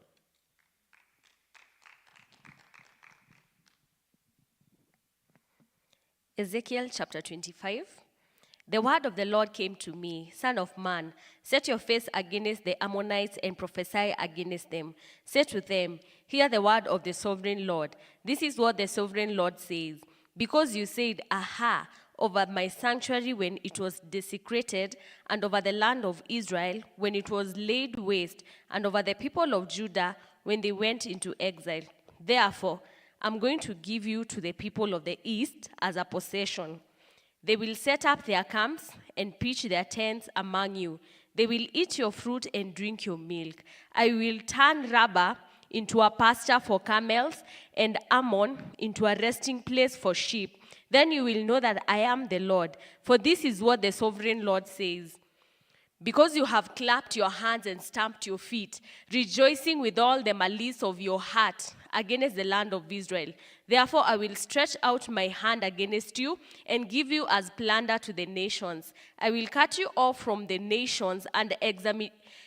Ezekiel chapter 25. The word of the Lord came to me, Son of man, set your face against the Ammonites and prophesy against them. Say to them, hear the word of the sovereign Lord. This is what the sovereign Lord says. Because you said, aha, over my sanctuary when it was desecrated, and over the land of Israel when it was laid waste, and over the people of Judah when they went into exile. Therefore, I'm going to give you to the people of the east as a possession. They will set up their camps and pitch their tents among you. They will eat your fruit and drink your milk. I will turn Rabbah into a pasture for camels and Ammon into a resting place for sheep. Then you will know that I am the Lord. For this is what the sovereign Lord says. Because you have clapped your hands and stamped your feet, rejoicing with all the malice of your heart against the land of Israel. Therefore, I will stretch out my hand against you and give you as plunder to the nations. I will cut you off from the nations and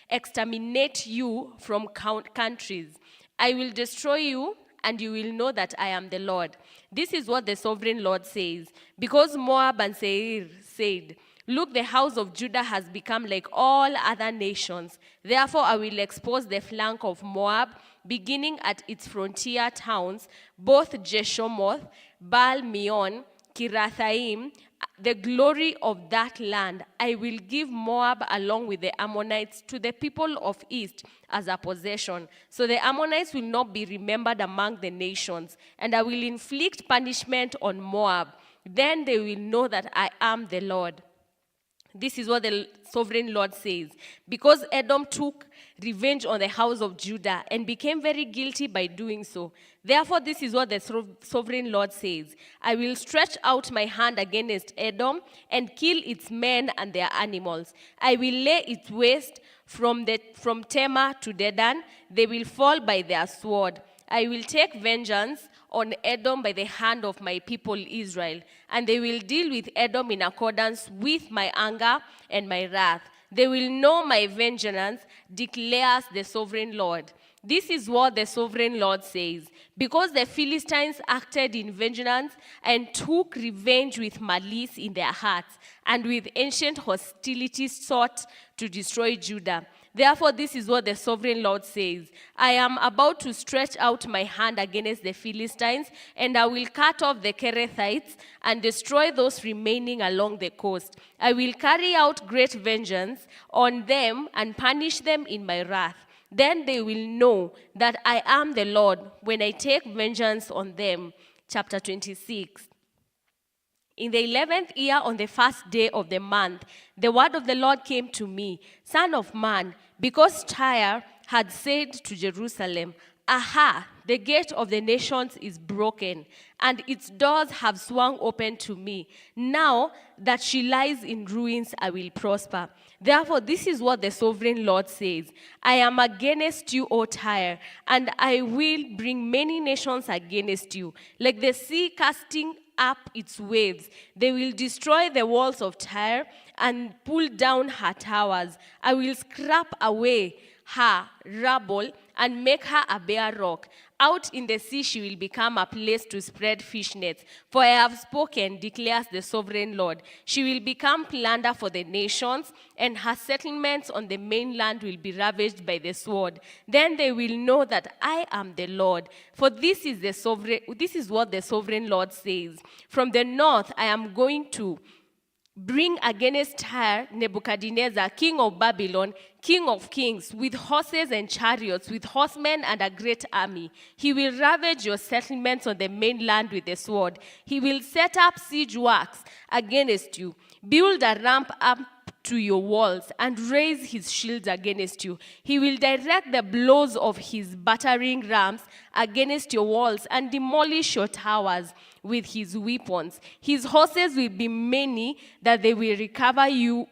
exterminate you from countries. I will destroy you, and you will know that I am the Lord. This is what the sovereign Lord says. Because Moab and Seir said, look, the house of Judah has become like all other nations. Therefore, I will expose the flank of Moab, beginning at its frontier towns, both Jeshemoth, Baal-meon, Kirathaim, the glory of that land. I will give Moab along with the Ammonites to the people of East as a possession. So the Ammonites will not be remembered among the nations, and I will inflict punishment on Moab. Then they will know that I am the Lord. This is what the sovereign Lord says. Because Edom took revenge on the house of Judah and became very guilty by doing so. Therefore, this is what the sovereign Lord says. I will stretch out my hand against Edom and kill its men and their animals. I will lay it waste from Tema to Dedan. They will fall by their sword. I will take vengeance on Edom by the hand of my people Israel, and they will deal with Edom in accordance with my anger and my wrath. They will know my vengeance, declares the sovereign Lord. This is what the sovereign Lord says. Because the Philistines acted in vengeance and took revenge with malice in their hearts, and with ancient hostility sought to destroy Judah. Therefore, this is what the sovereign Lord says. I am about to stretch out my hand against the Philistines, and I will cut off the Kerethites and destroy those remaining along the coast. I will carry out great vengeance on them and punish them in my wrath. Then they will know that I am the Lord when I take vengeance on them. Chapter 26. In the 11th year, on the first day of the month, the word of the Lord came to me, Son of man, because Tyre had said to Jerusalem, Aha, the gate of the nations is broken, and its doors have swung open to me. Now that she lies in ruins, I will prosper. Therefore, this is what the sovereign Lord says. I am against you, O Tyre, and I will bring many nations against you, like the sea casting up its waves. They will destroy the walls of Tyre and pull down her towers. I will scrape away her rubble and make her a bare rock. Out in the sea she will become a place to spread fish nets. For I have spoken, declares the sovereign Lord. She will become plunder for the nations, and her settlements on the mainland will be ravaged by the sword. Then they will know that I am the Lord. For this is what the sovereign Lord says. From the north I am going to bring against her Nebuchadnezzar, king of Babylon, king of kings, with horses and chariots, with horsemen and a great army. He will ravage your settlements on the mainland with the sword. He will set up siege works against you, build a ramp up to your walls, and raise his shields against you. He will direct the blows of his battering rams against your walls and demolish your towers with his weapons. His horses will be many that they will cover you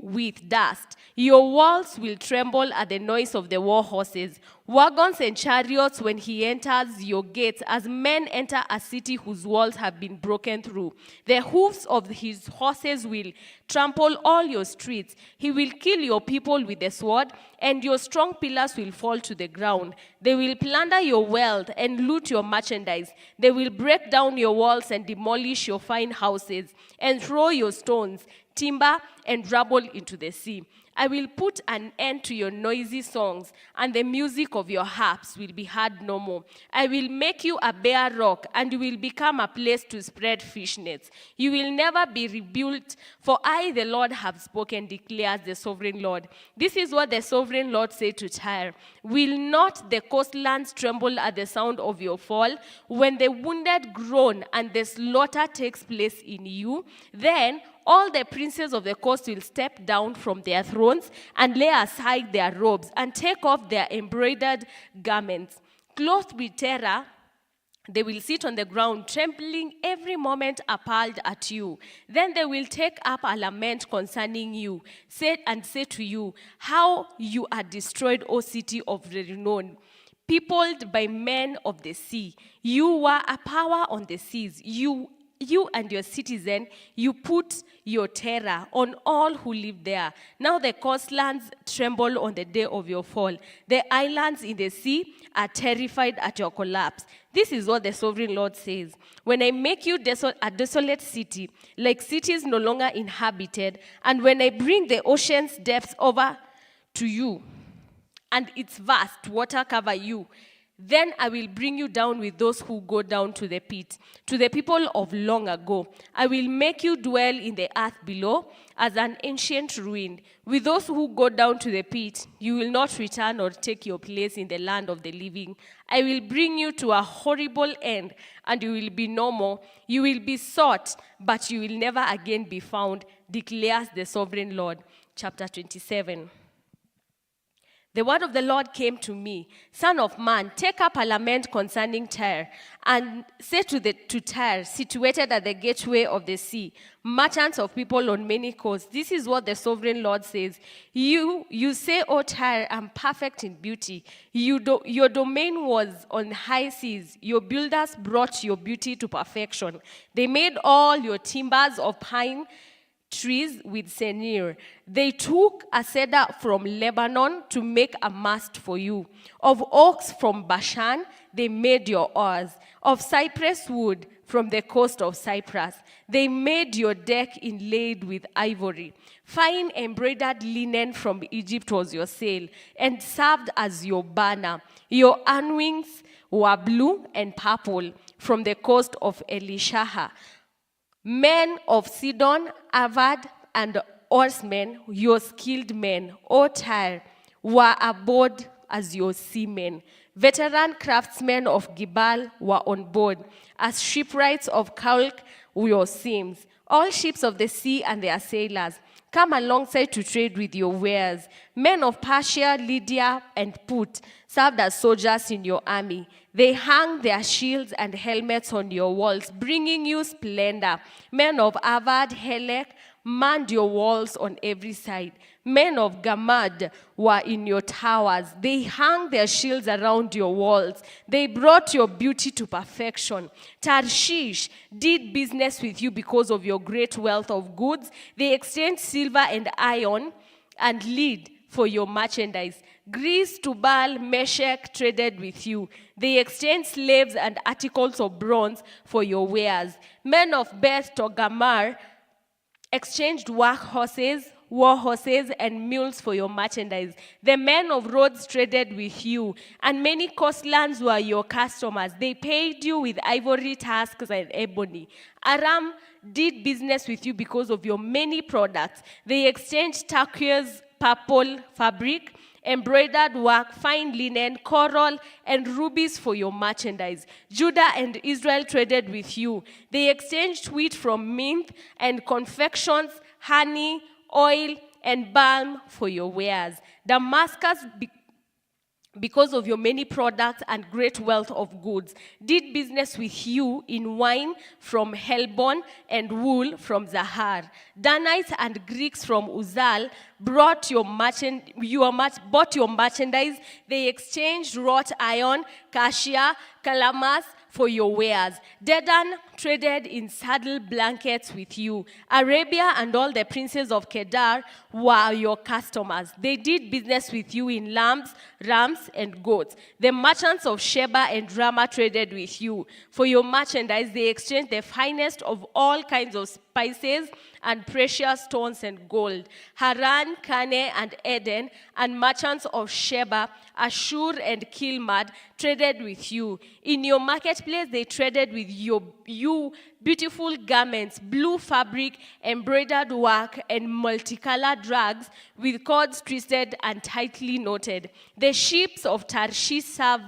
with dust. Your walls will tremble at the noise of the war horses, wagons and chariots when he enters your gates, as men enter a city whose walls have been broken through. The hoofs of his horses will trample all your streets. He will kill your people with the sword, and your strong pillars will fall to the ground. They will plunder your wealth and loot your merchandise. They will break down your walls and demolish your fine houses, and throw your stones, timber, and rubble into the sea. I will put an end to your noisy songs, and the music of your harps will be heard no more. I will make you a bare rock, and you will become a place to spread fish nets. You will never be rebuilt, for I, the Lord, have spoken, declares the sovereign Lord. This is what the sovereign Lord said to Tyre. Will not the coastlands tremble at the sound of your fall? When the wounded groan and the slaughter takes place in you, then all the princes of the coast will step down from their thrones and lay aside their robes and take off their embroidered garments. Clothed with terror, they will sit on the ground, trembling every moment appalled at you. Then they will take up a lament concerning you, say to you, how you are destroyed, O city of renown, peopled by men of the sea. You were a power on the seas. You you and your citizen, you put your terror on all who live there. Now the coastlands tremble on the day of your fall. The islands in the sea are terrified at your collapse. This is what the sovereign Lord says. When I make you a desolate city, like cities no longer inhabited, and when I bring the ocean's depths over to you, and its vast water cover you, then I will bring you down with those who go down to the pit, to the people of long ago. I will make you dwell in the earth below as an ancient ruin. With those who go down to the pit, you will not return or take your place in the land of the living. I will bring you to a horrible end, and you will be no more. You will be sought, but you will never again be found, declares the sovereign Lord. Chapter 27. The word of the Lord came to me, Son of man, take up a lament concerning Tyre, and say to Tyre, situated at the gateway of the sea, merchants of people on many coasts, this is what the sovereign Lord says. You say, O Tyre, I'm perfect in beauty. Your domain was on high seas. Your builders brought your beauty to perfection. They made all your timbers of pine trees with Senir. They took a cedar from Lebanon to make a mast for you. Of oaks from Bashan, they made your oars. Of cypress wood from the coast of Cyprus, they made your deck inlaid with ivory. Fine embroidered linen from Egypt was your sail, and served as your banner. Your awnings were blue and purple from the coast of Elishaha. Men of Sidon, Avad, and oarsmen, your skilled men, O Tyre, were aboard as your seamen. Veteran craftsmen of Gibal were on board, as shipwrights of Kalk were your seams. All ships of the sea and their sailors, come alongside to trade with your wares. Men of Persia, Lydia, and Put served as soldiers in your army. They hung their shields and helmets on your walls, bringing you splendor. Men of Avad, Helek, manned your walls on every side. Men of Gamad were in your towers. They hung their shields around your walls. They brought your beauty to perfection. Tarshish did business with you because of your great wealth of goods. They exchanged silver and iron and lead for your merchandise. Greece, Tubal, Meshech traded with you. They exchanged slaves and articles of bronze for your wares. Men of Beth Togarmah exchanged war horses, and mules for your merchandise. The men of Rhodes traded with you, and many coastlands were your customers. They paid you with ivory tusks and ebony. Aram did business with you because of your many products. They exchanged turquoise, purple fabric, embroidered work, fine linen, coral, and rubies for your merchandise. Judah and Israel traded with you. They exchanged wheat from mint and confections, honey, oil, and balm for your wares. Damascus, because of your many products and great wealth of goods, did business with you in wine from Helbon and wool from Zahar. Danites and Greeks from Uzal bought your merchandise. They exchanged wrought iron, cassia, calamus for your wares. Dedan traded in saddle blankets with you. Arabia and all the princes of Kedar were your customers. They did business with you in lambs, rams, and goats. The merchants of Sheba and Ramah traded with you. For your merchandise, they exchanged the finest of all kinds of spices and precious stones and gold. Haran, Canaan, and Eden, and merchants of Sheba, Ashur, and Kilmad traded with you. In your marketplace, they traded with you beautiful garments, blue fabric, embroidered work, and multicolored rags with cords twisted and tightly knotted. The ships of Tarshish serve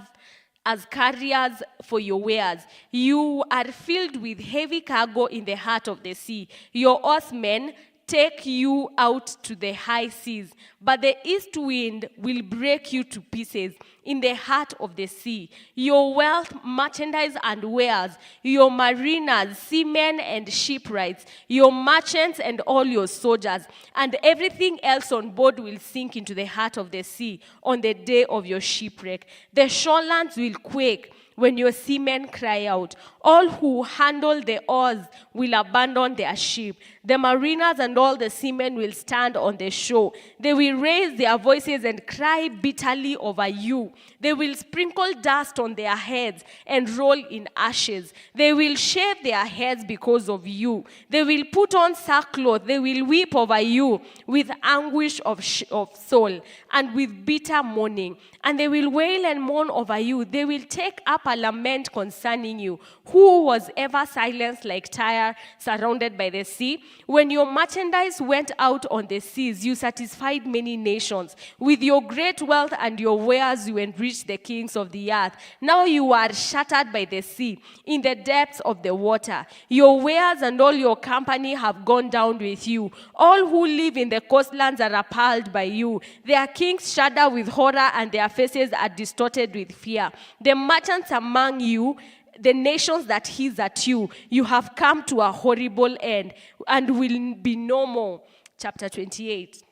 as carriers for your wares. You are filled with heavy cargo in the heart of the sea. Your oarsmen take you out to the high seas. but the east wind will break you to pieces in the heart of the sea. Your wealth, merchandise, and wares, your mariners, seamen, and shipwrights, your merchants, and all your soldiers, and everything else on board will sink into the heart of the sea on the day of your shipwreck. The shorelands will quake when your seamen cry out. All who handle the oars will abandon their ship. The mariners and all the seamen will stand on the shore. They will raise their voices and cry bitterly over you. They will sprinkle dust on their heads and roll in ashes. They will shave their heads because of you. They will put on sackcloth. They will weep over you with anguish of soul and with bitter mourning. And they will wail and mourn over you. They will take up a lament concerning you. Who was ever silenced like Tyre, surrounded by the sea? When your merchandise went out on the seas, you satisfied many nations. With your great wealth and your wares, you enriched the kings of the earth. Now you are shattered by the sea, in the depths of the water. Your wares and all your company have gone down with you. All who live in the coastlands are appalled by you. Their kings shudder with horror, and their faces are distorted with fear. The merchants among you, the nations that hiss at you, you have come to a horrible end and will be no more. Chapter 28.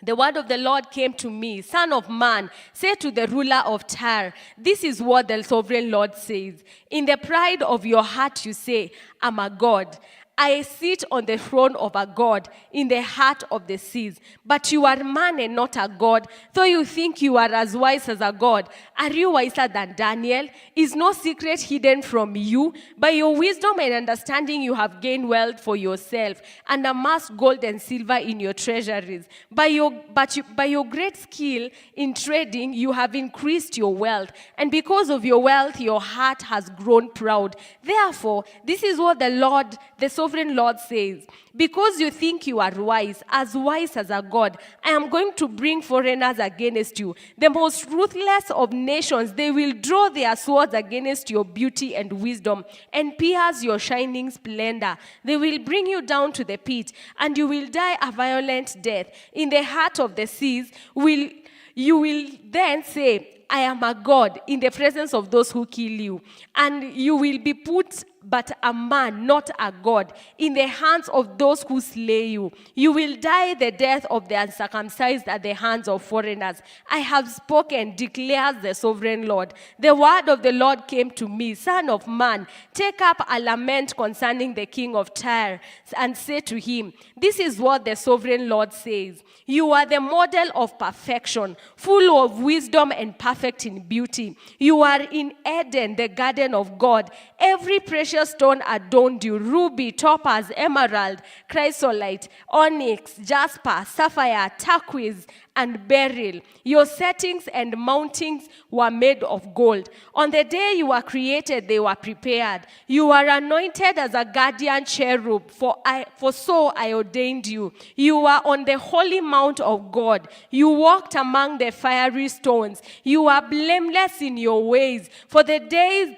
The word of the Lord came to me, Son of man, say to the ruler of Tyre, this is what the sovereign Lord says. In the pride of your heart you say, I'm a god. I sit on the throne of a god in the heart of the seas. But you are man and not a god. Though you think you are as wise as a god, are you wiser than Daniel? Is no secret hidden from you? By your wisdom and understanding you have gained wealth for yourself and amassed gold and silver in your treasuries. By your great skill in trading you have increased your wealth. And because of your wealth your heart has grown proud. Therefore, this is what the sovereign Lord says, because you think you are wise as a god, I am going to bring foreigners against you, the most ruthless of nations. They will draw their swords against your beauty and wisdom and pierce your shining splendor. They will bring you down to the pit, and you will die a violent death. In the heart of the seas you will then say, I am a god, in the presence of those who kill you. And you will be put but a man, not a god, in the hands of those who slay you. You will die the death of the uncircumcised at the hands of foreigners. I have spoken, declares the sovereign Lord. The word of the Lord came to me, Son of man, take up a lament concerning the king of Tyre, and say to him, this is what the sovereign Lord says. You are the model of perfection, full of wisdom and perfect in beauty. You are in Eden, the garden of God. Every precious stone adorned you, ruby, topaz, emerald, chrysolite, onyx, jasper, sapphire, turquoise, and beryl. Your settings and mountings were made of gold. On the day you were created, they were prepared. You are anointed as a guardian cherub, for so I ordained you. You are on the holy mount of God. You walked among the fiery stones. You are blameless in your ways, for the days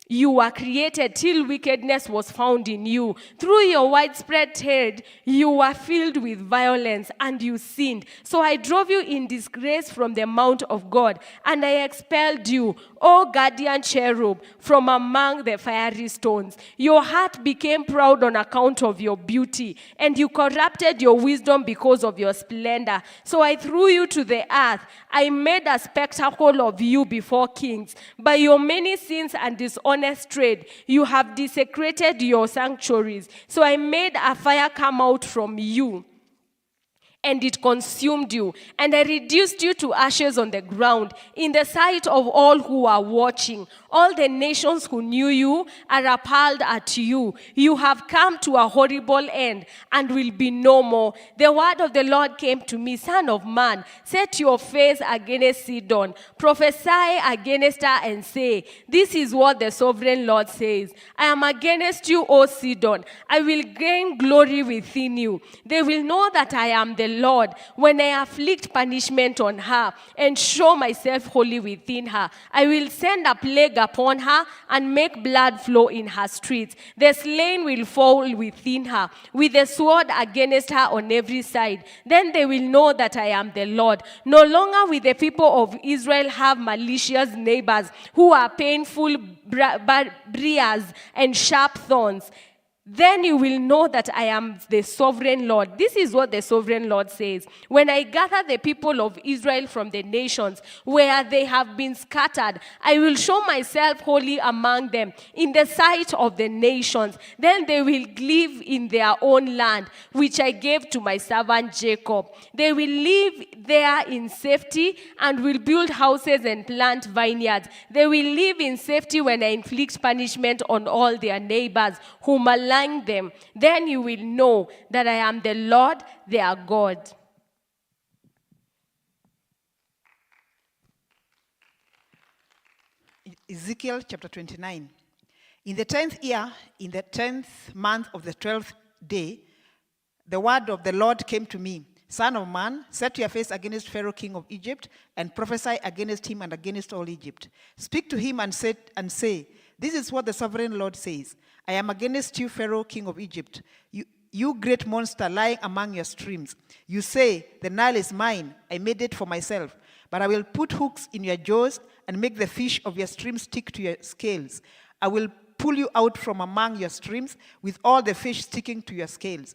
you were created till wickedness was found in you. Through your widespread trade, you were filled with violence and you sinned. So I drove you in disgrace from the mount of God, and I expelled you, O guardian cherub, from among the fiery stones. Your heart became proud on account of your beauty, and you corrupted your wisdom because of your splendor. So I threw you to the earth. I made a spectacle of you before kings. By your many sins and dishonest trade, you have desecrated your sanctuaries. So I made a fire come out from you, and it consumed you, and I reduced you to ashes on the ground in the sight of all who are watching. All the nations who knew you are appalled at you. You have come to a horrible end and will be no more. The word of the Lord came to me, Son of man, set your face against Sidon, prophesy against her and say, this is what the sovereign Lord says. I am against you, O Sidon. I will gain glory within you. They will know that I am the Lord, when I afflict punishment on her and show myself holy within her. I will send a plague upon her and make blood flow in her streets. The slain will fall within her, with a sword against her on every side. Then they will know that I am the Lord. No longer will the people of Israel have malicious neighbors who are painful briars and sharp thorns. Then you will know that I am the sovereign Lord. This is what the sovereign Lord says. When I gather the people of Israel from the nations where they have been scattered, I will show myself holy among them in the sight of the nations. Then they will live in their own land, which I gave to my servant Jacob. They will live there in safety and will build houses and plant vineyards. They will live in safety when I inflict punishment on all their neighbors who malign them. Then you will know that I am the Lord their God. Ezekiel chapter 29. In the 10th year, in the 10th month of the 12th day, the word of the Lord came to me. Son of man, set your face against Pharaoh, king of Egypt, and prophesy against him and against all Egypt. Speak to him and say, this is what the sovereign Lord says. I am against you, Pharaoh, king of Egypt, you great monster lying among your streams. You say, the Nile is mine, I made it for myself. But I will put hooks in your jaws and make the fish of your streams stick to your scales. I will pull you out from among your streams with all the fish sticking to your scales.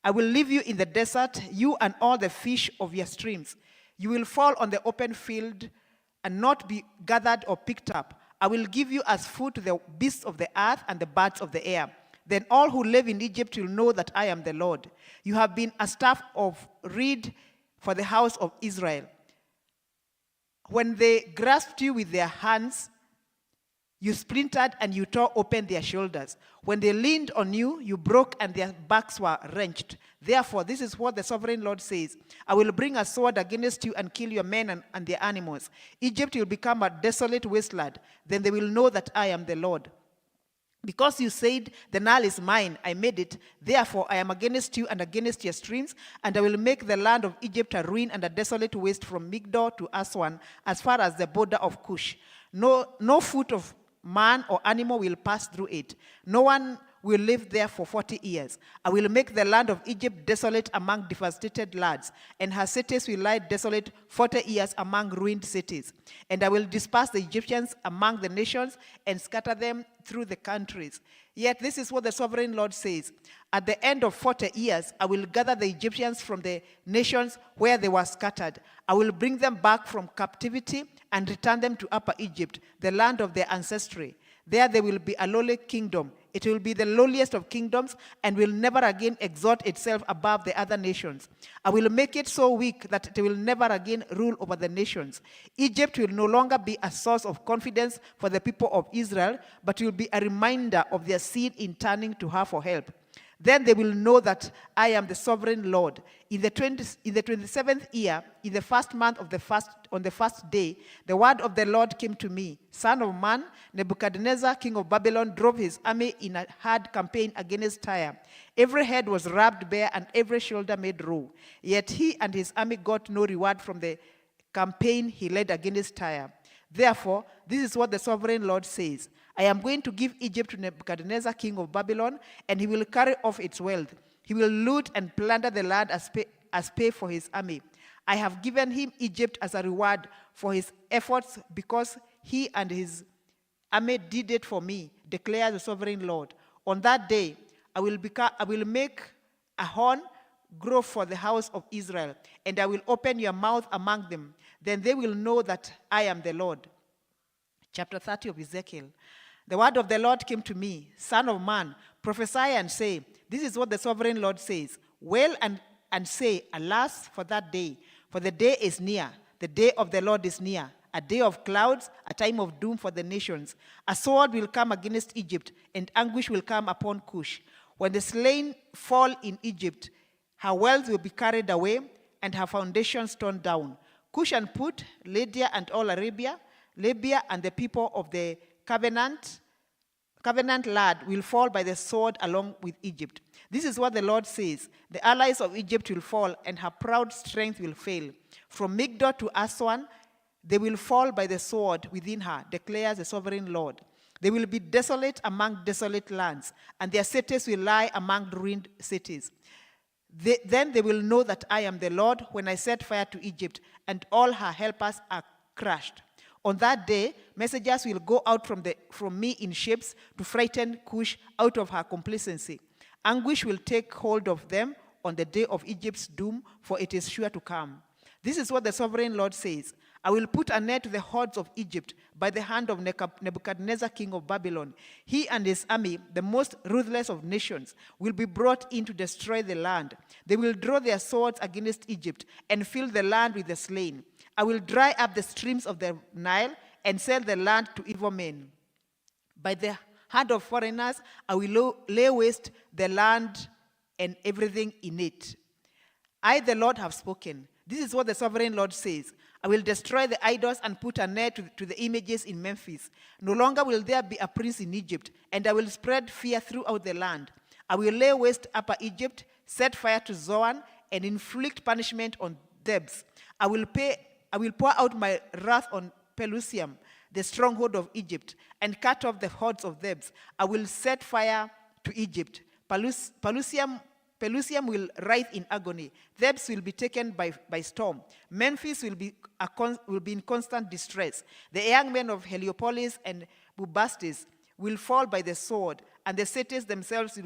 I will leave you in the desert, you and all the fish of your streams. You will fall on the open field and not be gathered or picked up. I will give you as food to the beasts of the earth and the birds of the air. Then all who live in Egypt will know that I am the Lord. You have been a staff of reed for the house of Israel. When they grasped you with their hands, you splintered and you tore open their shoulders. When they leaned on you, you broke and their backs were wrenched. Therefore, this is what the sovereign Lord says. I will bring a sword against you and kill your men and their animals. Egypt will become a desolate wasteland. Then they will know that I am the Lord. Because you said, the Nile is mine, I made it. Therefore, I am against you and against your streams, and I will make the land of Egypt a ruin and a desolate waste from Migdol to Aswan, as far as the border of Cush. No foot of man or animal will pass through it. No one will live there for 40 years. I will make the land of Egypt desolate among devastated lands, and her cities will lie desolate 40 years among ruined cities. And I will disperse the Egyptians among the nations and scatter them through the countries. Yet this is what the sovereign Lord says. At the end of 40 years, I will gather the Egyptians from the nations where they were scattered. I will bring them back from captivity and return them to Upper Egypt, the land of their ancestry. There they will be a lowly kingdom. It will be the lowliest of kingdoms and will never again exalt itself above the other nations. I will make it so weak that it will never again rule over the nations. Egypt will no longer be a source of confidence for the people of Israel, but will be a reminder of their sin in turning to her for help. Then they will know that I am the sovereign Lord. In the 27th year, in the first month of on the first day, the word of the Lord came to me. Son of man, Nebuchadnezzar, king of Babylon, drove his army in a hard campaign against Tyre. Every head was rubbed bare and every shoulder made raw. Yet he and his army got no reward from the campaign he led against Tyre. Therefore, this is what the sovereign Lord says. I am going to give Egypt to Nebuchadnezzar, king of Babylon, and he will carry off its wealth. He will loot and plunder the land as pay for his army. I have given him Egypt as a reward for his efforts because he and his army did it for me, declares the sovereign Lord. On that day, I will make a horn grow for the house of Israel, and I will open your mouth among them. Then they will know that I am the Lord. Chapter 30 of Ezekiel. The word of the Lord came to me. Son of man, prophesy and say, this is what the sovereign Lord says. Wail and say, alas for that day, for the day is near. The day of the Lord is near. A day of clouds, a time of doom for the nations. A sword will come against Egypt, and anguish will come upon Cush. When the slain fall in Egypt, her wealth will be carried away, and her foundations torn down. Cush and Put, Lydia and all Arabia, Libya and the people of the covenant covenant land will fall by the sword along with Egypt. This is what the Lord says. The allies of Egypt will fall, and her proud strength will fail. From Migdol to Aswan, they will fall by the sword within her, declares the sovereign Lord. They will be desolate among desolate lands, and their cities will lie among ruined cities. Then they will know that I am the Lord when I set fire to Egypt, and all her helpers are crushed. On that day, messengers will go out from me in ships to frighten Cush out of her complacency. Anguish will take hold of them on the day of Egypt's doom, for it is sure to come. This is what the sovereign Lord says. I will put an end to the hordes of Egypt by the hand of Nebuchadnezzar, king of Babylon. He and his army, the most ruthless of nations, will be brought in to destroy the land. They will draw their swords against Egypt and fill the land with the slain. I will dry up the streams of the Nile and sell the land to evil men. By the hand of foreigners, I will lay waste the land and everything in it. I, the Lord, have spoken. This is what the sovereign Lord says. I will destroy the idols and put an end to the images in Memphis. No longer will there be a prince in Egypt, and I will spread fear throughout the land. I will lay waste Upper Egypt, set fire to Zoan, and inflict punishment on Thebes. I will pour out my wrath on Pelusium, the stronghold of Egypt, and cut off the hordes of Thebes. I will set fire to Egypt. Pelusium will writhe in agony. Thebes will be taken by storm. Memphis will be in constant distress. The young men of Heliopolis and Bubastis will fall by the sword, and the cities themselves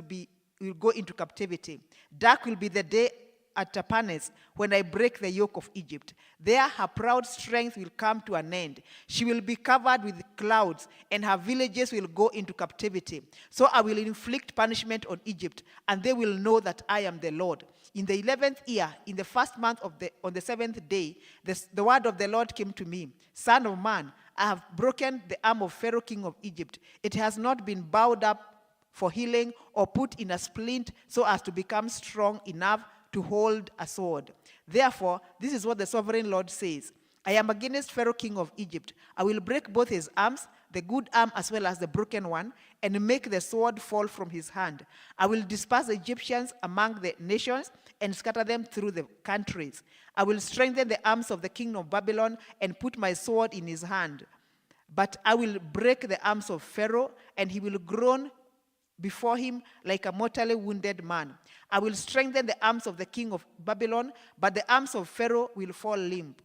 will go into captivity. Dark will be the day at Tapanes when I break the yoke of Egypt. There her proud strength will come to an end. She will be covered with clouds, and her villages will go into captivity. So I will inflict punishment on Egypt, and they will know that I am the Lord. In the 11th year, in the first month on the 7th day, the word of the Lord came to me. Son of man, I have broken the arm of Pharaoh, king of Egypt. It has not been bowed up for healing or put in a splint so as to become strong enough to hold a sword. Therefore, this is what the sovereign Lord says. I am against Pharaoh, king of Egypt. I will break both his arms, the good arm as well as the broken one, and make the sword fall from his hand. I will disperse the Egyptians among the nations and scatter them through the countries. I will strengthen the arms of the king of Babylon and put my sword in his hand. But I will break the arms of Pharaoh, and he will groan before him like a mortally wounded man. I will strengthen the arms of the king of Babylon, but the arms of Pharaoh will fall limp.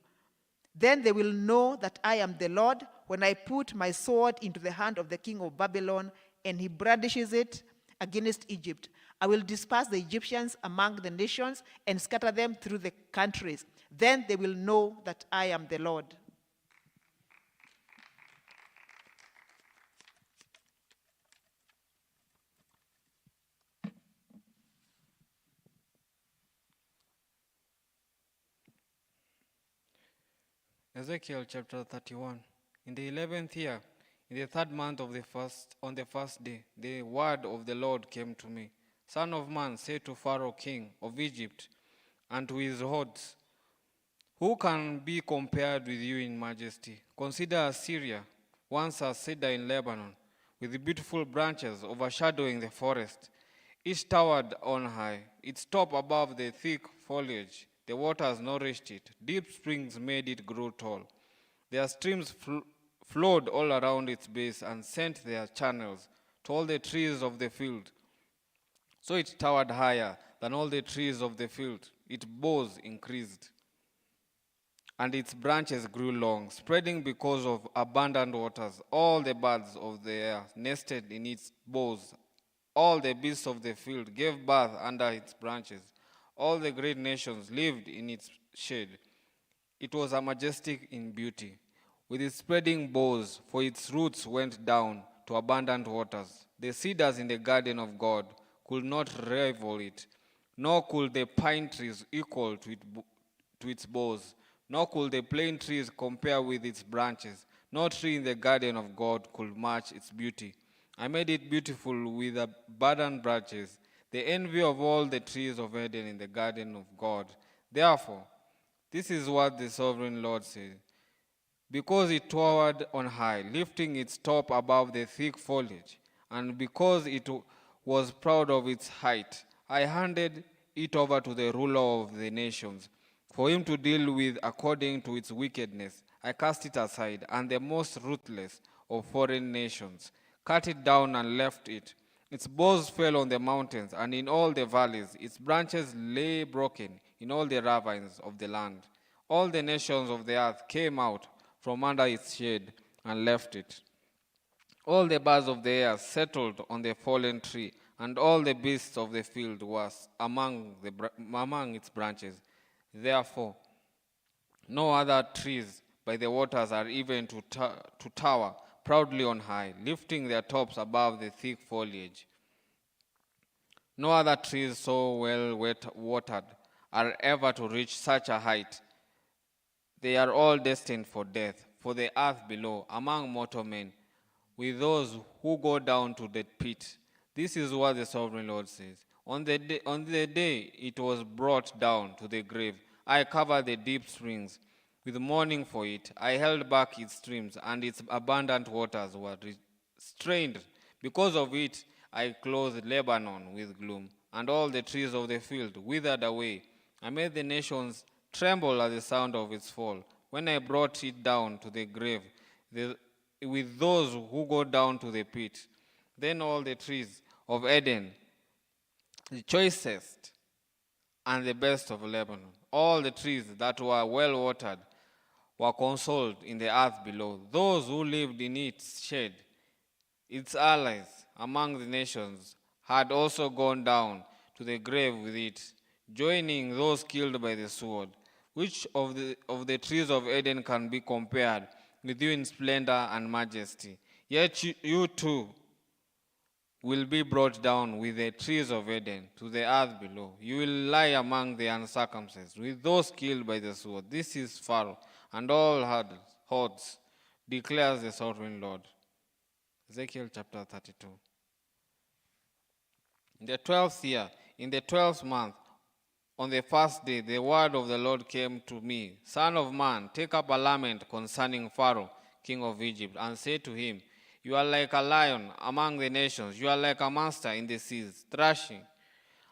Then they will know that I am the Lord when I put my sword into the hand of the king of Babylon, and he brandishes it against Egypt. I will disperse the Egyptians among the nations and scatter them through the countries. Then they will know that I am the Lord. Ezekiel chapter 31. In the 11th year, in the 3rd month on the first day, the word of the Lord came to me. Son of man, say to Pharaoh, king of Egypt, and to his hordes, who can be compared with you in majesty? Consider Assyria, once a cedar in Lebanon, with beautiful branches overshadowing the forest. It towered on high, its top above the thick foliage. The waters nourished it. Deep springs made it grow tall. Their streams flowed all around its base and sent their channels to all the trees of the field. So it towered higher than all the trees of the field. Its boughs increased, and its branches grew long, spreading because of abundant waters. All the birds of the air nested in its boughs. All the beasts of the field gave birth under its branches. All the great nations lived in its shade. It was a majestic in beauty, with its spreading boughs, for its roots went down to abundant waters. The cedars in the garden of God could not rival it, nor could the pine trees equal to its boughs, nor could the plane trees compare with its branches. No tree in the garden of God could match its beauty. I made it beautiful with abundant branches, the envy of all the trees of Eden in the garden of God. Therefore, this is what the sovereign Lord says. Because it towered on high, lifting its top above the thick foliage, and because it was proud of its height, I handed it over to the ruler of the nations, for him to deal with according to its wickedness. I cast it aside, and the most ruthless of foreign nations cut it down and left it. Its boughs fell on the mountains and in all the valleys. Its branches lay broken in all the ravines of the land. All the nations of the earth came out from under its shade and left it. All the birds of the air settled on the fallen tree, and all the beasts of the field was among its branches. Therefore, no other trees by the waters are even to tower proudly on high, lifting their tops above the thick foliage. No other trees so well watered are ever to reach such a height. They are all destined for death, for the earth below, among mortal men, with those who go down to the pit. This is what the sovereign Lord says. On the day it was brought down to the grave, I covered the deep springs with mourning for it. I held back its streams, and its abundant waters were restrained. Because of it, I clothed Lebanon with gloom, and all the trees of the field withered away. I made the nations tremble at the sound of its fall. When I brought it down to the grave with those who go down to the pit, then all the trees of Eden, the choicest and the best of Lebanon, all the trees that were well watered, were consoled in the earth below. Those who lived in its shade, its allies among the nations, had also gone down to the grave with it, joining those killed by the sword. Which of the trees of Eden can be compared with you in splendor and majesty? Yet you too will be brought down with the trees of Eden to the earth below. You will lie among the uncircumcised, with those killed by the sword. This is Pharaoh and all hordes, declares the sovereign Lord. Ezekiel chapter 32. In the 12th year, in the 12th month, on the first day, the word of the Lord came to me. Son of man, take up a lament concerning Pharaoh, king of Egypt, and say to him, you are like a lion among the nations. You are like a monster in the seas, thrashing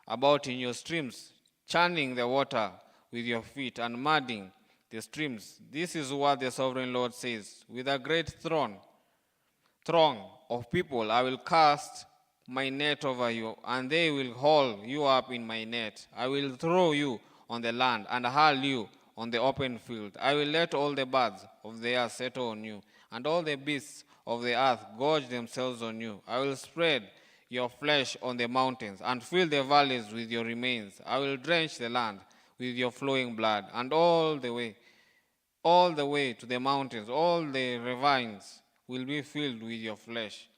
about in your streams, churning the water with your feet and muddying the streams. This is what the sovereign Lord says. With a great throng of people, I will cast my net over you, and they will haul you up in my net. I will throw you on the land and hurl you on the open field. I will let all the birds of the air settle on you, and all the beasts of the earth gorge themselves on you. I will spread your flesh on the mountains and fill the valleys with your remains. I will drench the land with your flowing blood, and all the way to the mountains, all the ravines will be filled with your flesh.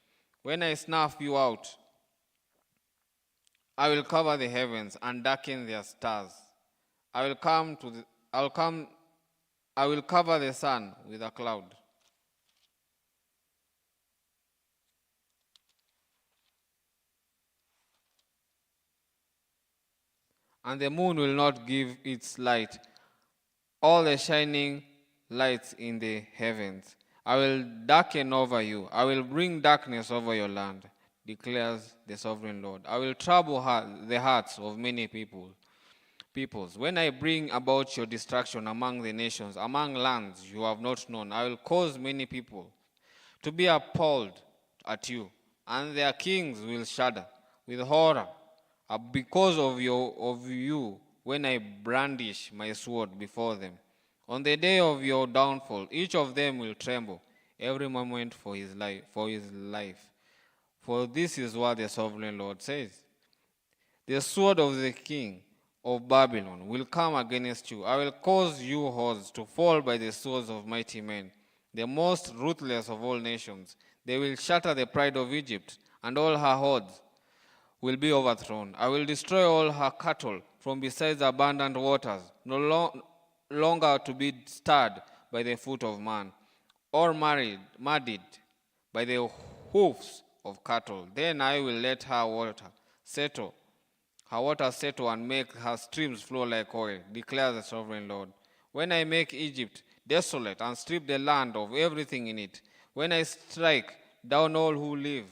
When I snuff you out, I will cover the heavens and darken their stars. I will cover the sun with a cloud. And the moon will not give its light, all the shining lights in the heavens. I will darken over you. I will bring darkness over your land, declares the sovereign Lord. I will trouble the hearts of many peoples. When I bring about your destruction among the nations, among lands you have not known, I will cause many people to be appalled at you, and their kings will shudder with horror because of you when I brandish my sword before them. On the day of your downfall, each of them will tremble every moment for his life. For this is what the sovereign Lord says. The sword of the king of Babylon will come against you. I will cause you hordes to fall by the swords of mighty men, the most ruthless of all nations. They will shatter the pride of Egypt, and all her hordes will be overthrown. I will destroy all her cattle from beside the abundant waters, no longer to be stirred by the foot of man, or muddied by the hoofs of cattle. Then I will let her water settle and make her streams flow like oil, declares the sovereign Lord. When I make Egypt desolate and strip the land of everything in it, when I strike down all who live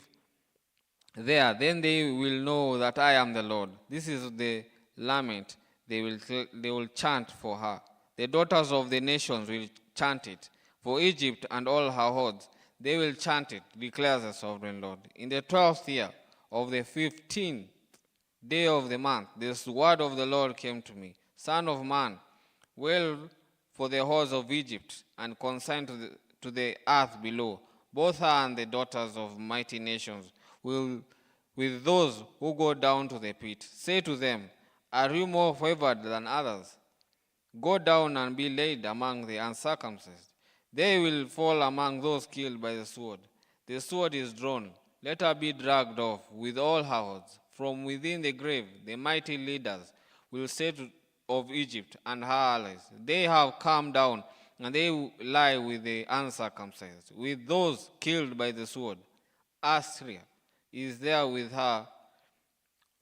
There, then they will know that I am the Lord. This is the lament they will chant for her. The daughters of the nations will chant it. For Egypt and all her hordes, they will chant it, declares the sovereign Lord. In the 12th year of the 15th day of the month, this word of the Lord came to me. Son of man, wail for the hordes of Egypt and consign to the earth below, both her and the daughters of mighty nations, with those who go down to the pit. Say to them, are you more favored than others? Go down and be laid among the uncircumcised. They will fall among those killed by the sword. The sword is drawn. Let her be dragged off with all her hordes. From within the grave, the mighty leaders will say of Egypt and her allies, they have come down, and they lie with the uncircumcised, with those killed by the sword. Assyria is there with her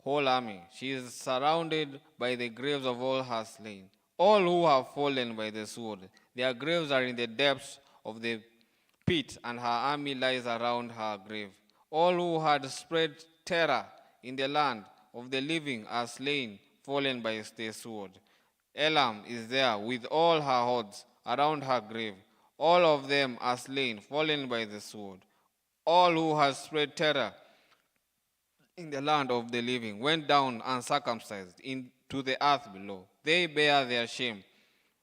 whole army. She is surrounded by the graves of all her slain. All who have fallen by the sword, their graves are in the depths of the pit, and her army lies around her grave. All who had spread terror in the land of the living are slain, fallen by the sword. Elam is there with all her hordes around her grave. All of them are slain, fallen by the sword. All who had spread terror in the land of the living went down uncircumcised into the earth below. They bear their shame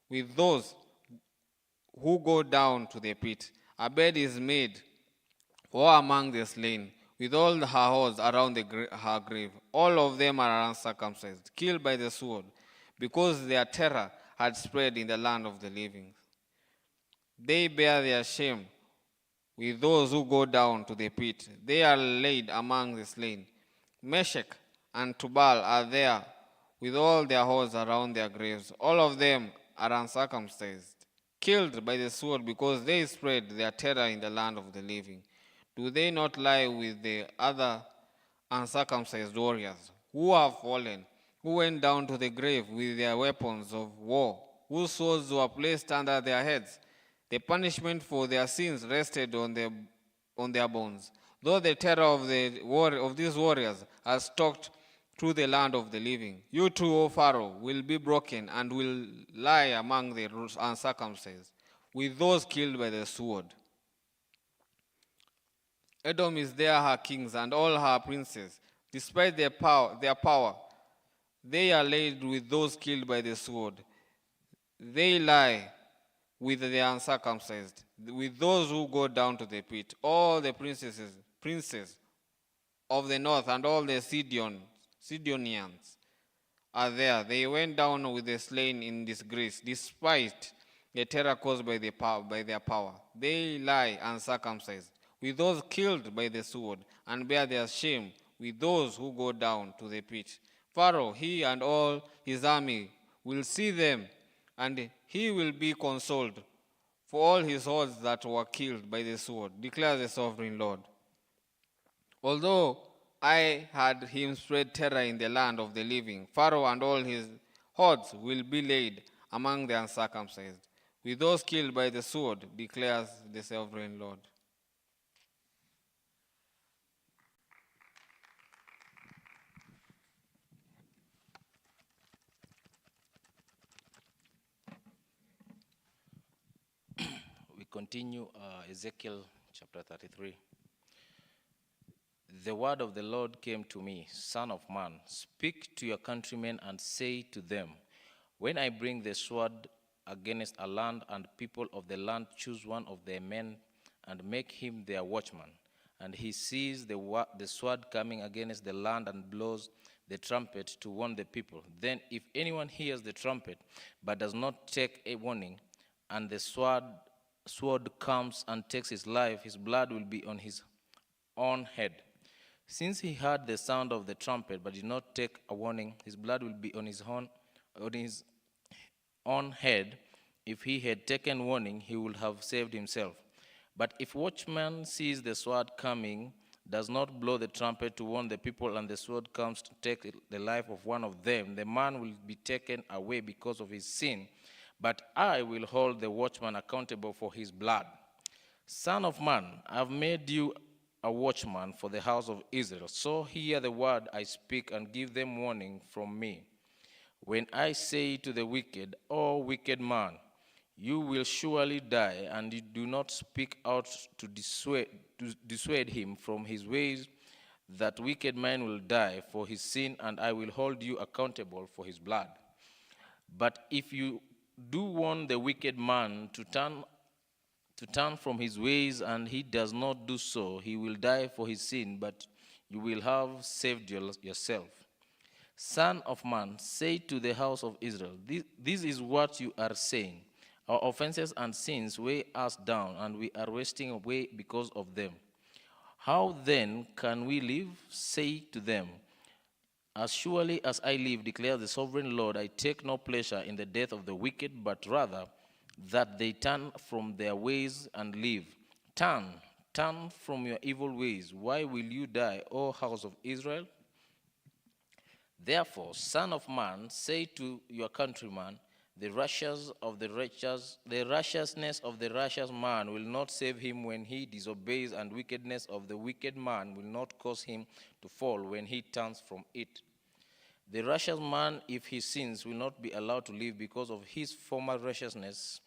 with those who go down to the pit. A bed is made for among the slain, with all her hordes around her grave. All of them are uncircumcised, killed by the sword, because their terror had spread in the land of the living. They bear their shame with those who go down to the pit. They are laid among the slain. Meshach and Tubal are there with all their hordes around their graves. All of them are uncircumcised, killed by the sword because they spread their terror in the land of the living. Do they not lie with the other uncircumcised warriors who have fallen, who went down to the grave with their weapons of war, whose swords were placed under their heads? The punishment for their sins rested on their bones. Though the terror of these warriors has stalked through the land of the living, you too, O Pharaoh, will be broken and will lie among the uncircumcised, with those killed by the sword. Edom is there, her kings and all her princes. Despite their power, they are laid with those killed by the sword. They lie with the uncircumcised, with those who go down to the pit. All the princes of the north and all the Sidonians are there. They went down with the slain in disgrace, despite the terror caused by their power. They lie uncircumcised, with those killed by the sword, and bear their shame with those who go down to the pit. Pharaoh, he and all his army will see them, and he will be consoled for all his hordes that were killed by the sword, declares the sovereign Lord. Although I had him spread terror in the land of the living, Pharaoh and all his hordes will be laid among the uncircumcised, with those killed by the sword, declares the sovereign Lord. We continue Ezekiel chapter 33. The word of the Lord came to me, Son of man, speak to your countrymen and say to them, when I bring the sword against a land and people of the land choose one of their men and make him their watchman, and he sees the sword coming against the land and blows the trumpet to warn the people. Then if anyone hears the trumpet but does not take a warning, and the sword comes and takes his life, his blood will be on his own head. Since he heard the sound of the trumpet but did not take a warning, his blood will be on his own head. If he had taken warning, he would have saved himself. But if watchman sees the sword coming, does not blow the trumpet to warn the people, and the sword comes to take the life of one of them, the man will be taken away because of his sin. But I will hold the watchman accountable for his blood. Son of man, I have made you a watchman for the house of Israel. So hear the word I speak and give them warning from me. When I say to the wicked, O wicked man, you will surely die, and you do not speak out to dissuade him from his ways, that wicked man will die for his sin, and I will hold you accountable for his blood. But if you do warn the wicked man to turn from his ways, and he does not do so, he will die for his sin, but you will have saved yourself. Son of man, say to the house of Israel, this is what you are saying. Our offenses and sins weigh us down, and we are wasting away because of them. How then can we live? Say to them, as surely as I live, declares the sovereign Lord, I take no pleasure in the death of the wicked, but rather that they turn from their ways and live. Turn from your evil ways. Why will you die, O house of Israel? Therefore, son of man, say to your countrymen, the rashness of the righteous man will not save him when he disobeys, and wickedness of the wicked man will not cause him to fall when he turns from it. The righteous man, if he sins, will not be allowed to live because of his former righteousness.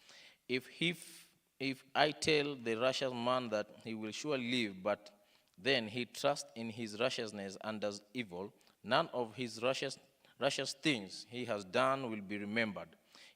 If I tell the righteous man that he will surely live, but then he trusts in his righteousness and does evil, none of his righteous things he has done will be remembered.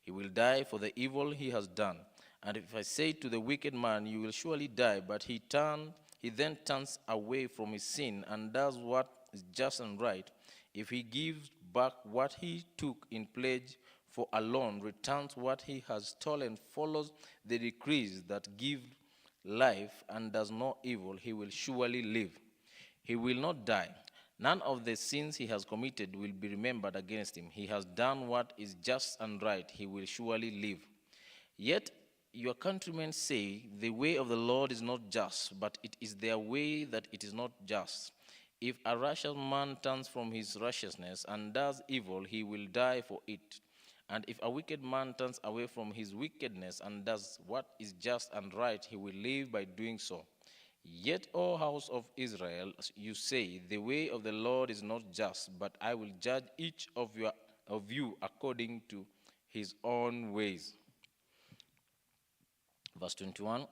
He will die for the evil he has done. And if I say to the wicked man, you will surely die, but he then turns away from his sin and does what is just and right, if he gives back what he took in pledge for a loan, returns what he has stolen, follows the decrees that give life, and does no evil, he will surely live. He will not die. None of the sins he has committed will be remembered against him. He has done what is just and right. He will surely live. Yet your countrymen say, the way of the Lord is not just, but it is their way that it is not just. If a righteous man turns from his righteousness and does evil, he will die for it. And if a wicked man turns away from his wickedness and does what is just and right, he will live by doing so. Yet, O house of Israel, you say, the way of the Lord is not just, but I will judge each of you according to his own ways. Verse 21,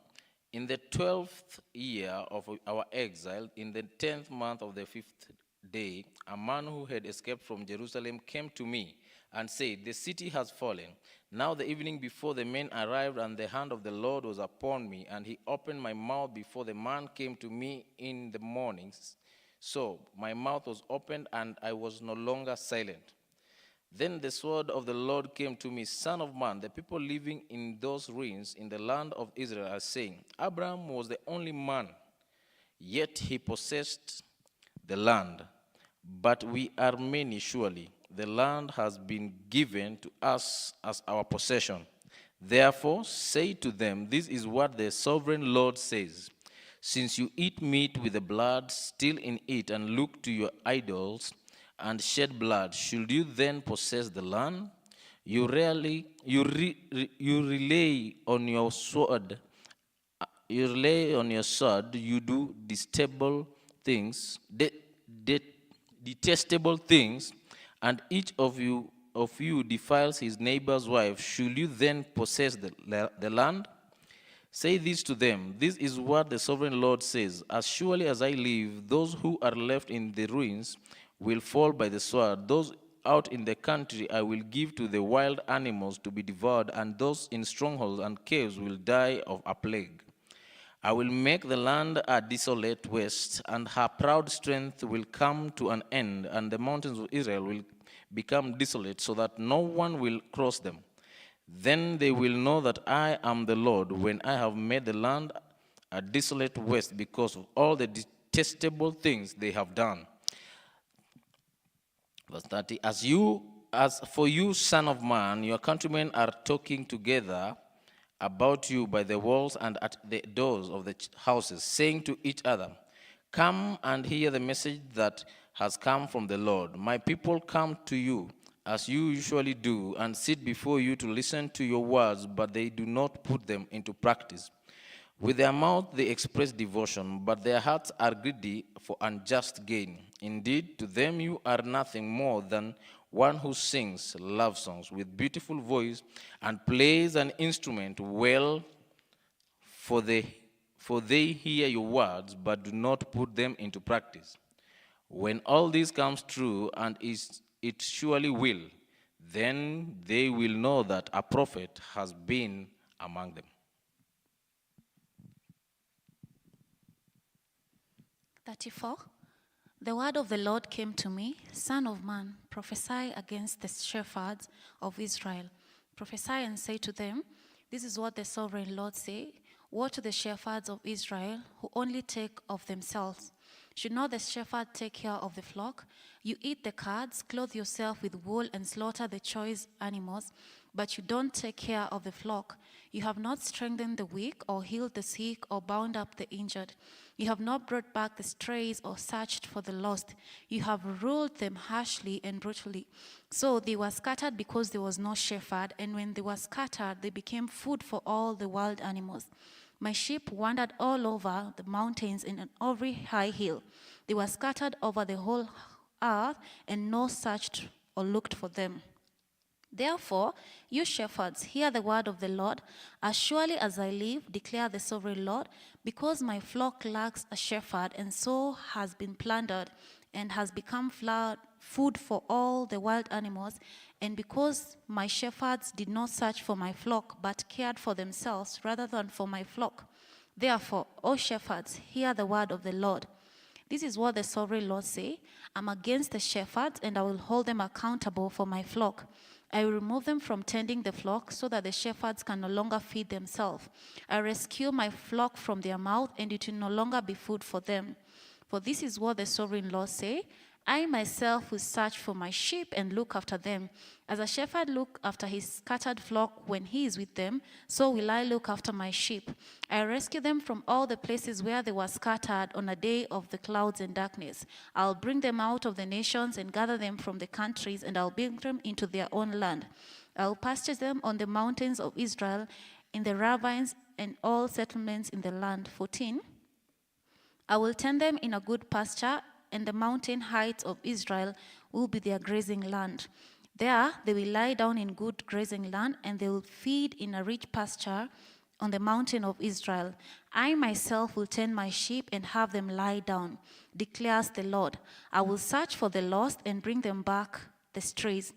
in the 12th year of our exile, in the 10th month of the 5th day, a man who had escaped from Jerusalem came to me and said, the city has fallen. Now the evening before the men arrived, and the hand of the Lord was upon me, and he opened my mouth before the man came to me in the mornings. So my mouth was opened, and I was no longer silent. Then the sword of the Lord came to me, Son of man, the people living in those ruins in the land of Israel are saying, Abraham was the only man, yet he possessed the land. But we are many, surely. The land has been given to us as our possession. Therefore, say to them, this is what the sovereign Lord says. Since you eat meat with the blood still in it and look to your idols and shed blood, should you then possess the land? You rely on your sword. You rely on your sword. You do detestable things, and each of you defiles his neighbor's wife. Should you then possess the land? Say this to them, this is what the sovereign Lord says, as surely as I live, those who are left in the ruins will fall by the sword. Those out in the country I will give to the wild animals to be devoured, and those in strongholds and caves will die of a plague. I will make the land a desolate waste, and her proud strength will come to an end, and the mountains of Israel will become desolate, so that no one will cross them. Then they will know that I am the Lord, when I have made the land a desolate waste because of all the detestable things they have done. Verse 30, as for you, son of man, your countrymen are talking together about you by the walls and at the doors of the houses, saying to each other, come and hear the message that has come from the Lord. My people come to you, as you usually do, and sit before you to listen to your words, but they do not put them into practice. With their mouth they express devotion, but their hearts are greedy for unjust gain. Indeed, to them you are nothing more than one who sings love songs with beautiful voice and plays an instrument well, for they hear your words but do not put them into practice. When all this comes true, and it surely will, then they will know that a prophet has been among them. 34. The word of the Lord came to me, Son of man, prophesy against the shepherds of Israel. Prophesy and say to them, this is what the sovereign Lord says. Woe to the shepherds of Israel who only take of themselves. Should not the shepherd take care of the flock? You eat the curds, clothe yourself with wool, and slaughter the choice animals, but you don't take care of the flock. You have not strengthened the weak, or healed the sick, or bound up the injured. You have not brought back the strays, or searched for the lost. You have ruled them harshly and brutally. So they were scattered because there was no shepherd, and when they were scattered, they became food for all the wild animals. My sheep wandered all over the mountains and on every high hill. They were scattered over the whole earth, and no searched or looked for them. Therefore, you shepherds, hear the word of the Lord. As surely as I live, declare the sovereign Lord, because my flock lacks a shepherd, and so has been plundered, and has become food for all the wild animals, and because my shepherds did not search for my flock, but cared for themselves rather than for my flock. Therefore, O shepherds, hear the word of the Lord. This is what the sovereign Lord says. I'm against the shepherds, and I will hold them accountable for my flock. I will remove them from tending the flock so that the shepherds can no longer feed themselves. I rescue my flock from their mouth, and it will no longer be food for them. For this is what the sovereign Lord says. I myself will search for my sheep and look after them. As a shepherd looks after his scattered flock when he is with them, so will I look after my sheep. I rescue them from all the places where they were scattered on a day of the clouds and darkness. I'll bring them out of the nations and gather them from the countries, and I'll bring them into their own land. I'll pasture them on the mountains of Israel, in the ravines and all settlements in the land. 14. I will tend them in a good pasture, and the mountain heights of Israel will be their grazing land. There they will lie down in good grazing land, and they will feed in a rich pasture on the mountain of Israel. I myself will tend my sheep and have them lie down, declares the Lord. I will search for the lost and bring them back the strays.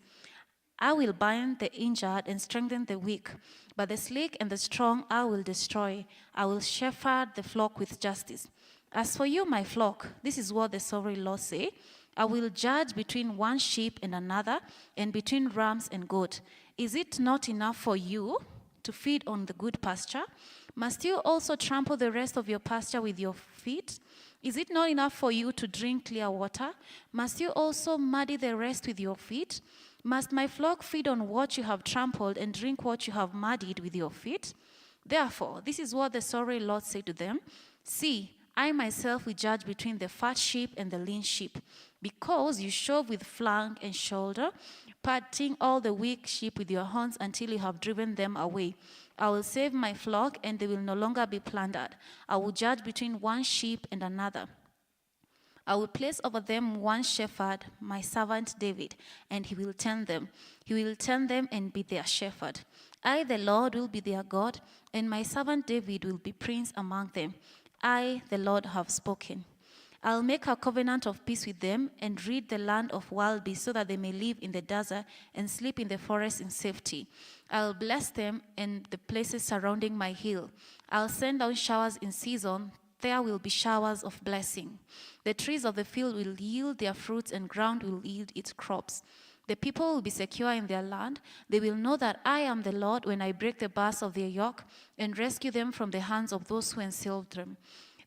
I will bind the injured and strengthen the weak, but the sleek and the strong I will destroy. I will shepherd the flock with justice. As for you, my flock, this is what the sovereign Lord says. I will judge between one sheep and another, and between rams and goat. Is it not enough for you to feed on the good pasture? Must you also trample the rest of your pasture with your feet? Is it not enough for you to drink clear water? Must you also muddy the rest with your feet? Must my flock feed on what you have trampled and drink what you have muddied with your feet? Therefore, this is what the sovereign Lord said to them. See, I myself will judge between the fat sheep and the lean sheep, because you shove with flank and shoulder, patting all the weak sheep with your horns until you have driven them away. I will save my flock, and they will no longer be plundered. I will judge between one sheep and another. I will place over them one shepherd, my servant David, and he will tend them. He will tend them and be their shepherd. I, the Lord, will be their God, and my servant David will be prince among them. I, the Lord, have spoken. I'll make a covenant of peace with them and rid the land of wild beasts so that they may live in the desert and sleep in the forest in safety. I'll bless them and the places surrounding my hill. I'll send down showers in season. There will be showers of blessing. The trees of the field will yield their fruits, and ground will yield its crops. The people will be secure in their land. They will know that I am the Lord when I break the bars of their yoke and rescue them from the hands of those who enslaved them.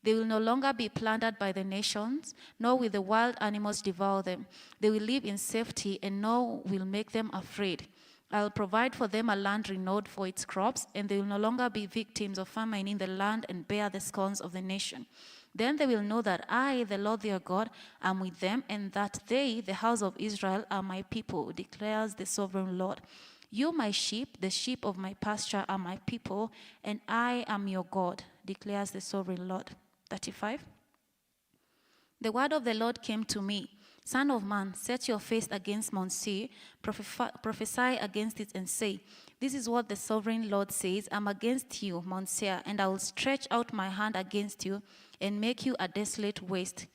They will no longer be plundered by the nations, nor will the wild animals devour them. They will live in safety, and no one will make them afraid. I will provide for them a land renowned for its crops, and they will no longer be victims of famine in the land and bear the scorns of the nation. Then they will know that I, the Lord their God, am with them, and that they, the house of Israel, are my people, declares the sovereign Lord. You, my sheep, the sheep of my pasture, are my people, and I am your God, declares the sovereign Lord. 35. The word of the Lord came to me. Son of man, set your face against Mount Seir, prophesy against it and say, this is what the sovereign Lord says, I'm against you, Mount Seir, and I will stretch out my hand against you and make you a desolate waste.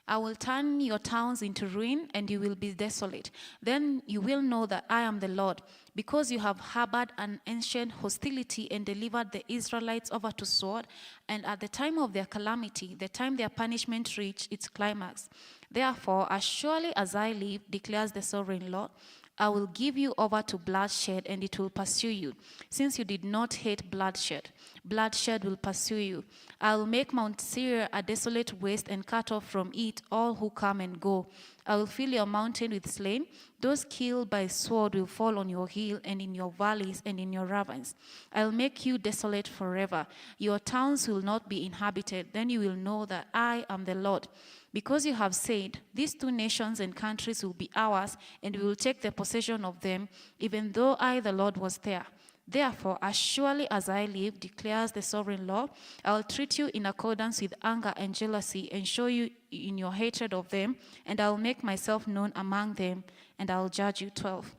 I will turn your towns into ruin, and you will be desolate. Then you will know that I am the Lord, because you have harbored an ancient hostility and delivered the Israelites over to sword, and at the time of their calamity, the time their punishment reached its climax. Therefore, as surely as I live, declares the sovereign Lord, I will give you over to bloodshed, and it will pursue you. Since you did not hate bloodshed, bloodshed will pursue you. I will make Mount Seir a desolate waste and cut off from it all who come and go. I will fill your mountain with slain. Those killed by sword will fall on your hill and in your valleys and in your ravines. I will make you desolate forever. Your towns will not be inhabited. Then you will know that I am the Lord. Because you have said, these two nations and countries will be ours, and we will take the possession of them, even though I, the Lord, was there. Therefore, as surely as I live, declares the sovereign Lord, I will treat you in accordance with anger and jealousy, and show you in your hatred of them, and I will make myself known among them, and I will judge you. 12.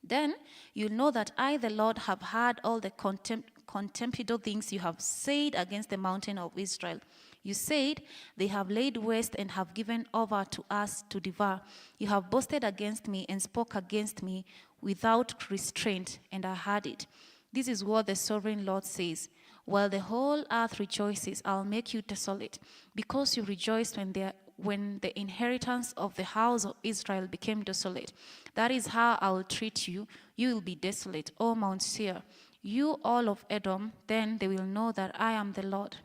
Then you know that I, the Lord, have heard all the contemptible things you have said against the mountain of Israel. You said, they have laid waste and have given over to us to devour. You have boasted against me and spoke against me without restraint, and I heard it. This is what the sovereign Lord says. While the whole earth rejoices, I'll make you desolate, because you rejoiced when the inheritance of the house of Israel became desolate. That is how I will treat you. You will be desolate, O Mount Seir. You all of Edom, then they will know that I am the Lord.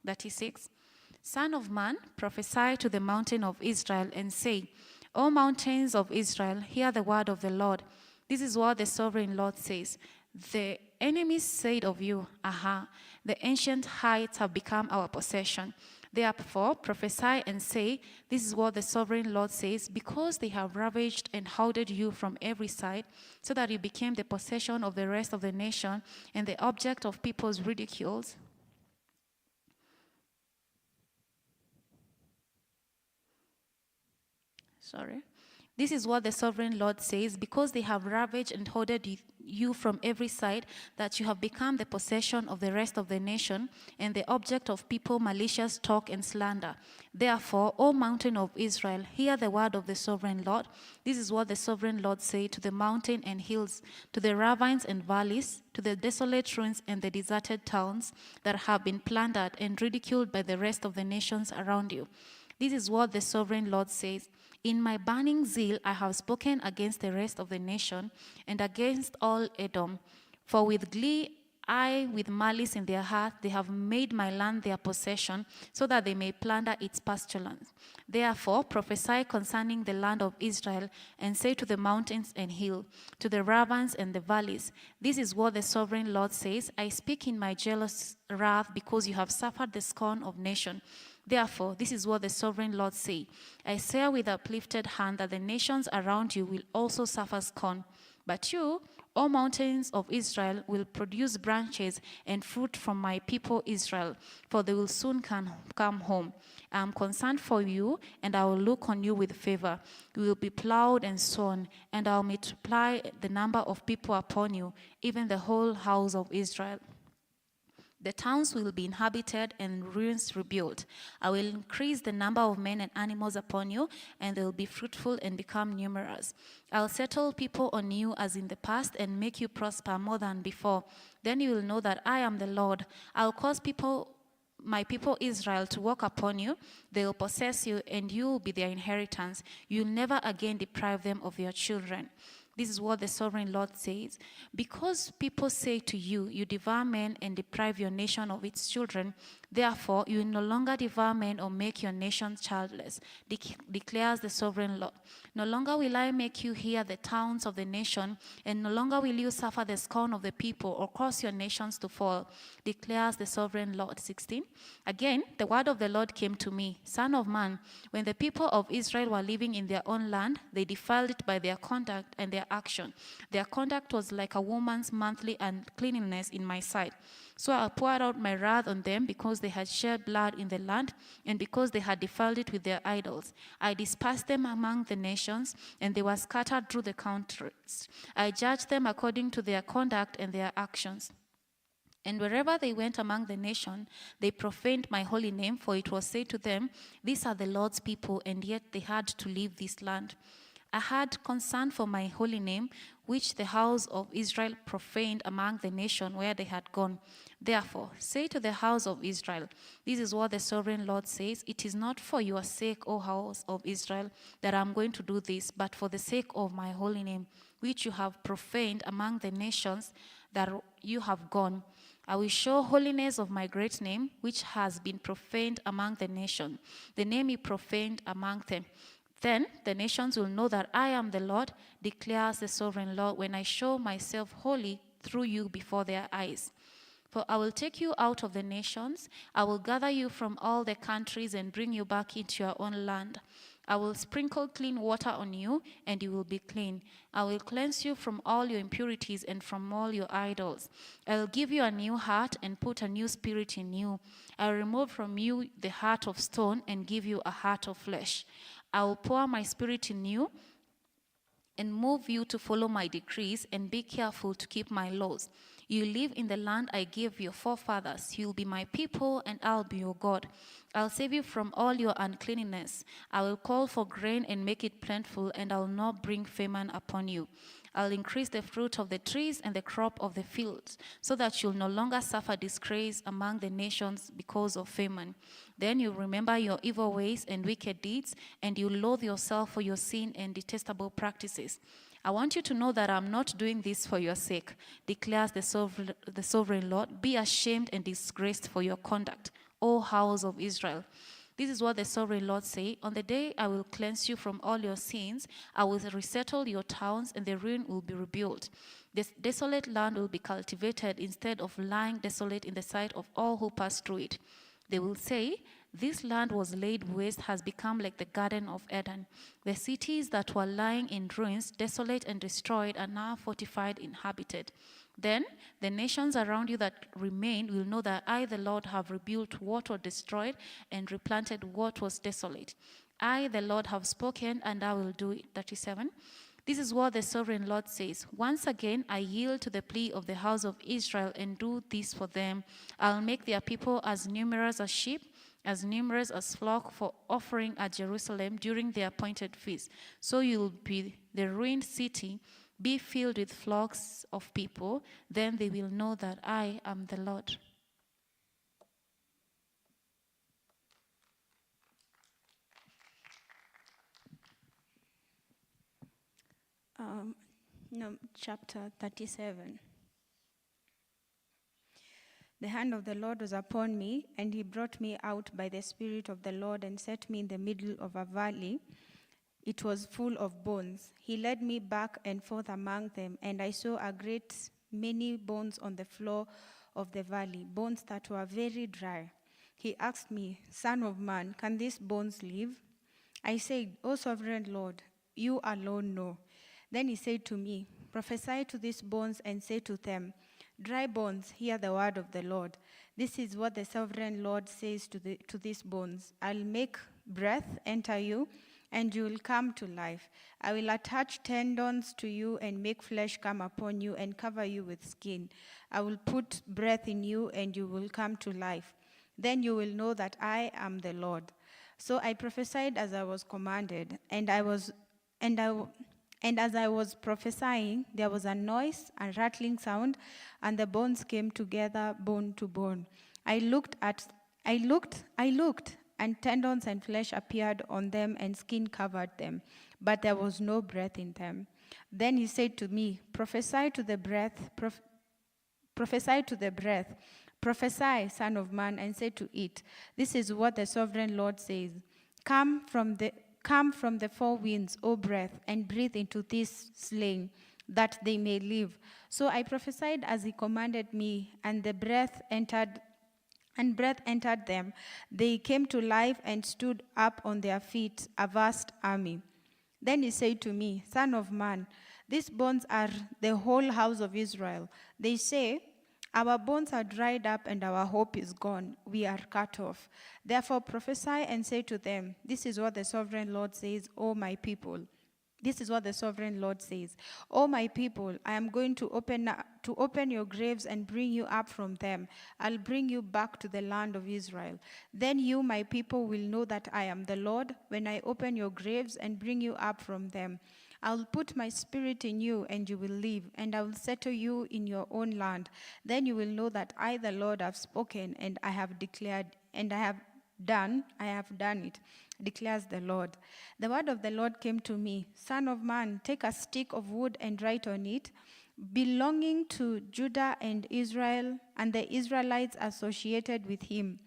36. Son of man, prophesy to the mountain of Israel and say, O mountains of Israel, hear the word of the Lord. This is what the sovereign Lord says. The enemies said of you, aha, the ancient heights have become our possession. Therefore, prophesy and say, this is what the sovereign Lord says, because they have ravaged and hounded you from every side, so that you became the possession of the rest of the nation and the object of people's ridicules. This is what the sovereign Lord says, because they have ravaged and hoarded you from every side, that you have become the possession of the rest of the nation and the object of people malicious talk and slander. Therefore, O mountain of Israel, hear the word of the sovereign Lord. This is what the sovereign Lord says to the mountain and hills, to the ravines and valleys, to the desolate ruins and the deserted towns that have been plundered and ridiculed by the rest of the nations around you. This is what the sovereign Lord says. In my burning zeal, I have spoken against the rest of the nation and against all Edom. For with glee, with malice in their heart, they have made my land their possession, so that they may plunder its pasturelands. Therefore, prophesy concerning the land of Israel, and say to the mountains and hills, to the ravines and the valleys, this is what the sovereign Lord says, I speak in my jealous wrath, because you have suffered the scorn of nations. Therefore, this is what the sovereign Lord says, I swear with uplifted hand that the nations around you will also suffer scorn. But you, O mountains of Israel, will produce branches and fruit from my people Israel, for they will soon come home. I am concerned for you, and I will look on you with favor. You will be plowed and sown, and I will multiply the number of people upon you, even the whole house of Israel. The towns will be inhabited and ruins rebuilt. I will increase the number of men and animals upon you, and they will be fruitful and become numerous. I will settle people on you as in the past and make you prosper more than before. Then you will know that I am the Lord. I will cause my people Israel to walk upon you. They will possess you, and you will be their inheritance. You will never again deprive them of your children. This is what the sovereign Lord says. Because people say to you, you devour men and deprive your nation of its children, therefore you will no longer devour men or make your nation childless, declares the sovereign Lord. No longer will I make you hear the towns of the nation, and no longer will you suffer the scorn of the people or cause your nations to fall, declares the sovereign Lord. 16. Again, the word of the Lord came to me, Son of man, when the people of Israel were living in their own land, they defiled it by their conduct and their action. Their conduct was like a woman's monthly uncleanness in my sight. So I poured out my wrath on them because they had shed blood in the land and because they had defiled it with their idols. I dispersed them among the nations, and they were scattered through the countries. I judged them according to their conduct and their actions. And wherever they went among the nation, they profaned my holy name, for it was said to them, "These are the Lord's people," and yet they had to leave this land. I had concern for my holy name, which the house of Israel profaned among the nation where they had gone. Therefore, say to the house of Israel, "This is what the sovereign Lord says, it is not for your sake, O house of Israel, that I am going to do this, but for the sake of my holy name, which you have profaned among the nations that you have gone. I will show holiness of my great name, which has been profaned among the nation, the name you profaned among them. Then the nations will know that I am the Lord, declares the sovereign Lord, when I show myself holy through you before their eyes. For I will take you out of the nations, I will gather you from all the countries and bring you back into your own land. I will sprinkle clean water on you, and you will be clean. I will cleanse you from all your impurities and from all your idols. I will give you a new heart and put a new spirit in you. I will remove from you the heart of stone and give you a heart of flesh. I will pour my spirit in you and move you to follow my decrees and be careful to keep my laws. You live in the land I gave your forefathers. You will be my people, and I'll be your God. I'll save you from all your uncleanness. I will call for grain and make it plentiful, and I will not bring famine upon you. I'll increase the fruit of the trees and the crop of the fields, so that you'll no longer suffer disgrace among the nations because of famine. Then you'll remember your evil ways and wicked deeds, and you'll loathe yourself for your sin and detestable practices. I want you to know that I'm not doing this for your sake, declares the sovereign Lord. Be ashamed and disgraced for your conduct, O house of Israel. This is what the sovereign Lord says. On the day I will cleanse you from all your sins, I will resettle your towns, and the ruin will be rebuilt. This desolate land will be cultivated instead of lying desolate in the sight of all who pass through it. They will say, "This land was laid waste, has become like the Garden of Eden. The cities that were lying in ruins, desolate and destroyed, are now fortified, inhabited." Then the nations around you that remain will know that I, the Lord, have rebuilt what was destroyed and replanted what was desolate. I, the Lord, have spoken, and I will do it. 37. This is what the sovereign Lord says. Once again, I yield to the plea of the house of Israel and do this for them. I'll make their people as numerous as sheep, as numerous as flock for offering at Jerusalem during the appointed feast. So you'll be the ruined city, be filled with flocks of people. Then they will know that I am the Lord. Chapter 37. The hand of the Lord was upon me, and he brought me out by the Spirit of the Lord and set me in the middle of a valley. It was full of bones. He led me back and forth among them, and I saw a great many bones on the floor of the valley, bones that were very dry. He asked me, "Son of man, can these bones live?" I said, "O sovereign Lord, you alone know." Then he said to me, "Prophesy to these bones and say to them, dry bones, hear the word of the Lord. This is what the sovereign Lord says to these bones. I'll make breath enter you, and you will come to life. I will attach tendons to you and make flesh come upon you and cover you with skin. I will put breath in you, and you will come to life. Then you will know that I am the Lord." So I prophesied as I was commanded, and as I was prophesying, there was a noise, a rattling sound, and the bones came together, bone to bone. I looked, and tendons and flesh appeared on them, and skin covered them, but there was no breath in them. Then he said to me, "Prophesy to the breath, prophesy, son of man, and say to it, this is what the sovereign Lord says. Come from the four winds, O breath, and breathe into these slain, that they may live." So I prophesied as he commanded me, and breath entered them. They came to life and stood up on their feet, a vast army. Then he said to me, "Son of man, these bones are the whole house of Israel. They say, Our bones are dried up and our hope is gone. We are cut off. Therefore prophesy and say to them, this is what the sovereign Lord says, O my people. This is what the sovereign Lord says. O my people, I am going to open your graves and bring you up from them. I'll bring you back to the land of Israel. Then you, my people, will know that I am the Lord when I open your graves and bring you up from them. I'll put my spirit in you and you will live, and I will settle you in your own land. Then you will know that I, the Lord, have spoken and I have declared, and I have done it, declares the Lord. The word of the Lord came to me, Son of man, take a stick of wood and write on it, belonging to Judah and Israel and the Israelites associated with him.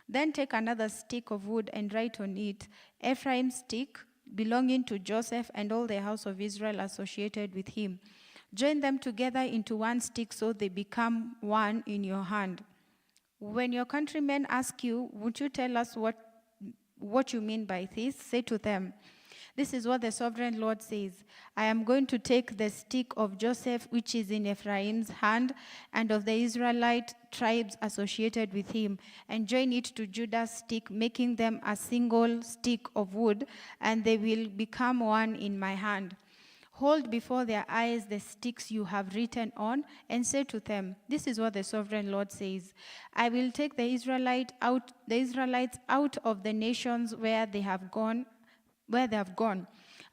Then take another stick of wood and write on it, Ephraim's stick, belonging to Joseph and all the house of Israel associated with him. Join them together into one stick so they become one in your hand. When your countrymen ask you, would you tell us what you mean by this? Say to them, this is what the sovereign Lord says. I am going to take the stick of Joseph, which is in Ephraim's hand, and of the Israelite tribes associated with him, and join it to Judah's stick, making them a single stick of wood, and they will become one in my hand. Hold before their eyes the sticks you have written on, and say to them, this is what the sovereign Lord says. I will take the Israelites out of the nations where they have gone.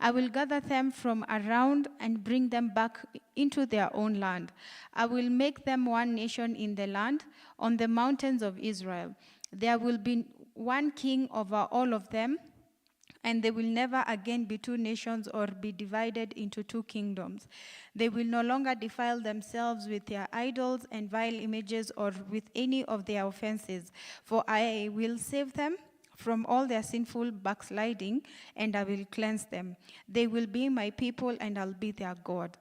I will gather them from around and bring them back into their own land. I will make them one nation in the land, on the mountains of Israel. There will be one king over all of them, and they will never again be two nations or be divided into two kingdoms. They will no longer defile themselves with their idols and vile images or with any of their offenses, for I will save them from all their sinful backsliding, and I will cleanse them. They will be my people, and I'll be their God.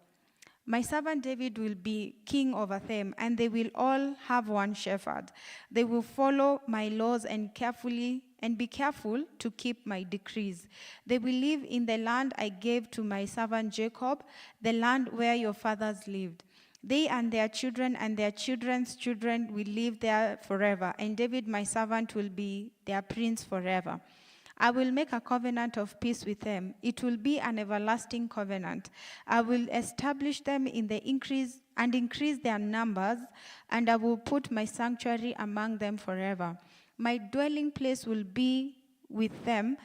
My servant David will be king over them, and they will all have one shepherd. They will follow my laws and be careful to keep my decrees. They will live in the land I gave to my servant Jacob, the land where your fathers lived. They and their children and their children's children will live there forever, and David my servant will be their prince forever. I will make a covenant of peace with them. It will be an everlasting covenant. I will establish them in the increase their numbers, and I will put my sanctuary among them forever. My dwelling place will be with them.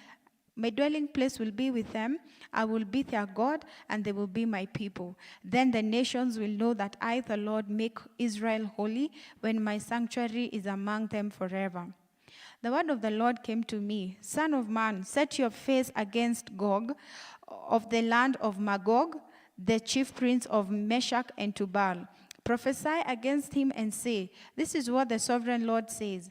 I will be their God, and they will be my people. Then the nations will know that I, the Lord, make Israel holy when my sanctuary is among them forever. The word of the Lord came to me, Son of man, set your face against Gog of the land of Magog, the chief prince of Meshach and Tubal. Prophesy against him and say, this is what the sovereign Lord says.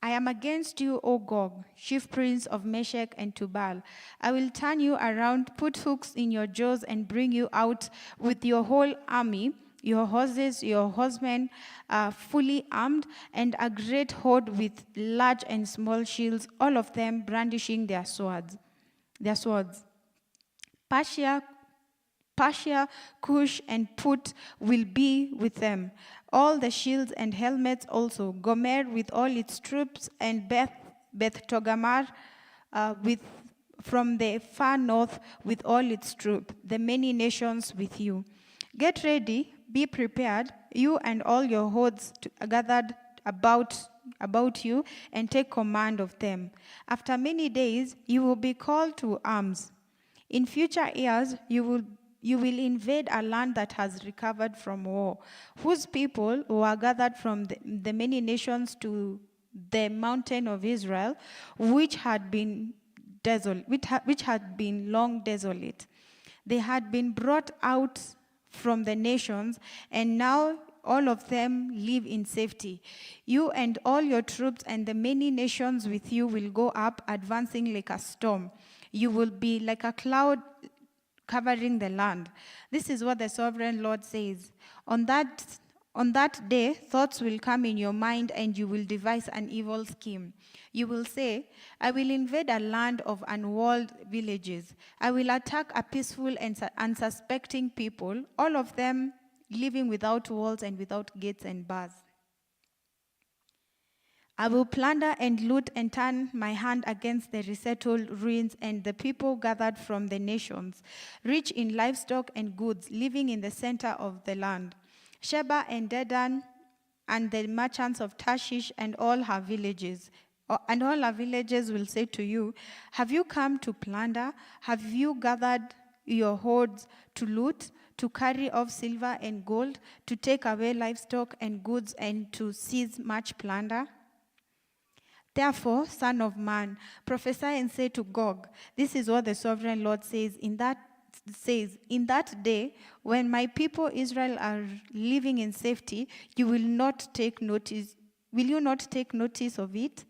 I am against you, O Gog, chief prince of Meshach and Tubal. I will turn you around, put hooks in your jaws, and bring you out with your whole army, your horses, your horsemen, fully armed, and a great horde with large and small shields, all of them brandishing their swords. Persia, Cush, and Put will be with them. All the shields and helmets also. Gomer with all its troops, and Beth Togarmah from the far north with all its troops. The many nations with you. Get ready, be prepared, you and all your hordes gathered about you, and take command of them. After many days, you will be called to arms. In future years, you will invade a land that has recovered from war, whose people who are gathered from the many nations to the mountain of Israel, which had been long desolate. They had been brought out from the nations, and now all of them live in safety. You and all your troops and the many nations with you will go up, advancing like a storm. You will be like a cloud covering the land. This is what the sovereign Lord says. On that day, thoughts will come in your mind, and you will devise an evil scheme. You will say, I will invade a land of unwalled villages. I will attack a peaceful and unsuspecting people, all of them living without walls and without gates and bars. I will plunder and loot and turn my hand against the resettled ruins and the people gathered from the nations, rich in livestock and goods, living in the center of the land. Sheba and Dedan and the merchants of Tarshish and all her villages. And all our villages will say to you, have you come to plunder? Have you gathered your hoards to loot, to carry off silver and gold, to take away livestock and goods, and to seize much plunder? Therefore, son of man, prophesy and say to Gog, this is what the sovereign Lord says, in that day, when my people Israel are living in safety, you will not take notice. Will you not take notice of it?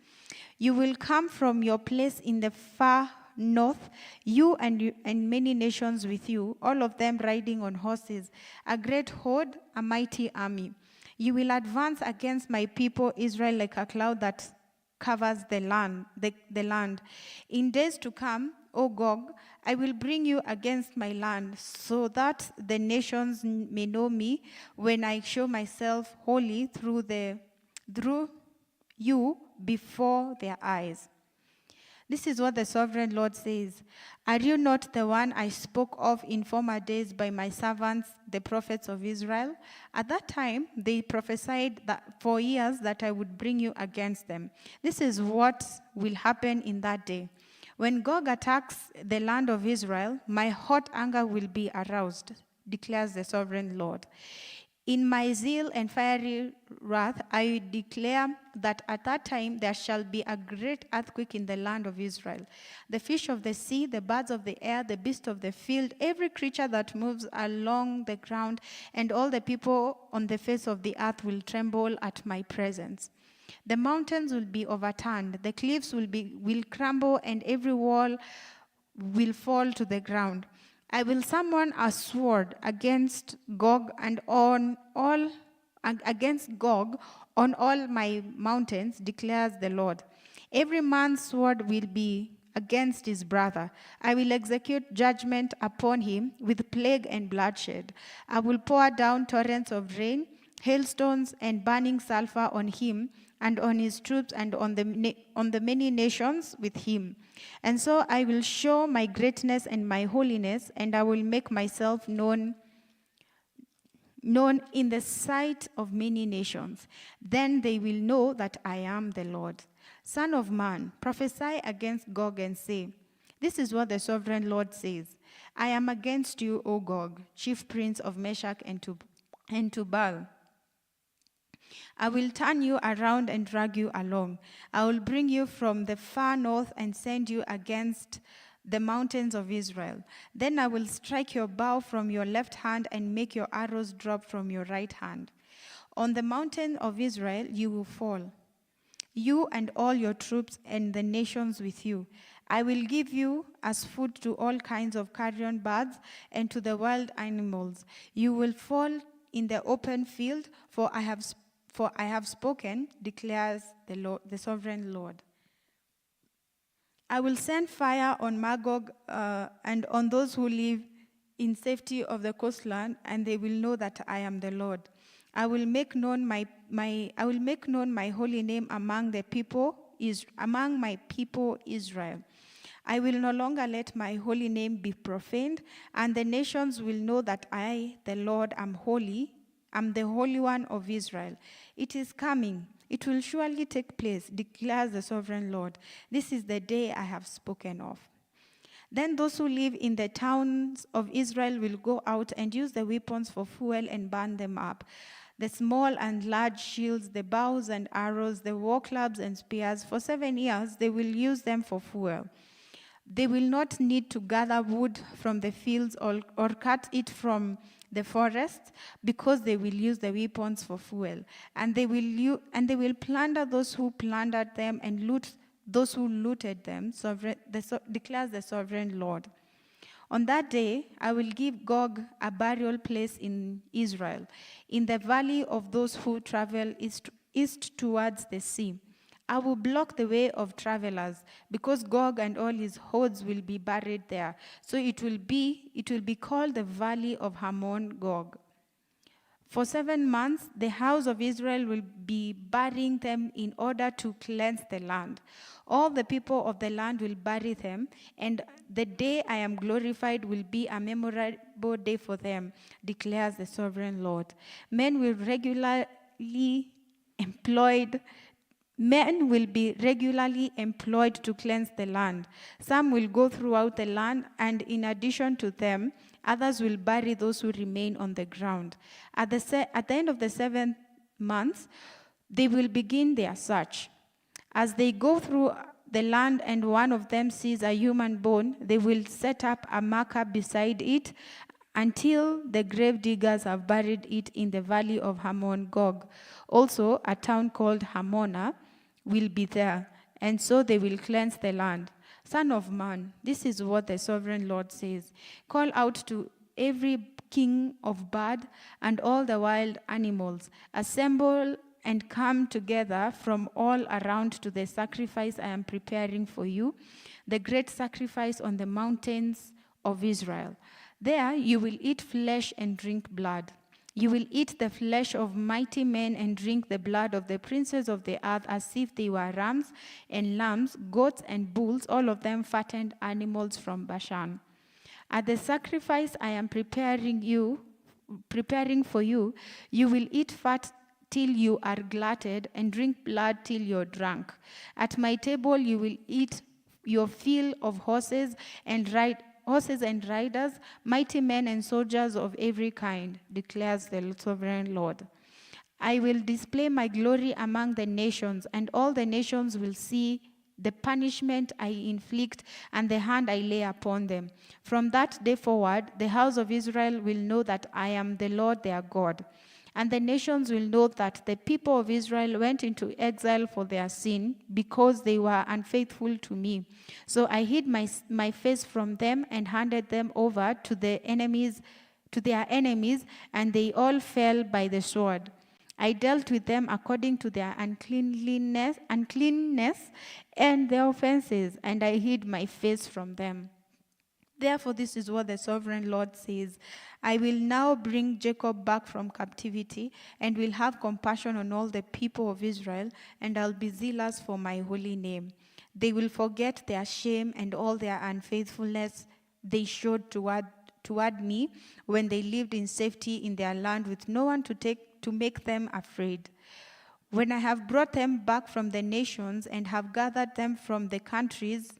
You will come from your place in the far north, you and many nations with you, all of them riding on horses, a great horde, a mighty army. You will advance against my people Israel like a cloud that covers the land. In days to come, O Gog, I will bring you against my land, so that the nations may know me when I show myself holy through you before their eyes. This is what the sovereign Lord says. Are you not the one I spoke of in former days by my servants, the prophets of Israel? At that time, they prophesied that for years that I would bring you against them. This is what will happen in that day. When Gog attacks the land of Israel, my hot anger will be aroused, declares the sovereign Lord. In my zeal and fiery wrath, I declare that at that time there shall be a great earthquake in the land of Israel. The fish of the sea, the birds of the air, the beasts of the field, every creature that moves along the ground, and all the people on the face of the earth will tremble at my presence. The mountains will be overturned, the cliffs will crumble, and every wall will fall to the ground. I will summon a sword against Gog on all my mountains, declares the Lord. Every man's sword will be against his brother. I will execute judgment upon him with plague and bloodshed. I will pour down torrents of rain, hailstones, and burning sulfur on him and on his troops and on the many nations with him. And so I will show my greatness and my holiness, and I will make myself known in the sight of many nations. Then they will know that I am the Lord. Son of man, prophesy against Gog and say, this is what the sovereign Lord says. I am against you, O Gog, chief prince of Meshach and Tubal. I will turn you around and drag you along. I will bring you from the far north and send you against the mountains of Israel. Then I will strike your bow from your left hand and make your arrows drop from your right hand. On the mountain of Israel you will fall, you and all your troops and the nations with you. I will give you as food to all kinds of carrion birds and to the wild animals. You will fall in the open field, for I have spoken, declares the Lord, the sovereign Lord. I will send fire on Magog and on those who live in safety of the coastland, and they will know that I am the Lord. I will make known my holy name among my people Israel. I will no longer let my holy name be profaned, and the nations will know that I, the Lord, am holy. I'm the Holy One of Israel. It is coming. It will surely take place, declares the sovereign Lord. This is the day I have spoken of. Then those who live in the towns of Israel will go out and use the weapons for fuel and burn them up. The small and large shields, the bows and arrows, the war clubs and spears. For 7 years they will use them for fuel. They will not need to gather wood from the fields or cut it from the forest, because they will use the weapons for fuel. And they will plunder those who plundered them and loot those who looted them, declares the sovereign Lord. On that day, I will give Gog a burial place in Israel, in the valley of those who travel east towards the sea. I will block the way of travelers, because Gog and all his hordes will be buried there. So it will be called the valley of Hamon Gog. For 7 months, the house of Israel will be burying them in order to cleanse the land. All the people of the land will bury them, and the day I am glorified will be a memorable day for them, declares the sovereign Lord. Men will be regularly employed to cleanse the land. Some will go throughout the land, and in addition to them, others will bury those who remain on the ground. At the end of the 7th month, they will begin their search. As they go through the land and one of them sees a human bone, they will set up a marker beside it until the grave diggers have buried it in the valley of Hamon Gog. Also, a town called Hamona will be there, and so they will cleanse the land. Son of man, this is what the sovereign Lord says. Call out to every king of bird and all the wild animals. Assemble and come together from all around to the sacrifice I am preparing for you, the great sacrifice on the mountains of Israel. There you will eat flesh and drink blood. You will eat the flesh of mighty men and drink the blood of the princes of the earth as if they were rams and lambs, goats and bulls, all of them fattened animals from Bashan. At the sacrifice I am preparing for you, you will eat fat till you are glutted and drink blood till you're drunk. At my table you will eat your fill of horses and riders, mighty men and soldiers of every kind, declares the sovereign Lord. I will display my glory among the nations, and all the nations will see the punishment I inflict and the hand I lay upon them. From that day forward, the house of Israel will know that I am the Lord their God. And the nations will know that the people of Israel went into exile for their sin because they were unfaithful to me. So I hid my face from them and handed them over to their enemies, and they all fell by the sword. I dealt with them according to their uncleanness and their offenses, and I hid my face from them. Therefore, this is what the sovereign Lord says. I will now bring Jacob back from captivity and will have compassion on all the people of Israel, and I'll be zealous for my holy name. They will forget their shame and all their unfaithfulness they showed toward me when they lived in safety in their land with no one to make them afraid. When I have brought them back from the nations and have gathered them from the countries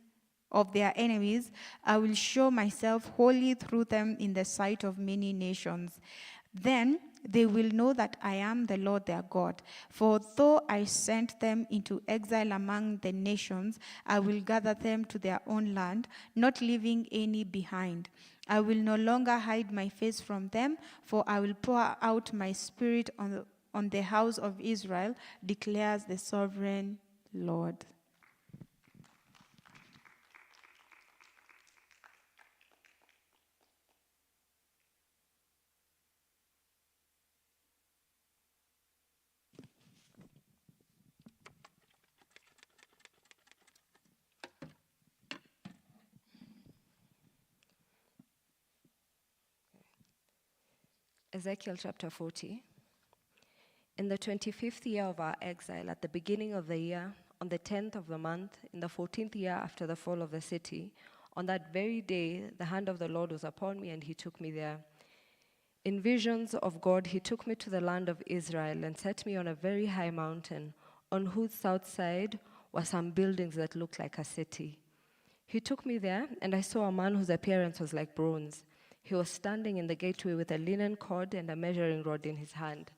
of their enemies, I will show myself holy through them in the sight of many nations. Then they will know that I am the Lord their God. For though I sent them into exile among the nations, I will gather them to their own land, not leaving any behind. I will no longer hide my face from them, for I will pour out my spirit on the house of Israel, declares the sovereign Lord. Ezekiel chapter 40. In the 25th year of our exile, at the beginning of the year, on the 10th of the month, in the 14th year after the fall of the city, on that very day, the hand of the Lord was upon me, and he took me there. In visions of God, he took me to the land of Israel and set me on a very high mountain, on whose south side were some buildings that looked like a city. He took me there, and I saw a man whose appearance was like bronze. He was standing in the gateway with a linen cord and a measuring rod in his hand.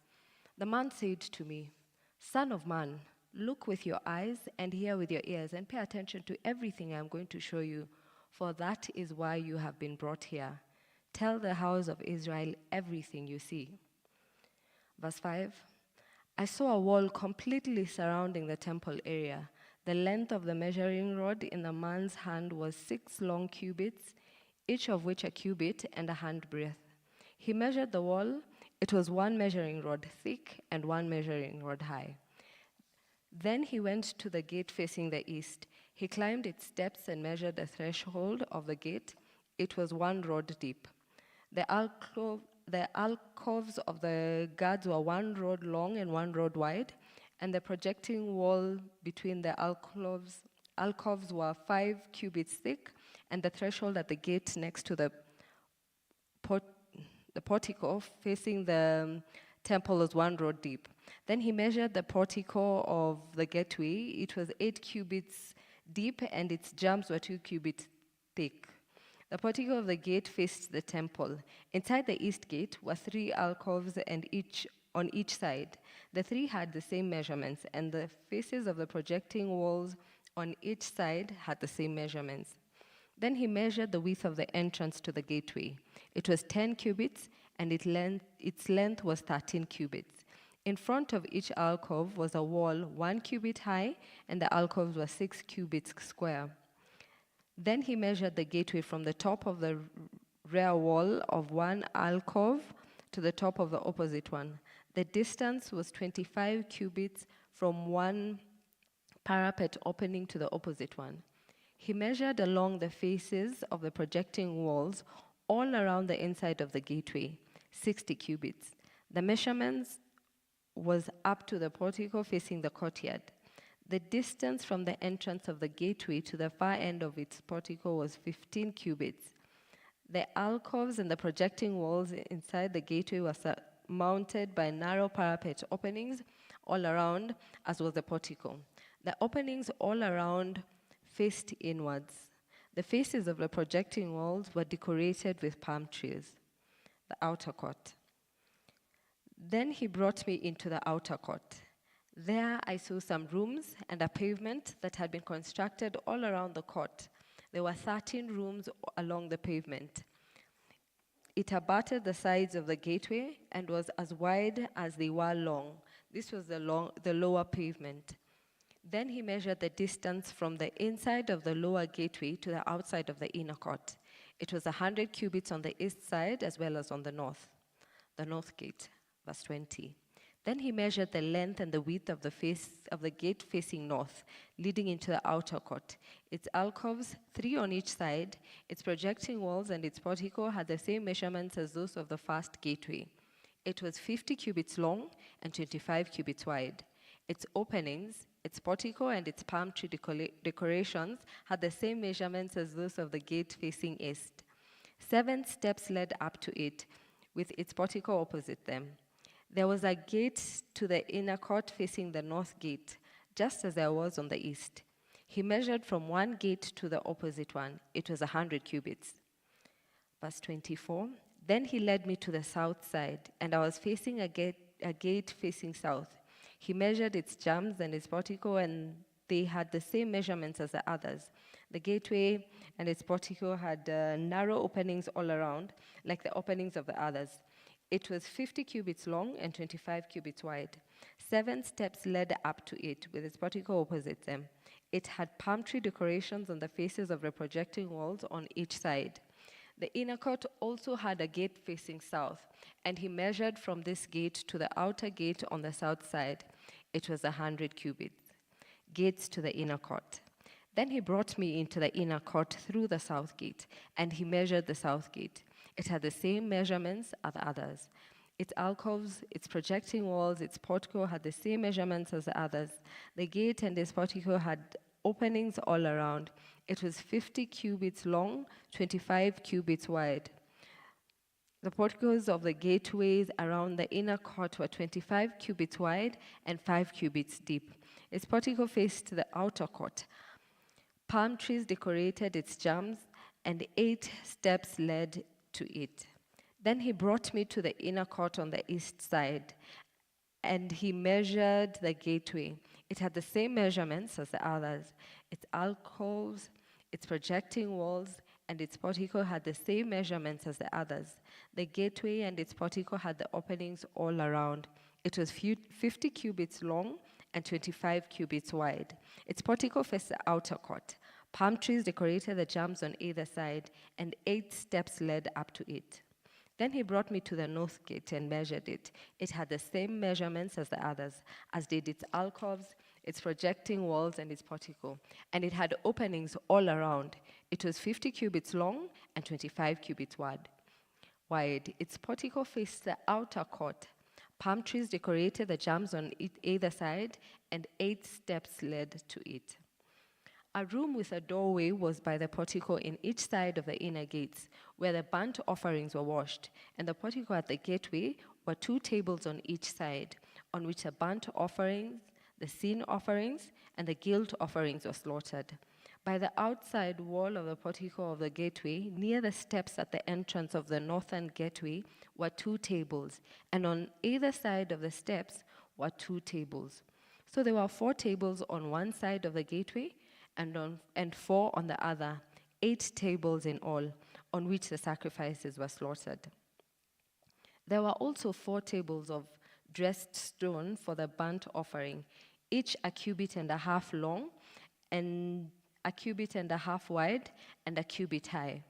The man said to me, "Son of man, look with your eyes and hear with your ears, and pay attention to everything I am going to show you, for that is why you have been brought here. Tell the house of Israel everything you see." Verse 5, I saw a wall completely surrounding the temple area. The length of the measuring rod in the man's hand was 6 long cubits, each of which a cubit and a handbreadth. He measured the wall. It was 1 measuring rod thick and 1 measuring rod high. Then he went to the gate facing the east. He climbed its steps and measured the threshold of the gate. It was 1 rod deep. The the alcoves of the guards were 1 rod long and 1 rod wide, and the projecting wall between the alcoves were 5 cubits thick, and the threshold at the gate next to the portico facing the temple was 1 rod deep. Then he measured the portico of the gateway. It was 8 cubits deep, and its jambs were 2 cubits thick. The portico of the gate faced the temple. Inside the east gate were 3 alcoves, and on each side. The 3 had the same measurements, and the faces of the projecting walls on each side had the same measurements. Then he measured the width of the entrance to the gateway. It was 10 cubits, and its length was 13 cubits. In front of each alcove was a wall 1 cubit high, and the alcoves were 6 cubits square. Then he measured the gateway from the top of the rear wall of one alcove to the top of the opposite one. The distance was 25 cubits from one parapet opening to the opposite one. He measured along the faces of the projecting walls all around the inside of the gateway, 60 cubits. The measurements was up to the portico facing the courtyard. The distance from the entrance of the gateway to the far end of its portico was 15 cubits. The alcoves and the projecting walls inside the gateway were surmounted by narrow parapet openings all around, as was the portico. The openings all around faced inwards. The faces of the projecting walls were decorated with palm trees. The outer court. Then he brought me into the outer court. There I saw some rooms and a pavement that had been constructed all around the court. There were 13 rooms along the pavement. It abutted the sides of the gateway and was as wide as they were long. This was the lower pavement. Then he measured the distance from the inside of the lower gateway to the outside of the inner court. It was 100 cubits on the east side as well as on the north gate. Verse 20. Then he measured the length and the width of the gate facing north, leading into the outer court. Its alcoves, 3 on each side, its projecting walls and its portico had the same measurements as those of the first gateway. It was 50 cubits long and 25 cubits wide. Its openings, its portico and its palm tree decorations had the same measurements as those of the gate facing east. 7 steps led up to it, with its portico opposite them. There was a gate to the inner court facing the north gate, just as there was on the east. He measured from one gate to the opposite one. It was 100 cubits. Verse 24. Then he led me to the south side, and I was facing a gate facing south. He measured its jambs and its portico, and they had the same measurements as the others. The gateway and its portico had narrow openings all around, like the openings of the others. It was 50 cubits long and 25 cubits wide. 7 steps led up to it, with its portico opposite them. It had palm tree decorations on the faces of the projecting walls on each side. The inner court also had a gate facing south, and he measured from this gate to the outer gate on the south side. It was 100 cubits. Gates to the inner court. Then he brought me into the inner court through the south gate, and he measured the south gate. It had the same measurements as the others. Its alcoves, its projecting walls, its portico had the same measurements as the others. The gate and its portico had openings all around. It was 50 cubits long, 25 cubits wide. The porticos of the gateways around the inner court were 25 cubits wide and 5 cubits deep. Its portico faced the outer court. Palm trees decorated its jambs, and 8 steps led to it. Then he brought me to the inner court on the east side, and he measured the gateway. It had the same measurements as the others. Its alcoves, its projecting walls, and its portico had the same measurements as the others. The gateway and its portico had the openings all around. It was 50 cubits long and 25 cubits wide. Its portico faced the outer court. Palm trees decorated the jambs on either side, and 8 steps led up to it. Then he brought me to the north gate and measured it. It had the same measurements as the others, as did its alcoves, its projecting walls, and its portico. And it had openings all around. It was 50 cubits long and 25 cubits wide. wide. Its portico faced the outer court. Palm trees decorated the jambs on either side, and 8 steps led to it. A room with a doorway was by the portico in each side of the inner gates, where the burnt offerings were washed. And the portico at the gateway were 2 tables on each side, on which the burnt offerings, the sin offerings, and the guilt offerings were slaughtered. By the outside wall of the portico of the gateway, near the steps at the entrance of the northern gateway, were 2 tables, and on either side of the steps were 2 tables. So there were 4 tables on one side of the gateway, and 4 on the other, 8 tables in all, on which the sacrifices were slaughtered. There were also 4 tables of dressed stone for the burnt offering, each a cubit and a half long, and a cubit and a half wide, and a cubit high.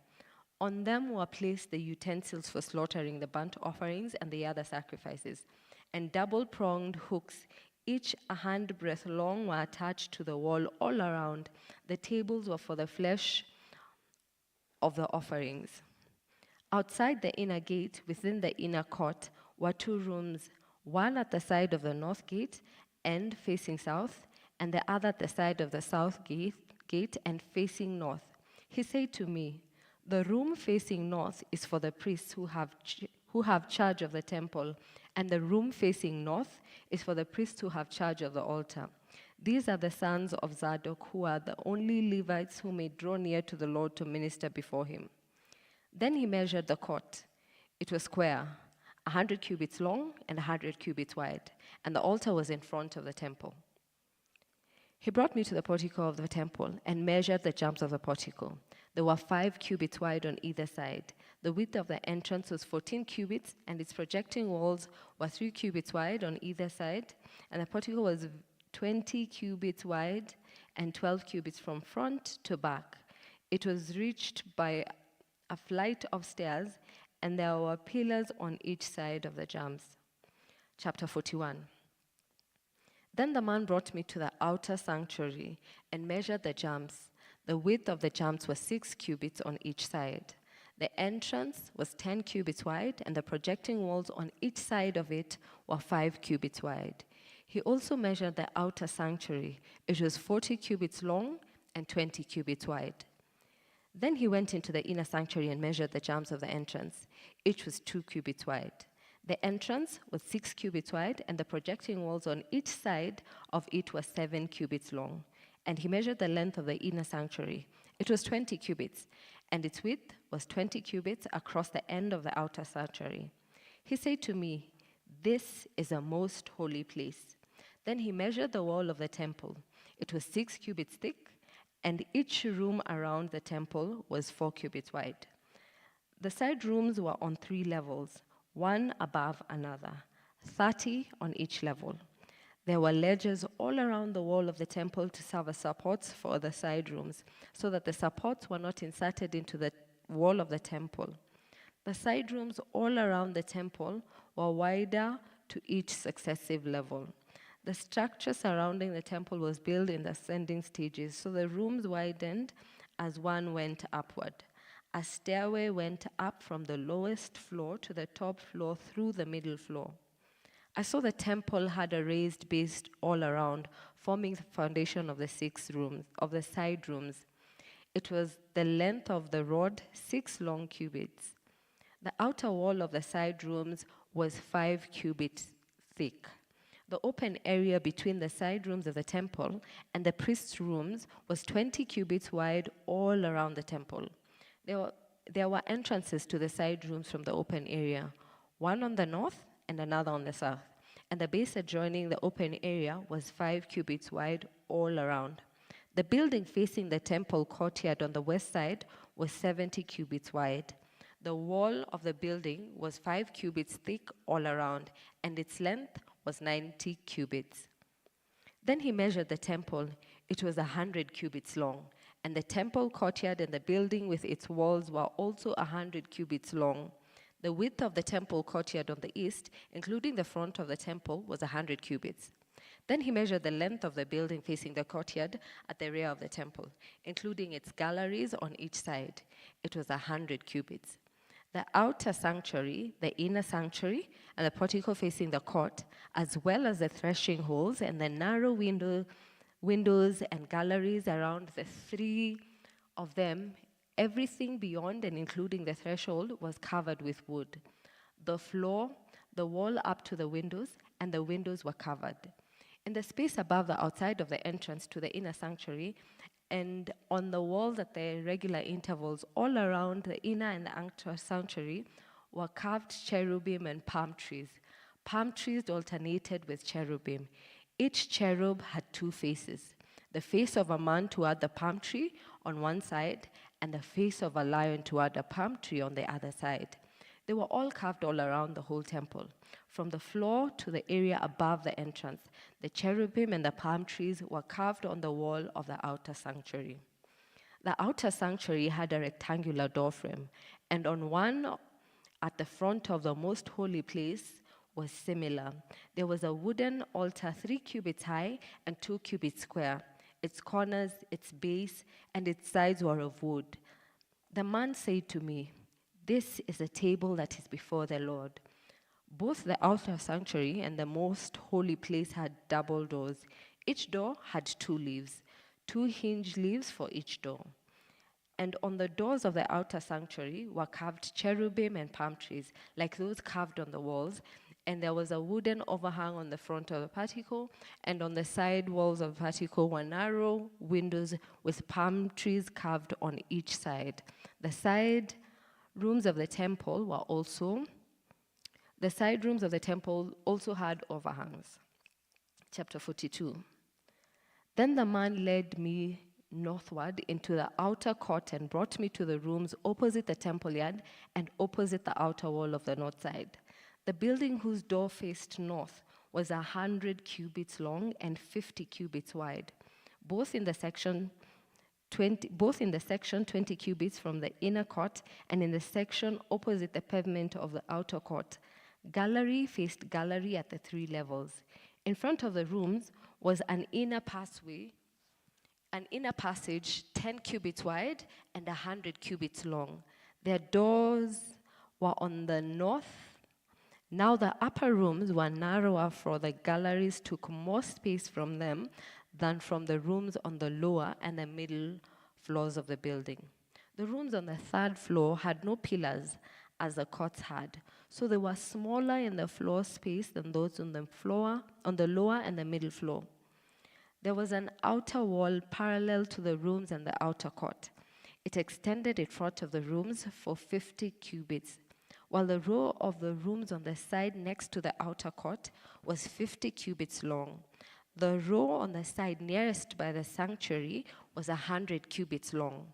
On them were placed the utensils for slaughtering the burnt offerings and the other sacrifices, and double-pronged hooks, each a handbreadth long, were attached to the wall all around. The tables were for the flesh of the offerings. Outside the inner gate, within the inner court, were 2 rooms, one at the side of the north gate and facing south, and the other at the side of the south gate and facing north. He said to me, "The room facing north is for the priests who have charge of the temple, and the room facing north is for the priests who have charge of the altar. These are the sons of Zadok, who are the only Levites who may draw near to the Lord to minister before him." Then he measured the court. It was square, 100 cubits long and 100 cubits wide, and the altar was in front of the temple. He brought me to the portico of the temple and measured the jambs of the portico. There were 5 cubits wide on either side. The width of the entrance was 14 cubits, and its projecting walls were 3 cubits wide on either side, and the portico was 20 cubits wide and 12 cubits from front to back. It was reached by a flight of stairs, and there were pillars on each side of the jambs. Chapter 41. Then the man brought me to the outer sanctuary and measured the jambs. The width of the jambs was 6 cubits on each side. The entrance was 10 cubits wide, and the projecting walls on each side of it were 5 cubits wide. He also measured the outer sanctuary. It was 40 cubits long and 20 cubits wide. Then he went into the inner sanctuary and measured the jambs of the entrance. Each was 2 cubits wide. The entrance was 6 cubits wide, and the projecting walls on each side of it were 7 cubits long. And he measured the length of the inner sanctuary. It was 20 cubits, and its width was 20 cubits across the end of the outer sanctuary. He said to me, "This is a most holy place." Then he measured the wall of the temple. It was 6 cubits thick, and each room around the temple was 4 cubits wide. The side rooms were on 3 levels, one above another, 30 on each level. There were ledges all around the wall of the temple to serve as supports for the side rooms, so that the supports were not inserted into the wall of the temple. The side rooms all around the temple were wider to each successive level. The structure surrounding the temple was built in ascending stages, so the rooms widened as one went upward. A stairway went up from the lowest floor to the top floor through the middle floor. I saw the temple had a raised base all around, forming the foundation of the 6 rooms, of the side rooms. It was the length of the rod, 6 long cubits. The outer wall of the side rooms was 5 cubits thick. The open area between the side rooms of the temple and the priest's rooms was 20 cubits wide all around the temple. There were entrances to the side rooms from the open area, one on the north and another on the south. And the base adjoining the open area was 5 cubits wide all around. The building facing the temple courtyard on the west side was 70 cubits wide. The wall of the building was 5 cubits thick all around, and its length was 90 cubits. Then he measured the temple. It was 100 cubits long, and the temple courtyard and the building with its walls were also 100 cubits long. The width of the temple courtyard on the east, including the front of the temple, was 100 cubits. Then he measured the length of the building facing the courtyard at the rear of the temple, including its galleries on each side. It was 100 cubits. The outer sanctuary, the inner sanctuary, and the portico facing the court, as well as the threshing holes and the narrow windows and galleries around the three of them, everything beyond and including the threshold was covered with wood. The floor, the wall up to the windows, and the windows were covered. In the space above the outside of the entrance to the inner sanctuary, and on the walls at the regular intervals all around the inner and the outer sanctuary were carved cherubim and palm trees. Palm trees alternated with cherubim. Each cherub had two faces, the face of a man toward the palm tree on one side and the face of a lion toward the palm tree on the other side. They were all carved all around the whole temple. From the floor to the area above the entrance, the cherubim and the palm trees were carved on the wall of the outer sanctuary. The outer sanctuary had a rectangular doorframe, and on one at the front of the most holy place was similar. There was a wooden altar 3 cubits high and 2 cubits square. Its corners, its base, and its sides were of wood. The man said to me, "This is a table that is before the Lord." Both the outer sanctuary and the most holy place had double doors. Each door had 2 leaves, 2 hinge leaves for each door. And on the doors of the outer sanctuary were carved cherubim and palm trees, like those carved on the walls, and there was a wooden overhang on the front of the portico, and on the side walls of the portico were narrow windows with palm trees carved on each side. The side rooms of the temple also had overhangs. Chapter 42. Then the man led me northward into the outer court and brought me to the rooms opposite the temple yard and opposite the outer wall of the north side. The building whose door faced north was 100 cubits long and 50 cubits wide, both in the section 20 cubits from the inner court and in the section opposite the pavement of the outer court. Gallery faced gallery at the 3 levels. In front of the rooms was an inner passage 10 cubits wide and 100 cubits long. Their doors were on the north. Now the upper rooms were narrower, for the galleries took more space from them than from the rooms on the lower and the middle floors of the building. The rooms on the 3rd floor had no pillars, as the courts had, so they were smaller in the floor space than those on the lower and the middle floor. There was an outer wall parallel to the rooms and the outer court. It extended in front of the rooms for 50 cubits, while the row of the rooms on the side next to the outer court was 50 cubits long. The row on the side nearest by the sanctuary was 100 cubits long.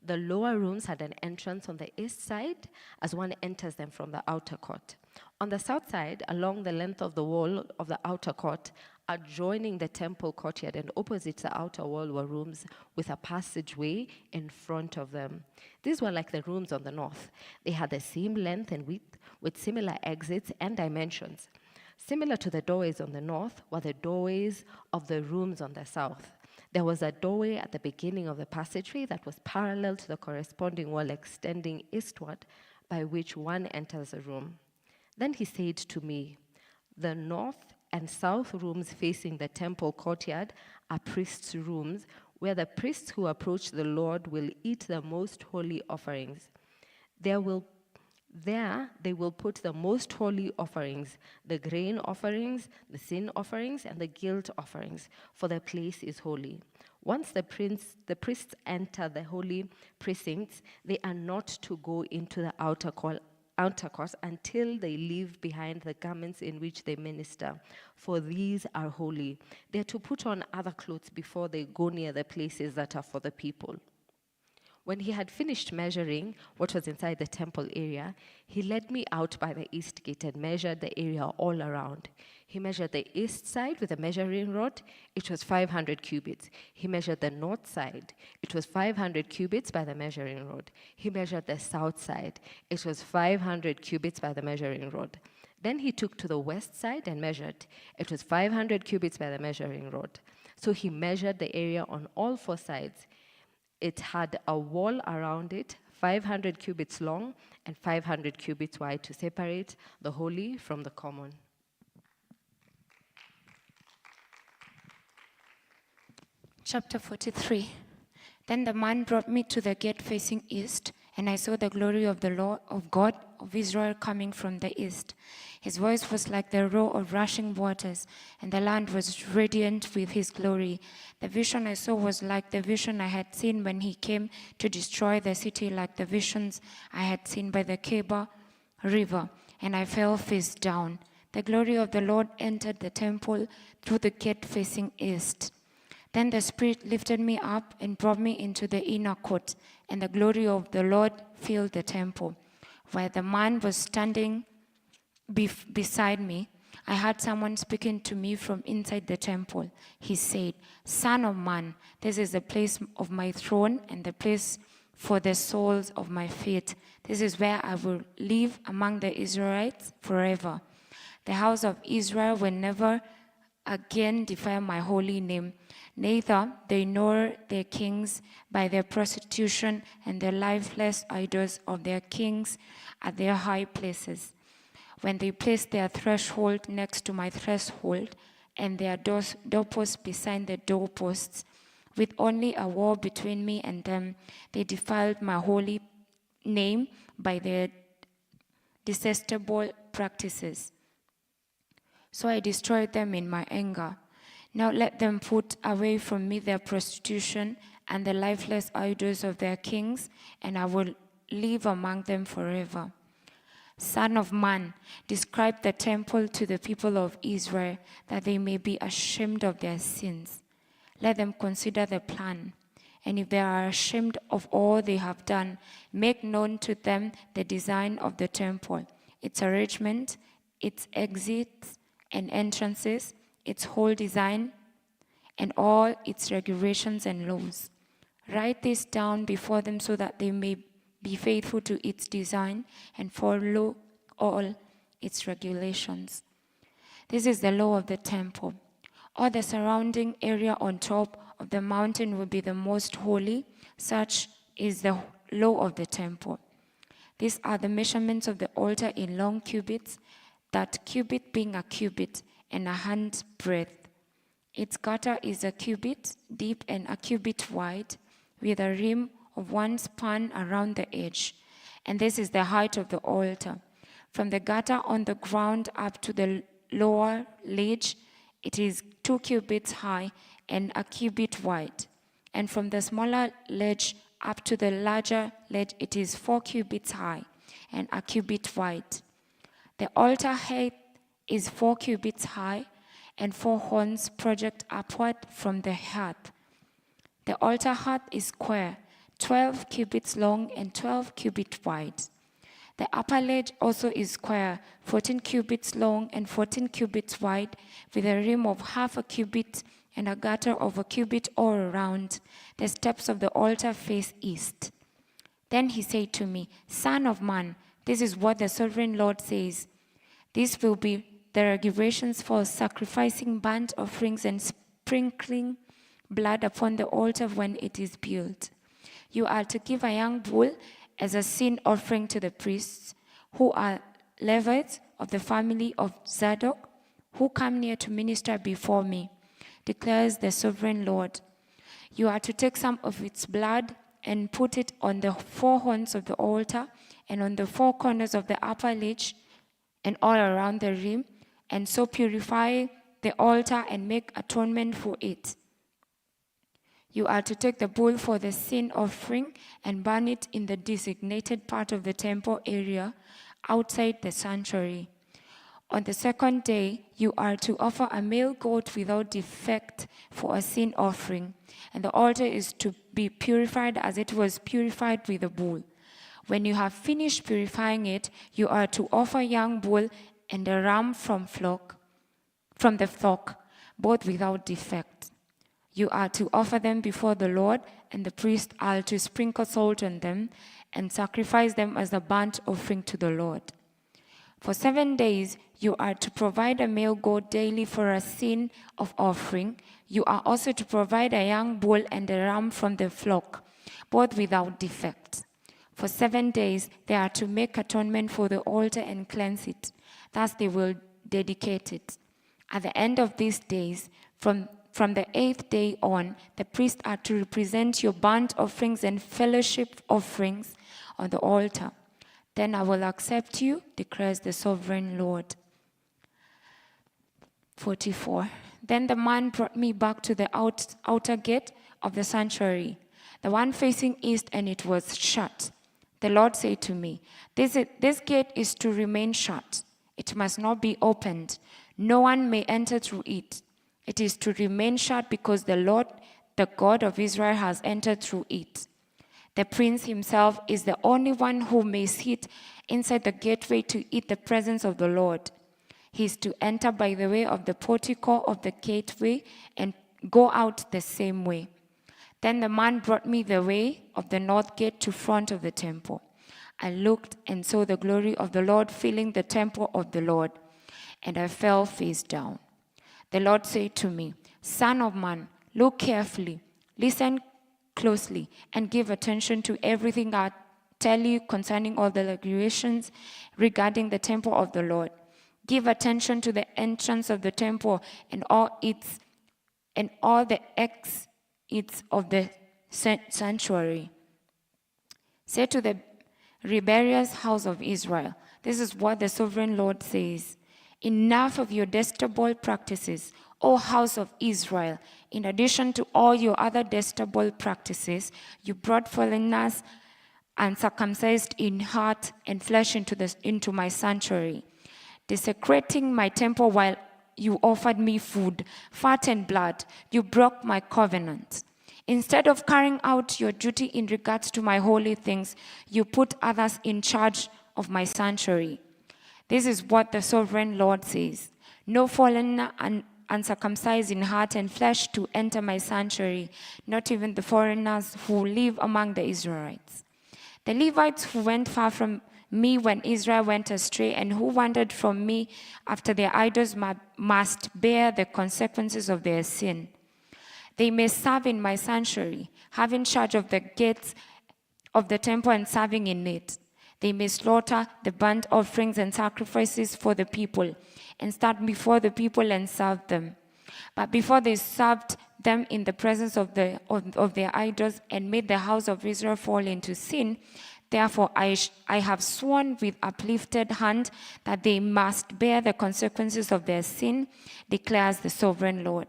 The lower rooms had an entrance on the east side as one enters them from the outer court. On the south side, along the length of the wall of the outer court, adjoining the temple courtyard and opposite the outer wall were rooms with a passageway in front of them. These were like the rooms on the north. They had the same length and width with similar exits and dimensions. Similar to the doorways on the north were the doorways of the rooms on the south. There was a doorway at the beginning of the passageway that was parallel to the corresponding wall extending eastward, by which one enters a room. Then he said to me, "The north and south rooms facing the temple courtyard are priests' rooms, where the priests who approach the Lord will eat the most holy offerings. There they will put the most holy offerings, the grain offerings, the sin offerings, and the guilt offerings, for the place is holy. Once the priests enter the holy precincts, they are not to go into the outer court until they leave behind the garments in which they minister, for these are holy. They are to put on other clothes before they go near the places that are for the people." When he had finished measuring what was inside the temple area, he led me out by the east gate and measured the area all around. He measured the east side with a measuring rod. It was 500 cubits. He measured the north side. It was 500 cubits by the measuring rod. He measured the south side. It was 500 cubits by the measuring rod. Then he took to the west side and measured. It was 500 cubits by the measuring rod. So he measured the area on all 4 sides. It had a wall around it, 500 cubits long and 500 cubits wide, to separate the holy from the common. Chapter 43. Then the man brought me to the gate facing east, and I saw the glory of the Lord of God of Israel coming from the east. His voice was like the roar of rushing waters, and the land was radiant with his glory. The vision I saw was like the vision I had seen when he came to destroy the city, like the visions I had seen by the Keba river, and I fell face down. The glory of the Lord entered the temple through the gate facing east. Then the Spirit lifted me up and brought me into the inner court, and the glory of the Lord filled the temple. While the man was standing beside me, I heard someone speaking to me from inside the temple. He said, "Son of man, this is the place of my throne and the place for the soles of my feet. This is where I will live among the Israelites forever. The house of Israel will never again defile my holy name. Neither they nor their kings by their prostitution and the lifeless idols of their kings at their high places. When they place their threshold next to my threshold and their doorposts beside the doorposts, with only a wall between me and them, they defiled my holy name by their detestable practices. So I destroyed them in my anger. Now let them put away from me their prostitution and the lifeless idols of their kings, and I will live among them forever. Son of man, describe the temple to the people of Israel, that they may be ashamed of their sins. Let them consider the plan, and if they are ashamed of all they have done, make known to them the design of the temple, its arrangement, its exits and entrances, its whole design, and all its regulations and laws. Write this down before them so that they may be faithful to its design and follow all its regulations. This is the law of the temple. All the surrounding area on top of the mountain will be the most holy. Such is the law of the temple. These are the measurements of the altar in long cubits, that cubit being a cubit and a hand's breadth. Its gutter is a cubit deep and a cubit wide, with a rim of 1 span around the edge. And this is the height of the altar. From the gutter on the ground up to the lower ledge, it is 2 cubits high and a cubit wide. And from the smaller ledge up to the larger ledge, it is 4 cubits high and a cubit wide. The altar height is 4 cubits high, and 4 horns project upward from the hearth. The altar hearth is square, 12 cubits long and 12 cubits wide. The upper ledge also is square, 14 cubits long and 14 cubits wide, with a rim of half a cubit and a gutter of a cubit all around. The steps of the altar face east. Then he said to me, "Son of man, this is what the sovereign Lord says. These will be the regulations for sacrificing burnt offerings and sprinkling blood upon the altar when it is built. You are to give a young bull as a sin offering to the priests, who are Levites of the family of Zadok, who come near to minister before me, declares the sovereign Lord. You are to take some of its blood and put it on the 4 horns of the altar and on the 4 corners of the upper ledge and all around the rim, and so purify the altar and make atonement for it. You are to take the bull for the sin offering and burn it in the designated part of the temple area outside the sanctuary. On the 2nd day, you are to offer a male goat without defect for a sin offering, and the altar is to be purified as it was purified with the bull. When you have finished purifying it, you are to offer young bull and a ram from the flock, both without defect. You are to offer them before the Lord, and the priest are to sprinkle salt on them and sacrifice them as a burnt offering to the Lord. For 7 days, you are to provide a male goat daily for a sin of offering. You are also to provide a young bull and a ram from the flock, both without defect. For 7 days they are to make atonement for the altar and cleanse it. Thus they will dedicate it. At the end of these days, from the 8th day on, the priests are to represent your burnt offerings and fellowship offerings on the altar. Then I will accept you, declares the sovereign Lord. 44. Then the man brought me back to the outer gate of the sanctuary, the one facing east, and it was shut. The Lord said to me, this gate is to remain shut. It must not be opened. No one may enter through it. It is to remain shut because the Lord, the God of Israel, has entered through it. The prince himself is the only one who may sit inside the gateway to eat the presence of the Lord. He is to enter by the way of the portico of the gateway and go out the same way. Then the man brought me the way of the north gate to front of the temple. I looked and saw the glory of the Lord filling the temple of the Lord, and I fell face down. The Lord said to me, Son of man, look carefully, listen closely, and give attention to everything I tell you concerning all the regulations regarding the temple of the Lord. Give attention to the entrance of the temple and all the exits of the sanctuary. Say to the rebellious house of Israel, this is what the sovereign Lord says. Enough of your detestable practices, O house of Israel. In addition to all your other detestable practices, you brought foreigners uncircumcised in heart and flesh into my sanctuary, desecrating my temple while you offered me food, fat and blood. You broke my covenant. Instead of carrying out your duty in regards to my holy things, you put others in charge of my sanctuary. This is what the sovereign Lord says. No foreigner uncircumcised in heart and flesh to enter my sanctuary, not even the foreigners who live among the Israelites. The Levites who went far from me when Israel went astray and who wandered from me after their idols must bear the consequences of their sin. They may serve in my sanctuary, having charge of the gates of the temple and serving in it. They may slaughter the burnt offerings and sacrifices for the people, and stand before the people and serve them. But before they served them in the presence of their idols and made the house of Israel fall into sin, therefore I have sworn with uplifted hand that they must bear the consequences of their sin, declares the sovereign Lord.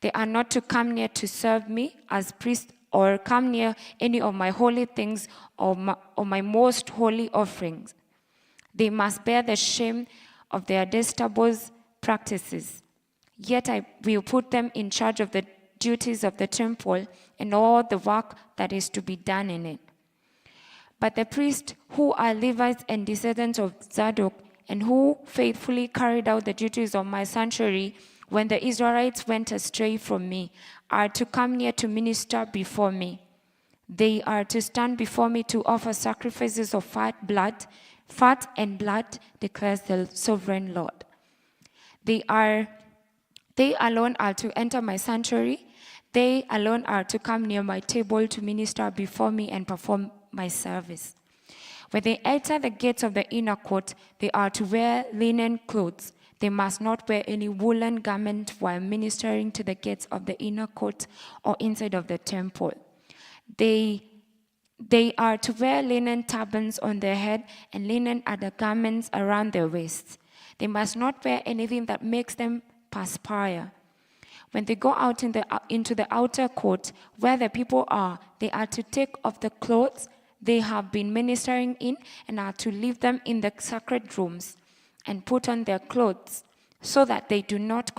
They are not to come near to serve me as priests or come near any of my holy things or my most holy offerings. They must bear the shame of their detestable practices. Yet I will put them in charge of the duties of the temple and all the work that is to be done in it. But the priests who are Levites and descendants of Zadok and who faithfully carried out the duties of my sanctuary when the Israelites went astray from me are to come near to minister before me. They are to stand before me to offer sacrifices of fat and blood, declares the sovereign Lord. They alone are to enter my sanctuary. They alone are to come near my table to minister before me and perform my service. When they enter the gates of the inner court, they are to wear linen clothes. They must not wear any woolen garment while ministering to the gates of the inner court or inside of the temple. They are to wear linen turbans on their head and linen undergarments around their waists. They must not wear anything that makes them perspire. When they go out into the outer court where the people are, they are to take off the clothes they have been ministering in and are to leave them in the sacred rooms and put on their clothes so that they do not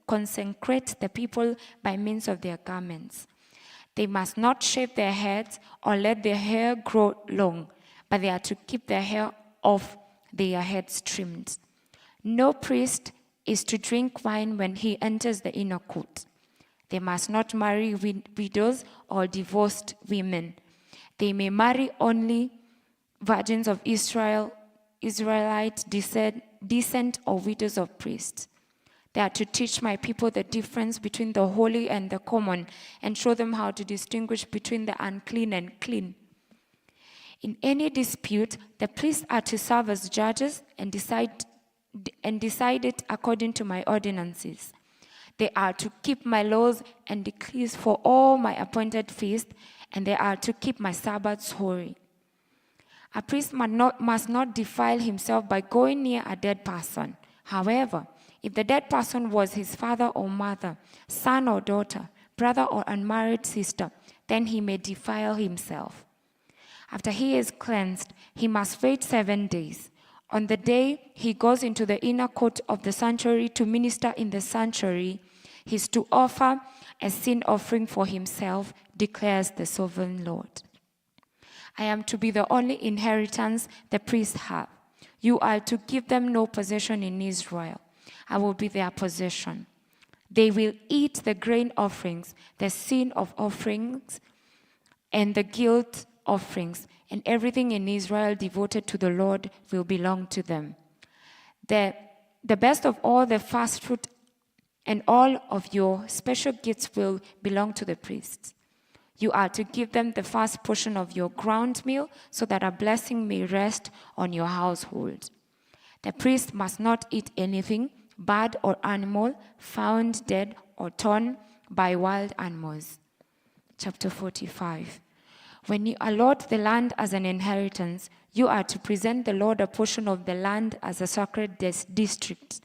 consecrate the people by means of their garments. They must not shave their heads or let their hair grow long, but they are to keep their hair off their heads trimmed. No priest is to drink wine when he enters the inner court. They must not marry widows or divorced women. They may marry only virgins of Israelite descent or widows of priests. They are to teach my people the difference between the holy and the common and show them how to distinguish between the unclean and clean. In any dispute, the priests are to serve as judges and decide it according to my ordinances. They are to keep my laws and decrees for all my appointed feasts, and they are to keep my Sabbaths holy. A priest must not defile himself by going near a dead person. However, if the dead person was his father or mother, son or daughter, brother or unmarried sister, then he may defile himself. After he is cleansed, he must wait 7 days. On the day he goes into the inner court of the sanctuary to minister in the sanctuary, he is to offer a sin offering for himself, declares the sovereign Lord. I am to be the only inheritance the priests have. You are to give them no possession in Israel. I will be their possession. They will eat the grain offerings, the sin of offerings, and the guilt offerings, and everything in Israel devoted to the Lord will belong to them. The best of all the first fruit and all of your special gifts will belong to the priests. You are to give them the first portion of your ground meal so that a blessing may rest on your household. The priest must not eat anything, bird or animal, found dead or torn by wild animals. Chapter 45. When you allot the land as an inheritance, you are to present the Lord a portion of the land as a sacred district,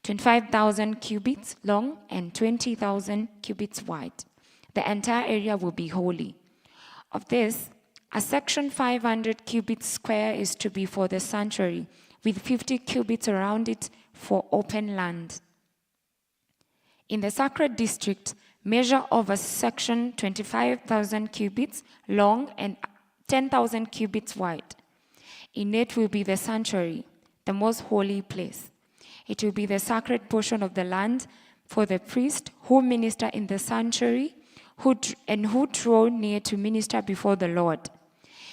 25,000 cubits long and 20,000 cubits wide. The entire area will be holy. Of this, a section 500 cubits square is to be for the sanctuary, with 50 cubits around it for open land. In the sacred district, measure of a section 25,000 cubits long and 10,000 cubits wide. In it will be the sanctuary, the most holy place. It will be the sacred portion of the land for the priest who minister in the sanctuary who draw near to minister before the Lord.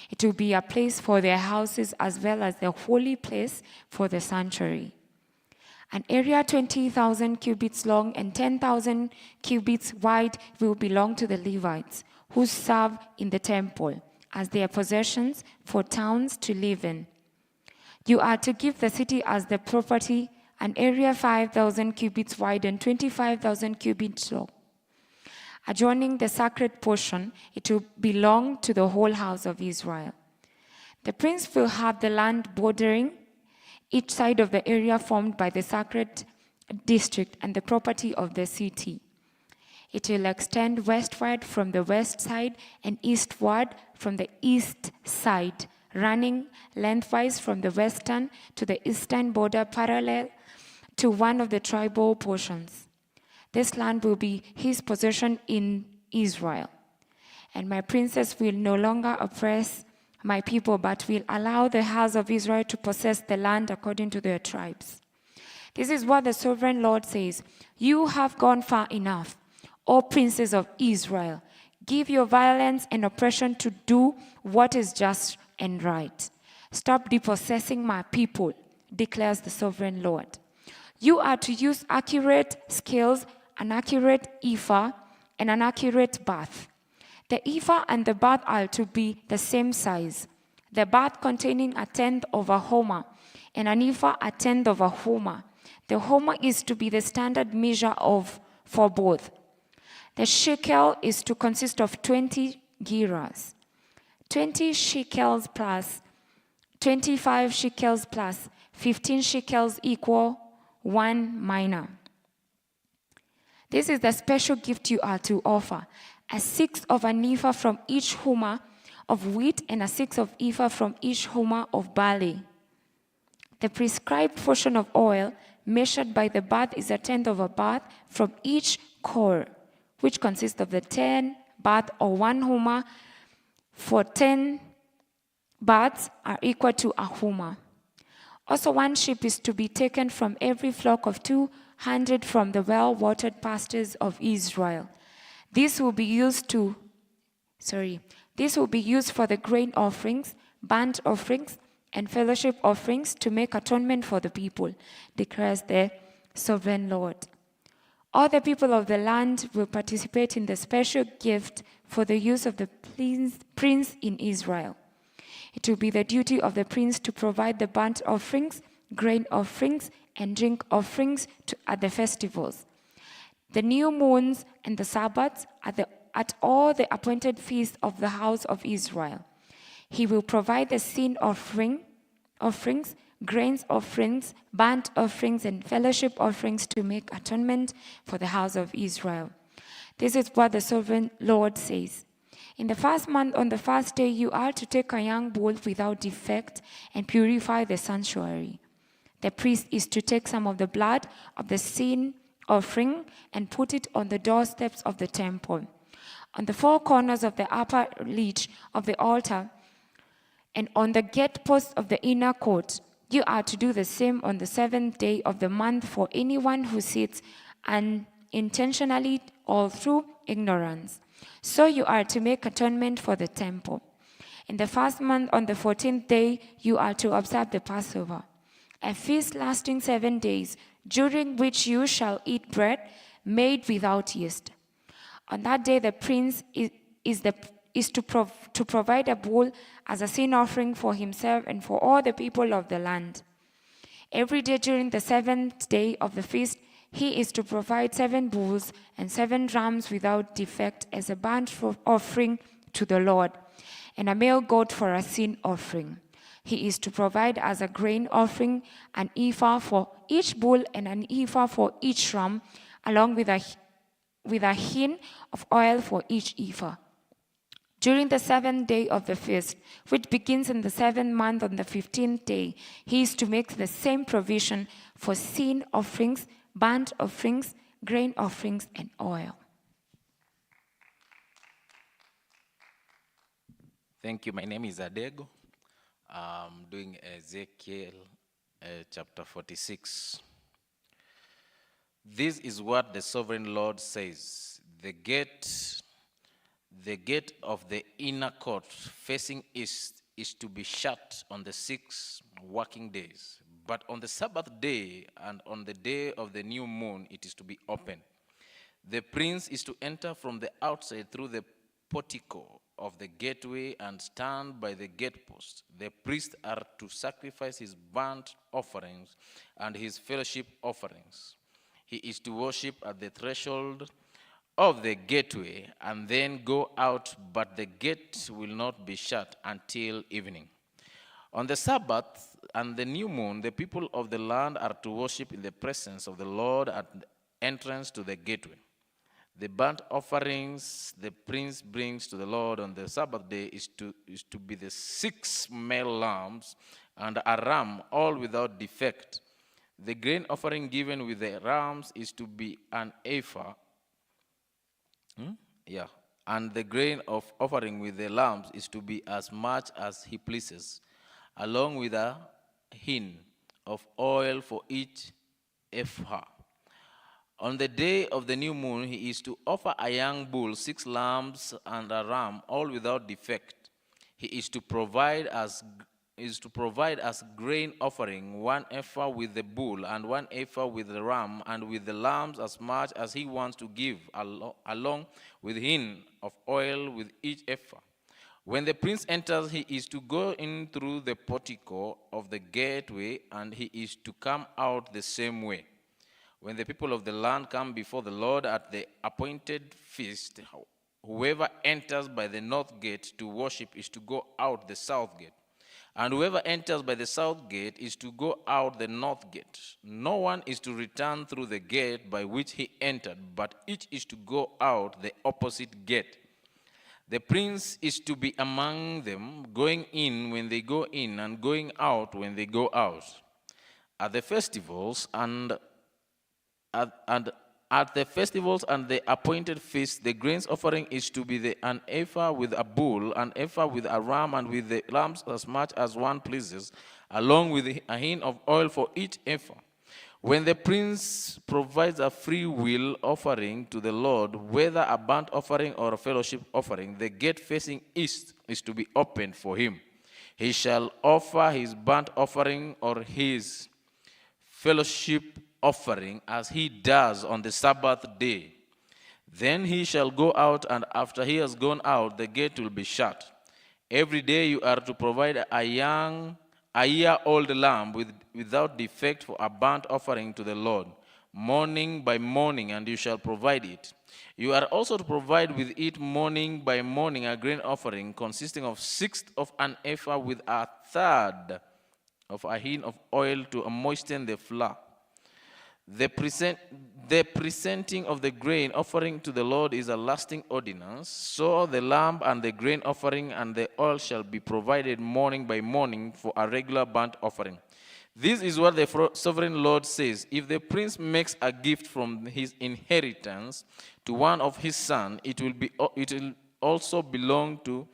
It will be a place for their houses as well as the holy place for the sanctuary. An area 20,000 cubits long and 10,000 cubits wide will belong to the Levites, who serve in the temple, as their possessions for towns to live in. You are to give the city as the property, an area 5,000 cubits wide and 25,000 cubits long. Adjoining the sacred portion, it will belong to the whole house of Israel. The prince will have the land bordering each side of the area formed by the sacred district and the property of the city. It will extend westward from the west side and eastward from the east side, running lengthwise from the western to the eastern border parallel to one of the tribal portions. This land will be his possession in Israel. And my princes will no longer oppress my people, but will allow the house of Israel to possess the land according to their tribes. This is what the sovereign Lord says. You have gone far enough, O princes of Israel. Give your violence and oppression to do what is just and right. Stop dispossessing my people, declares the sovereign Lord. You are to use accurate scales, an accurate ephah, and an accurate bath. The ephah and the bath are to be the same size. The bath containing 1/10 of a homer, and an ephah 1/10 of a homer. The homer is to be the standard measure for both. The shekel is to consist of 20 gerahs. 20 shekels plus 25 shekels plus 15 shekels equal 1 mina. This is the special gift you are to offer: 1/6 of an ephah from each homer of wheat and 1/6 of ephah from each homer of barley. The prescribed portion of oil measured by the bath is 1/10 of a bath from each core, which consists of the 10 bath or 1 homer, for 10 baths are equal to a homer. Also 1 sheep is to be taken from every flock of 200 from the well-watered pastures of Israel. This will be used for the grain offerings, burnt offerings, and fellowship offerings to make atonement for the people, declares the sovereign Lord. All the people of the land will participate in the special gift for the use of the prince in Israel. It will be the duty of the prince to provide the burnt offerings, grain offerings, and drink offerings at the festivals, the new moons and the Sabbaths, at all the appointed feasts of the house of Israel. He will provide the sin offerings, grains offerings, burnt offerings, and fellowship offerings to make atonement for the house of Israel. This is what the sovereign Lord says. In the first month, on the first day, you are to take a young bull without defect and purify the sanctuary. The priest is to take some of the blood of the sin offering and put it on the doorsteps of the temple, on the four corners of the upper ledge of the altar, and on the gatepost of the inner court. You are to do the same on the seventh day of the month for anyone who sits unintentionally or through ignorance. So you are to make atonement for the temple. In the first month, on the 14th day, you are to observe the Passover, a feast lasting 7 days, during which you shall eat bread made without yeast. On that day, the prince is to provide a bull as a sin offering for himself and for all the people of the land. Every day during the 7th day of the feast, he is to provide 7 bulls and 7 rams without defect as a burnt offering to the Lord, and a male goat for a sin offering. He is to provide as a grain offering an ephah for each bull and an ephah for each ram, along with a hin of oil for each ephah. During the 7th day of the feast, which begins in the 7th month on the 15th day, he is to make the same provision for sin offerings, burnt offerings, grain offerings, and oil. Thank you. My name is Adego. I'm doing Ezekiel chapter 46. This is what the sovereign Lord says. The gate of the inner court facing east is to be shut on the 6 working days. But on the Sabbath day and on the day of the new moon, it is to be open. The prince is to enter from the outside through the portico of the gateway and stand by the gatepost. The priests are to sacrifice his burnt offerings and his fellowship offerings. He is to worship at the threshold of the gateway and then go out, but the gate will not be shut until evening. On the Sabbath and the new moon, the people of the land are to worship in the presence of the Lord at the entrance to the gateway. The burnt offerings the prince brings to the Lord on the Sabbath day is to be the 6 male lambs and a ram, all without defect. The grain offering given with the rams is to be an ephah. And the grain of offering with the lambs is to be as much as he pleases, along with a hin of oil for each ephah. On the day of the new moon, he is to offer a young bull, 6 lambs, and a ram, all without defect. He is to provide as grain offering 1 ephah with the bull and 1 ephah with the ram, and with the lambs as much as he wants to give, along with hin of oil with each ephah. When the prince enters, he is to go in through the portico of the gateway, and he is to come out the same way. When the people of the land come before the Lord at the appointed feast, whoever enters by the north gate to worship is to go out the south gate. And whoever enters by the south gate is to go out the north gate. No one is to return through the gate by which he entered, but each is to go out the opposite gate. The prince is to be among them, going in when they go in and going out when they go out. At the festivals and the appointed feasts, the grains offering is to be an ephah with a bull, an ephah with a ram, and with the lambs as much as one pleases, along with a hin of oil for each ephah. When the prince provides a free will offering to the Lord, whether a burnt offering or a fellowship offering, the gate facing east is to be opened for him. He shall offer his burnt offering or his fellowship offering as he does on the Sabbath day. Then he shall go out, and after he has gone out, the gate will be shut. Every day you are to provide a year-old lamb without defect for a burnt offering to the Lord, morning by morning, and you shall provide it. You are also to provide with it morning by morning a grain offering consisting of 1/6 of an ephah with 1/3 of a hin of oil to moisten the flour. The presenting of the grain offering to the Lord is a lasting ordinance. So the lamb and the grain offering and the oil shall be provided morning by morning for a regular burnt offering. This is what the sovereign Lord says. If the prince makes a gift from his inheritance to one of his sons, it will also belong to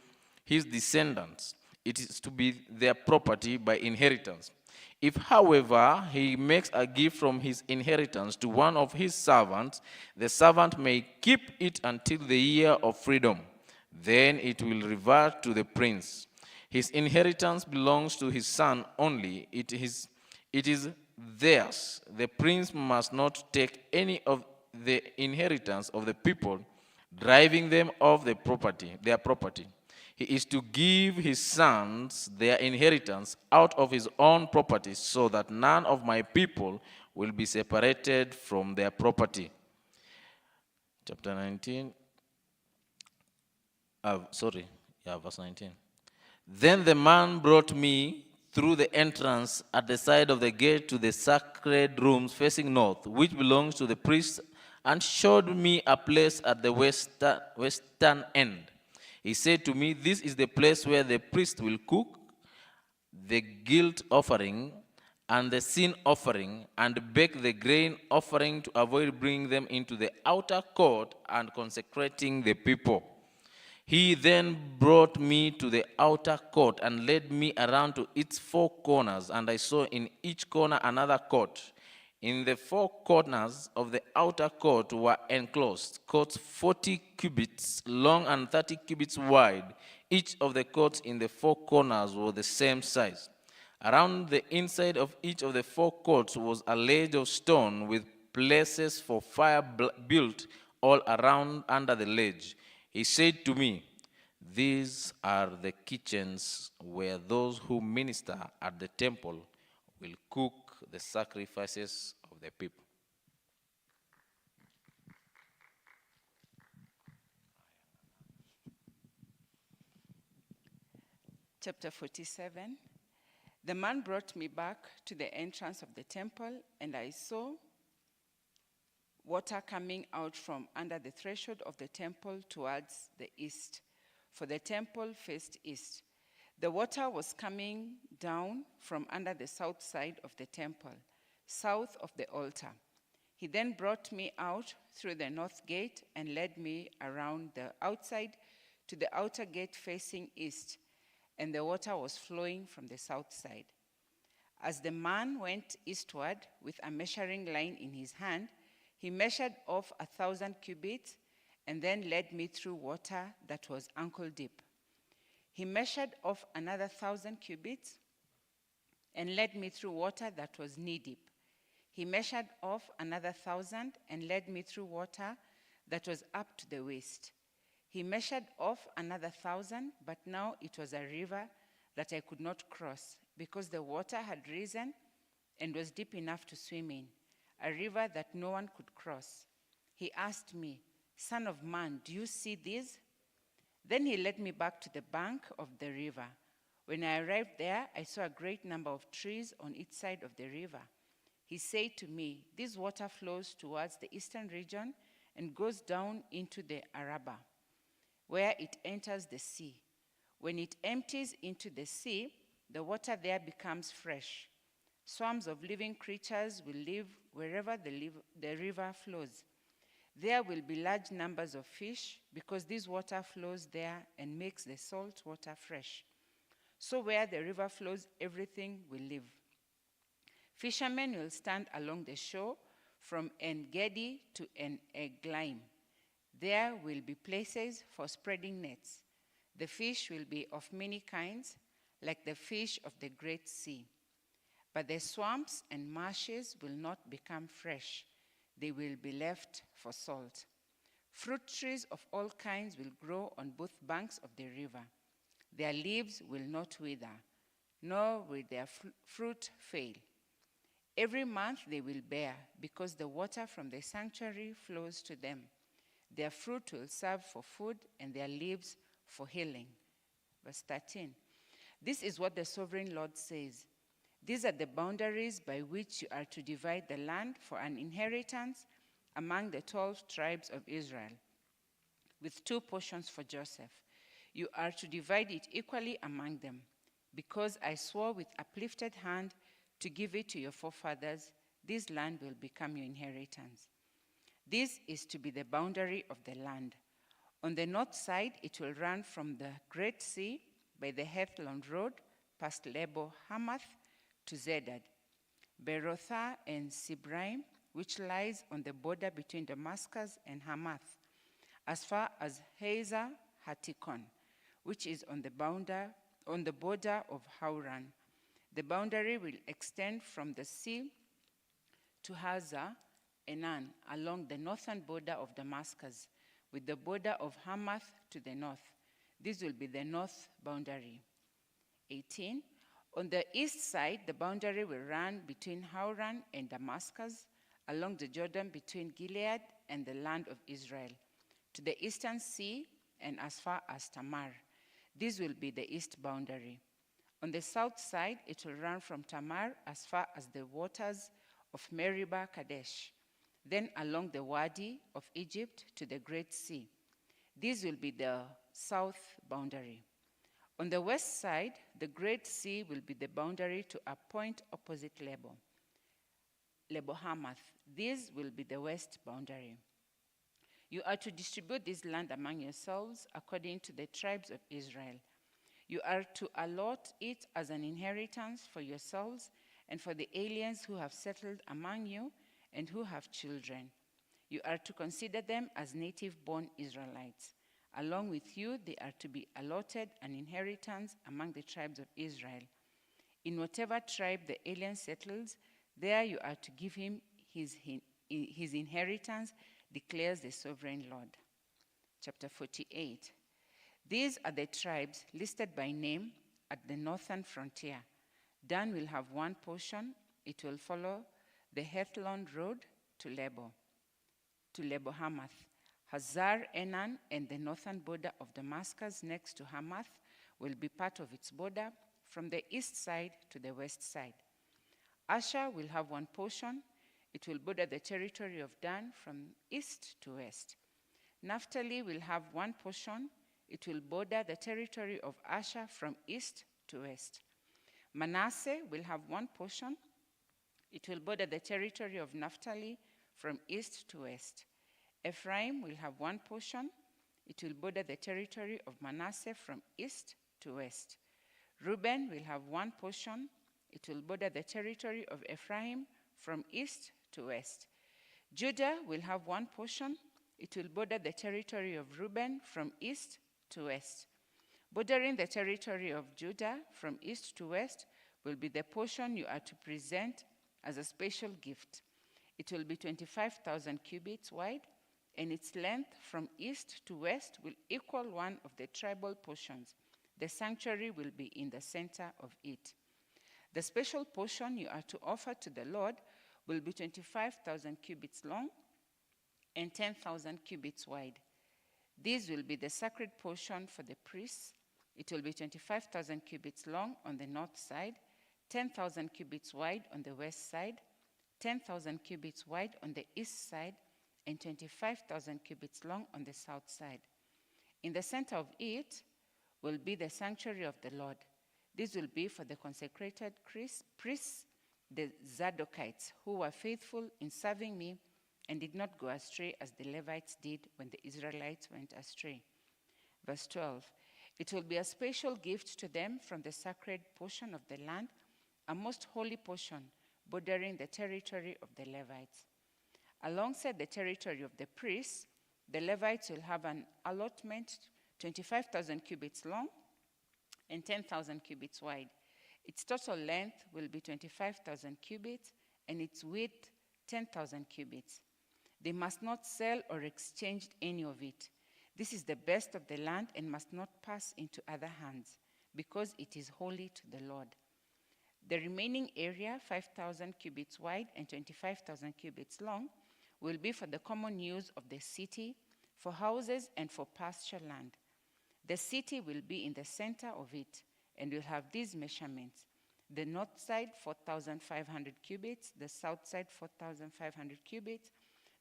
his descendants. It is to be their property by inheritance. If, however, he makes a gift from his inheritance to one of his servants, the servant may keep it until the year of freedom. Then it will revert to the prince. His inheritance belongs to his son only. It is theirs. The prince must not take any of the inheritance of the people, driving them off their property. He is to give his sons their inheritance out of his own property, so that none of my people will be separated from their property. Chapter 19. Verse 19. Then the man brought me through the entrance at the side of the gate to the sacred rooms facing north, which belongs to the priests, and showed me a place at the western end. He said to me, "This is the place where the priest will cook the guilt offering and the sin offering and bake the grain offering to avoid bringing them into the outer court and consecrating the people." He then brought me to the outer court and led me around to its 4 corners, and I saw in each corner another court. In the 4 corners of the outer court were enclosed courts 40 cubits long and 30 cubits wide. Each of the courts in the 4 corners was the same size. Around the inside of each of the 4 courts was a ledge of stone with places for fire built all around under the ledge. He said to me, "These are the kitchens where those who minister at the temple will cook the sacrifices of the people." Chapter 47. The man brought me back to the entrance of the temple, and I saw water coming out from under the threshold of the temple towards the east, for the temple faced east. The water was coming down from under the south side of the temple, south of the altar. He then brought me out through the north gate and led me around the outside to the outer gate facing east, and the water was flowing from the south side. As the man went eastward with a measuring line in his hand, he measured off 1,000 cubits and then led me through water that was ankle deep. He measured off another 1,000 cubits and led me through water that was knee deep. He measured off another 1,000 and led me through water that was up to the waist. He measured off another 1,000, but now it was a river that I could not cross, because the water had risen and was deep enough to swim in, a river that no one could cross. He asked me, "Son of man, do you see this?" Then he led me back to the bank of the river. When I arrived there, I saw a great number of trees on each side of the river. He said to me, "This water flows towards the eastern region and goes down into the Arabah, where it enters the sea. When it empties into the sea, the water there becomes fresh. Swarms of living creatures will live wherever the river flows. There will be large numbers of fish, because this water flows there and makes the salt water fresh. So where the river flows, everything will live. Fishermen will stand along the shore from En-Gedi to En-Eglaim. There will be places for spreading nets. The fish will be of many kinds, like the fish of the Great Sea. But the swamps and marshes will not become fresh. They will be left for salt. Fruit trees of all kinds will grow on both banks of the river. Their leaves will not wither, nor will their fruit fail. Every month they will bear, because the water from the sanctuary flows to them. Their fruit will serve for food, and their leaves for healing. Verse 13. This is what the sovereign Lord says. These are the boundaries by which you are to divide the land for an inheritance among the 12 tribes of Israel, with 2 portions for Joseph. You are to divide it equally among them, because I swore with uplifted hand to give it to your forefathers. This land will become your inheritance. This is to be the boundary of the land. On the north side, it will run from the Great Sea by the Hethlon Road, past Lebo Hamath, to Zedad, Berothah and Sibraim, which lies on the border between Damascus and Hamath, as far as Hazer Hatikon, which is on the border of Hauran. The boundary will extend from the sea to Hazar Enan along the northern border of Damascus, with the border of Hamath to the north. This will be the north boundary. 18. On the east side, the boundary will run between Hauran and Damascus, along the Jordan between Gilead and the land of Israel, to the eastern sea and as far as Tamar. This will be the east boundary. On the south side, it will run from Tamar as far as the waters of Meribah Kadesh, then along the Wadi of Egypt to the Great Sea. This will be the south boundary. On the west side, the Great Sea will be the boundary to a point opposite Lebo Hamath. This will be the west boundary. You are to distribute this land among yourselves according to the tribes of Israel. You are to allot it as an inheritance for yourselves and for the aliens who have settled among you and who have children. You are to consider them as native-born Israelites. Along with you, they are to be allotted an inheritance among the tribes of Israel. In whatever tribe the alien settles, there you are to give him his inheritance, declares the sovereign Lord. Chapter 48. These are the tribes listed by name at the northern frontier. Dan will have 1 portion. It will follow the Hethlon Road to Lebo Hamath. Hazar Enan and the northern border of Damascus next to Hamath will be part of its border from the east side to the west side. Asher will have 1 portion. It will border the territory of Dan from east to west. Naphtali will have 1 portion. It will border the territory of Asher from east to west. Manasseh will have 1 portion. It will border the territory of Naphtali from east to west. Ephraim will have 1 portion. It will border the territory of Manasseh from east to west. Reuben will have 1 portion. It will border the territory of Ephraim from east to west. Judah will have 1 portion. It will border the territory of Reuben from east to west. Bordering the territory of Judah from east to west will be the portion you are to present as a special gift. It will be 25,000 cubits wide, and its length from east to west will equal one of the tribal portions. The sanctuary will be in the center of it. The special portion you are to offer to the Lord will be 25,000 cubits long and 10,000 cubits wide. This will be the sacred portion for the priests. It will be 25,000 cubits long on the north side, 10,000 cubits wide on the west side, 10,000 cubits wide on the east side, and 25,000 cubits long on the south side. In the center of it will be the sanctuary of the Lord. This will be for the consecrated priests, the Zadokites, who were faithful in serving me and did not go astray as the Levites did when the Israelites went astray. Verse 12, it will be a special gift to them from the sacred portion of the land, a most holy portion bordering the territory of the Levites. Alongside the territory of the priests, the Levites will have an allotment 25,000 cubits long and 10,000 cubits wide. Its total length will be 25,000 cubits and its width 10,000 cubits. They must not sell or exchange any of it. This is the best of the land and must not pass into other hands, because it is holy to the Lord. The remaining area, 5,000 cubits wide and 25,000 cubits long, will be for the common use of the city, for houses and for pasture land. The city will be in the center of it and will have these measurements: the north side 4,500 cubits, the south side 4,500 cubits,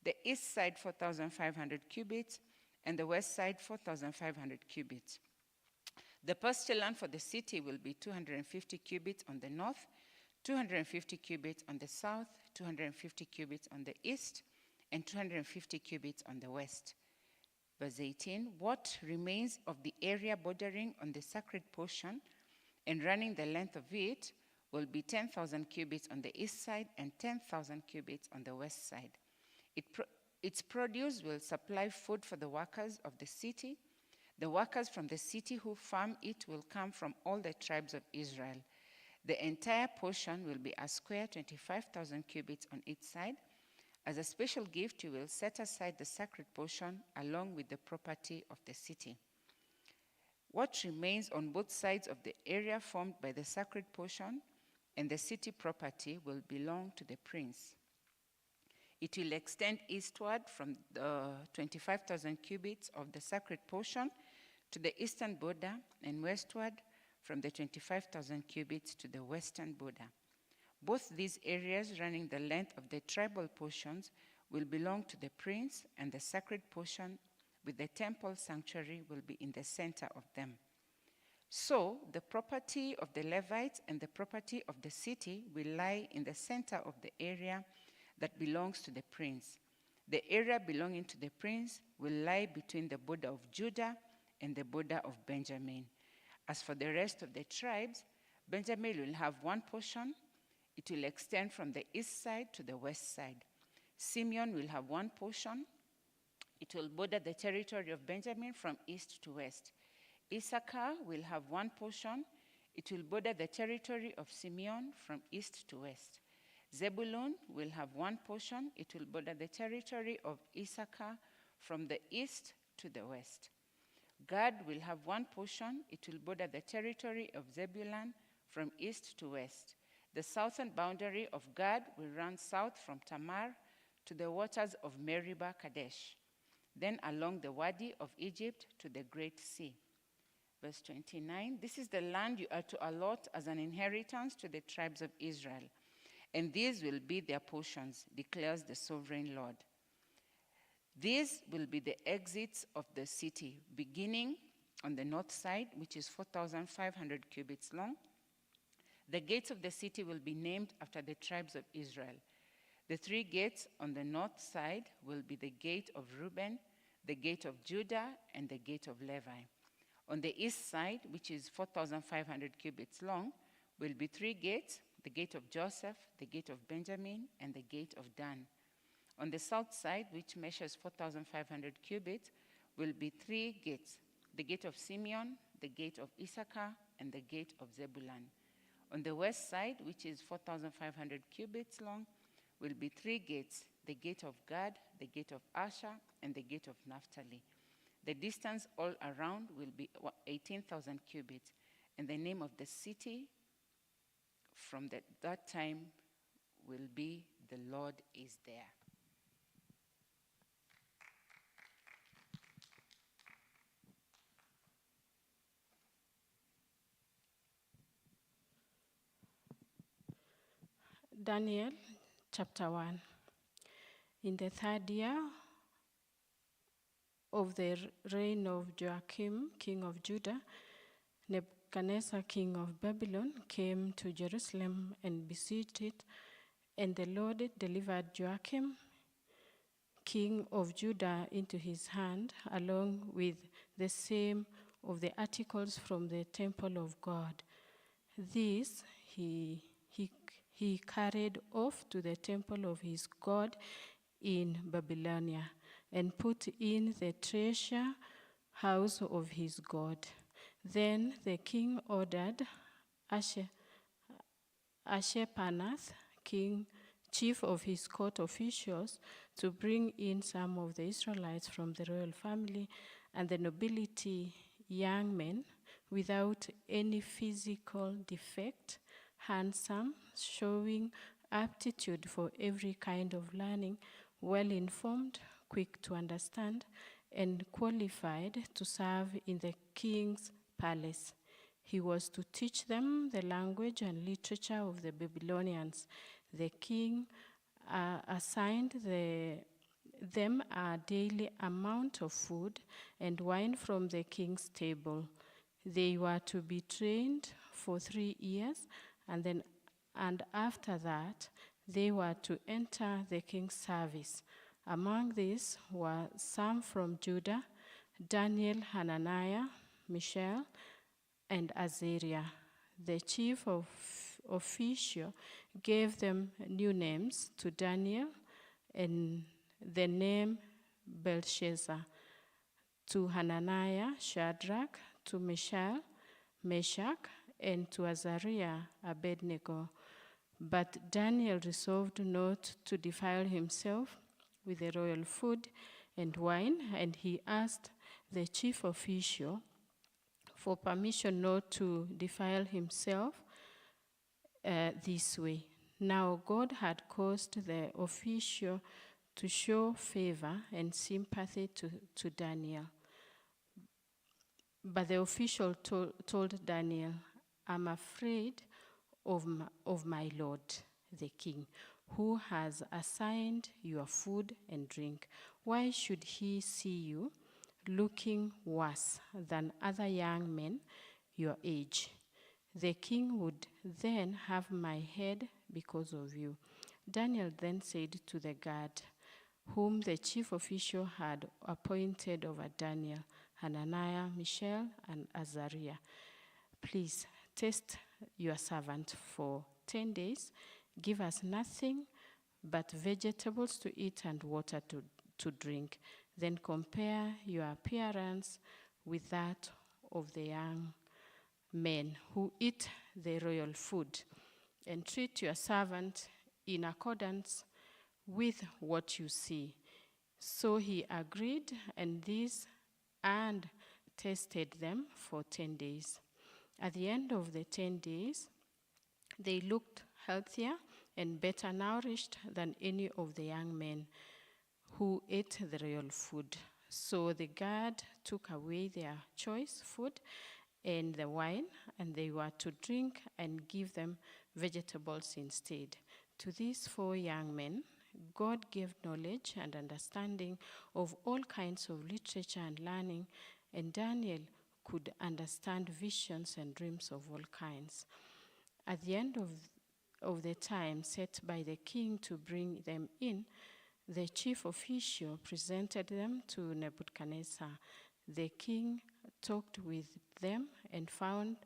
the east side 4,500 cubits, and the west side 4,500 cubits. The pasture land for the city will be 250 cubits on the north, 250 cubits on the south, 250 cubits on the east, and 250 cubits on the west. Verse 18, what remains of the area bordering on the sacred portion and running the length of it will be 10,000 cubits on the east side and 10,000 cubits on the west side. Its produce will supply food for the workers of the city. The workers from the city who farm it will come from all the tribes of Israel. The entire portion will be a square 25,000 cubits on each side. As a special gift, you will set aside the sacred portion along with the property of the city. What remains on both sides of the area formed by the sacred portion and the city property will belong to the prince. It will extend eastward from the 25,000 cubits of the sacred portion to the eastern border, and westward from the 25,000 cubits to the western border. Both these areas running the length of the tribal portions will belong to the prince, and the sacred portion with the temple sanctuary will be in the center of them. So the property of the Levites and the property of the city will lie in the center of the area that belongs to the prince. The area belonging to the prince will lie between the border of Judah and the border of Benjamin. As for the rest of the tribes, Benjamin will have one portion. It will extend from the east side to the west side. Simeon will have one portion. It will border the territory of Benjamin from east to west. Issachar will have one portion. It will border the territory of Simeon from east to west. Zebulun will have one portion. It will border the territory of Issachar from the east to the west. Gad will have one portion. It will border the territory of Zebulun from east to west. The southern boundary of Gad will run south from Tamar to the waters of Meribah Kadesh, then along the Wadi of Egypt to the Great Sea. Verse 29, this is the land you are to allot as an inheritance to the tribes of Israel, and these will be their portions, declares the sovereign Lord. These will be the exits of the city, beginning on the north side, which is 4,500 cubits long. The gates of the city will be named after the tribes of Israel. The three gates on the north side will be the gate of Reuben, the gate of Judah, and the gate of Levi. On the east side, which is 4,500 cubits long, will be three gates: the gate of Joseph, the gate of Benjamin, and the gate of Dan. On the south side, which measures 4,500 cubits, will be three gates: the gate of Simeon, the gate of Issachar, and the gate of Zebulun. On the west side, which is 4,500 cubits long, will be three gates: the gate of Gad, the gate of Asher, and the gate of Naphtali. The distance all around will be 18,000 cubits, and the name of the city from that time will be "The Lord is there." Daniel chapter 1. In the third year of the reign of Joachim, king of Judah, Nebuchadnezzar, king of Babylon, came to Jerusalem and besieged it, and the Lord delivered Joachim, king of Judah, into his hand, along with the same of the articles from the temple of God. This he carried off to the temple of his God in Babylonia and put in the treasure house of his God. Then the king ordered Ashpenaz, chief of his court officials, to bring in some of the Israelites from the royal family and the nobility young men without any physical defect, handsome, showing aptitude for every kind of learning, well informed, quick to understand, and qualified to serve in the king's palace. He was to teach them the language and literature of the Babylonians. The king assigned them a daily amount of food and wine from the king's table. They were to be trained for 3 years, and after that, they were to enter the king's service. Among these were some from Judah: Daniel, Hananiah, Mishael, and Azariah. The chief official gave them new names: to Daniel, and the name Belshazzar; to Hananiah, Shadrach; to Mishael, Meshach; and to Azariah, Abednego. But Daniel resolved not to defile himself with the royal food and wine, and he asked the chief official for permission not to defile himself this way. Now God had caused the official to show favor and sympathy to Daniel. But the official told Daniel, "I'm afraid of my lord, the king, who has assigned your food and drink. Why should he see you looking worse than other young men your age? The king would then have my head because of you." Daniel then said to the guard, whom the chief official had appointed over Daniel, Hananiah, Mishael, and Azariah, "Please test your servant for 10 days. Give us nothing but vegetables to eat and water to drink. Then compare your appearance with that of the young men who eat the royal food, and treat your servant in accordance with what you see." So he agreed, and tested them for 10 days. At the end of the 10 days, they looked healthier and better nourished than any of the young men who ate the royal food. So the guard took away their choice food and the wine, and they were to drink and give them vegetables instead. To these 4 young men, God gave knowledge and understanding of all kinds of literature and learning, and Daniel could understand visions and dreams of all kinds. At the end of the time set by the king to bring them in, the chief official presented them to Nebuchadnezzar. The king talked with them and found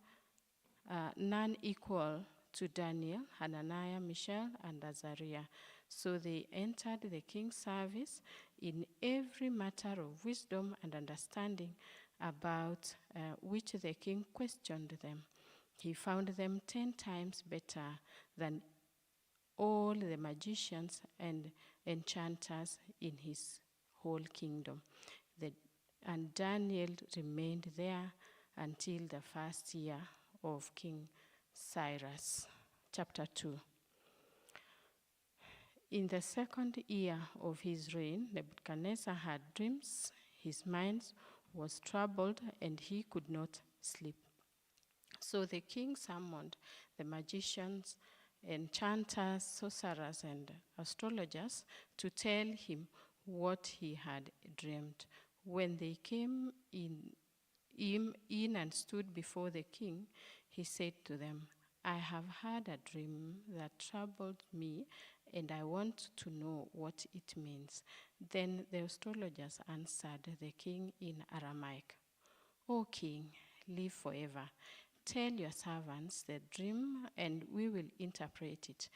none equal to Daniel, Hananiah, Mishael, and Azariah. So they entered the king's service in every matter of wisdom and understanding, about which the king questioned them. He found them 10 times better than all the magicians and enchanters in his whole kingdom. And Daniel remained there until the first year of King Cyrus. Chapter 2. In the second year of his reign, Nebuchadnezzar had dreams. His mind was troubled, and he could not sleep. So the king summoned the magicians, enchanters, sorcerers, and astrologers to tell him what he had dreamed. When they came in and stood before the king, he said to them, "I have had a dream that troubled me, and I want to know what it means." Then the astrologers answered the king in Aramaic, "O king, live forever. Tell your servants the dream, and we will interpret it."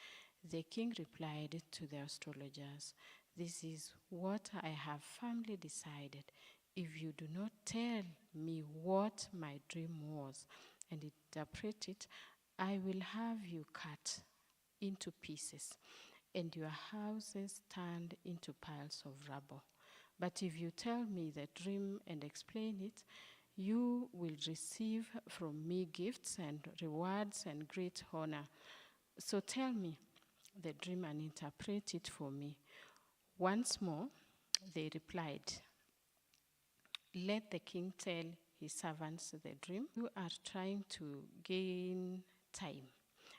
The king replied to the astrologers, "This is what I have firmly decided. If you do not tell me what my dream was and interpret it, I will have you cut into pieces and your houses turned into piles of rubble." But if you tell me the dream and explain it, you will receive from me gifts and rewards and great honor. So tell me the dream and interpret it for me." Once more, they replied, "Let the king tell his servants the dream." You are trying to gain time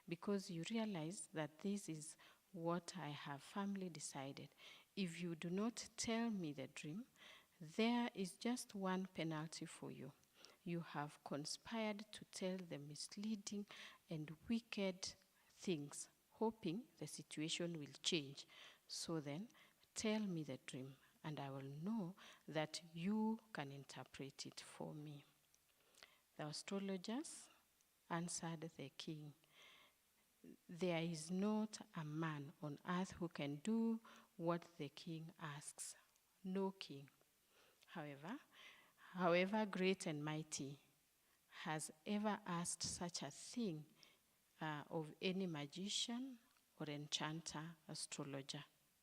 because you realize that this is what I have firmly decided. If you do not tell me the dream, there is just one penalty for you. You have conspired to tell the misleading and wicked things, hoping the situation will change. So then, tell me the dream, and I will know that you can interpret it for me." The astrologers answered the king, "There is not a man on earth who can do what the king asks. No king, however great and mighty, has ever asked such a thing of any magician or enchanter, astrologer.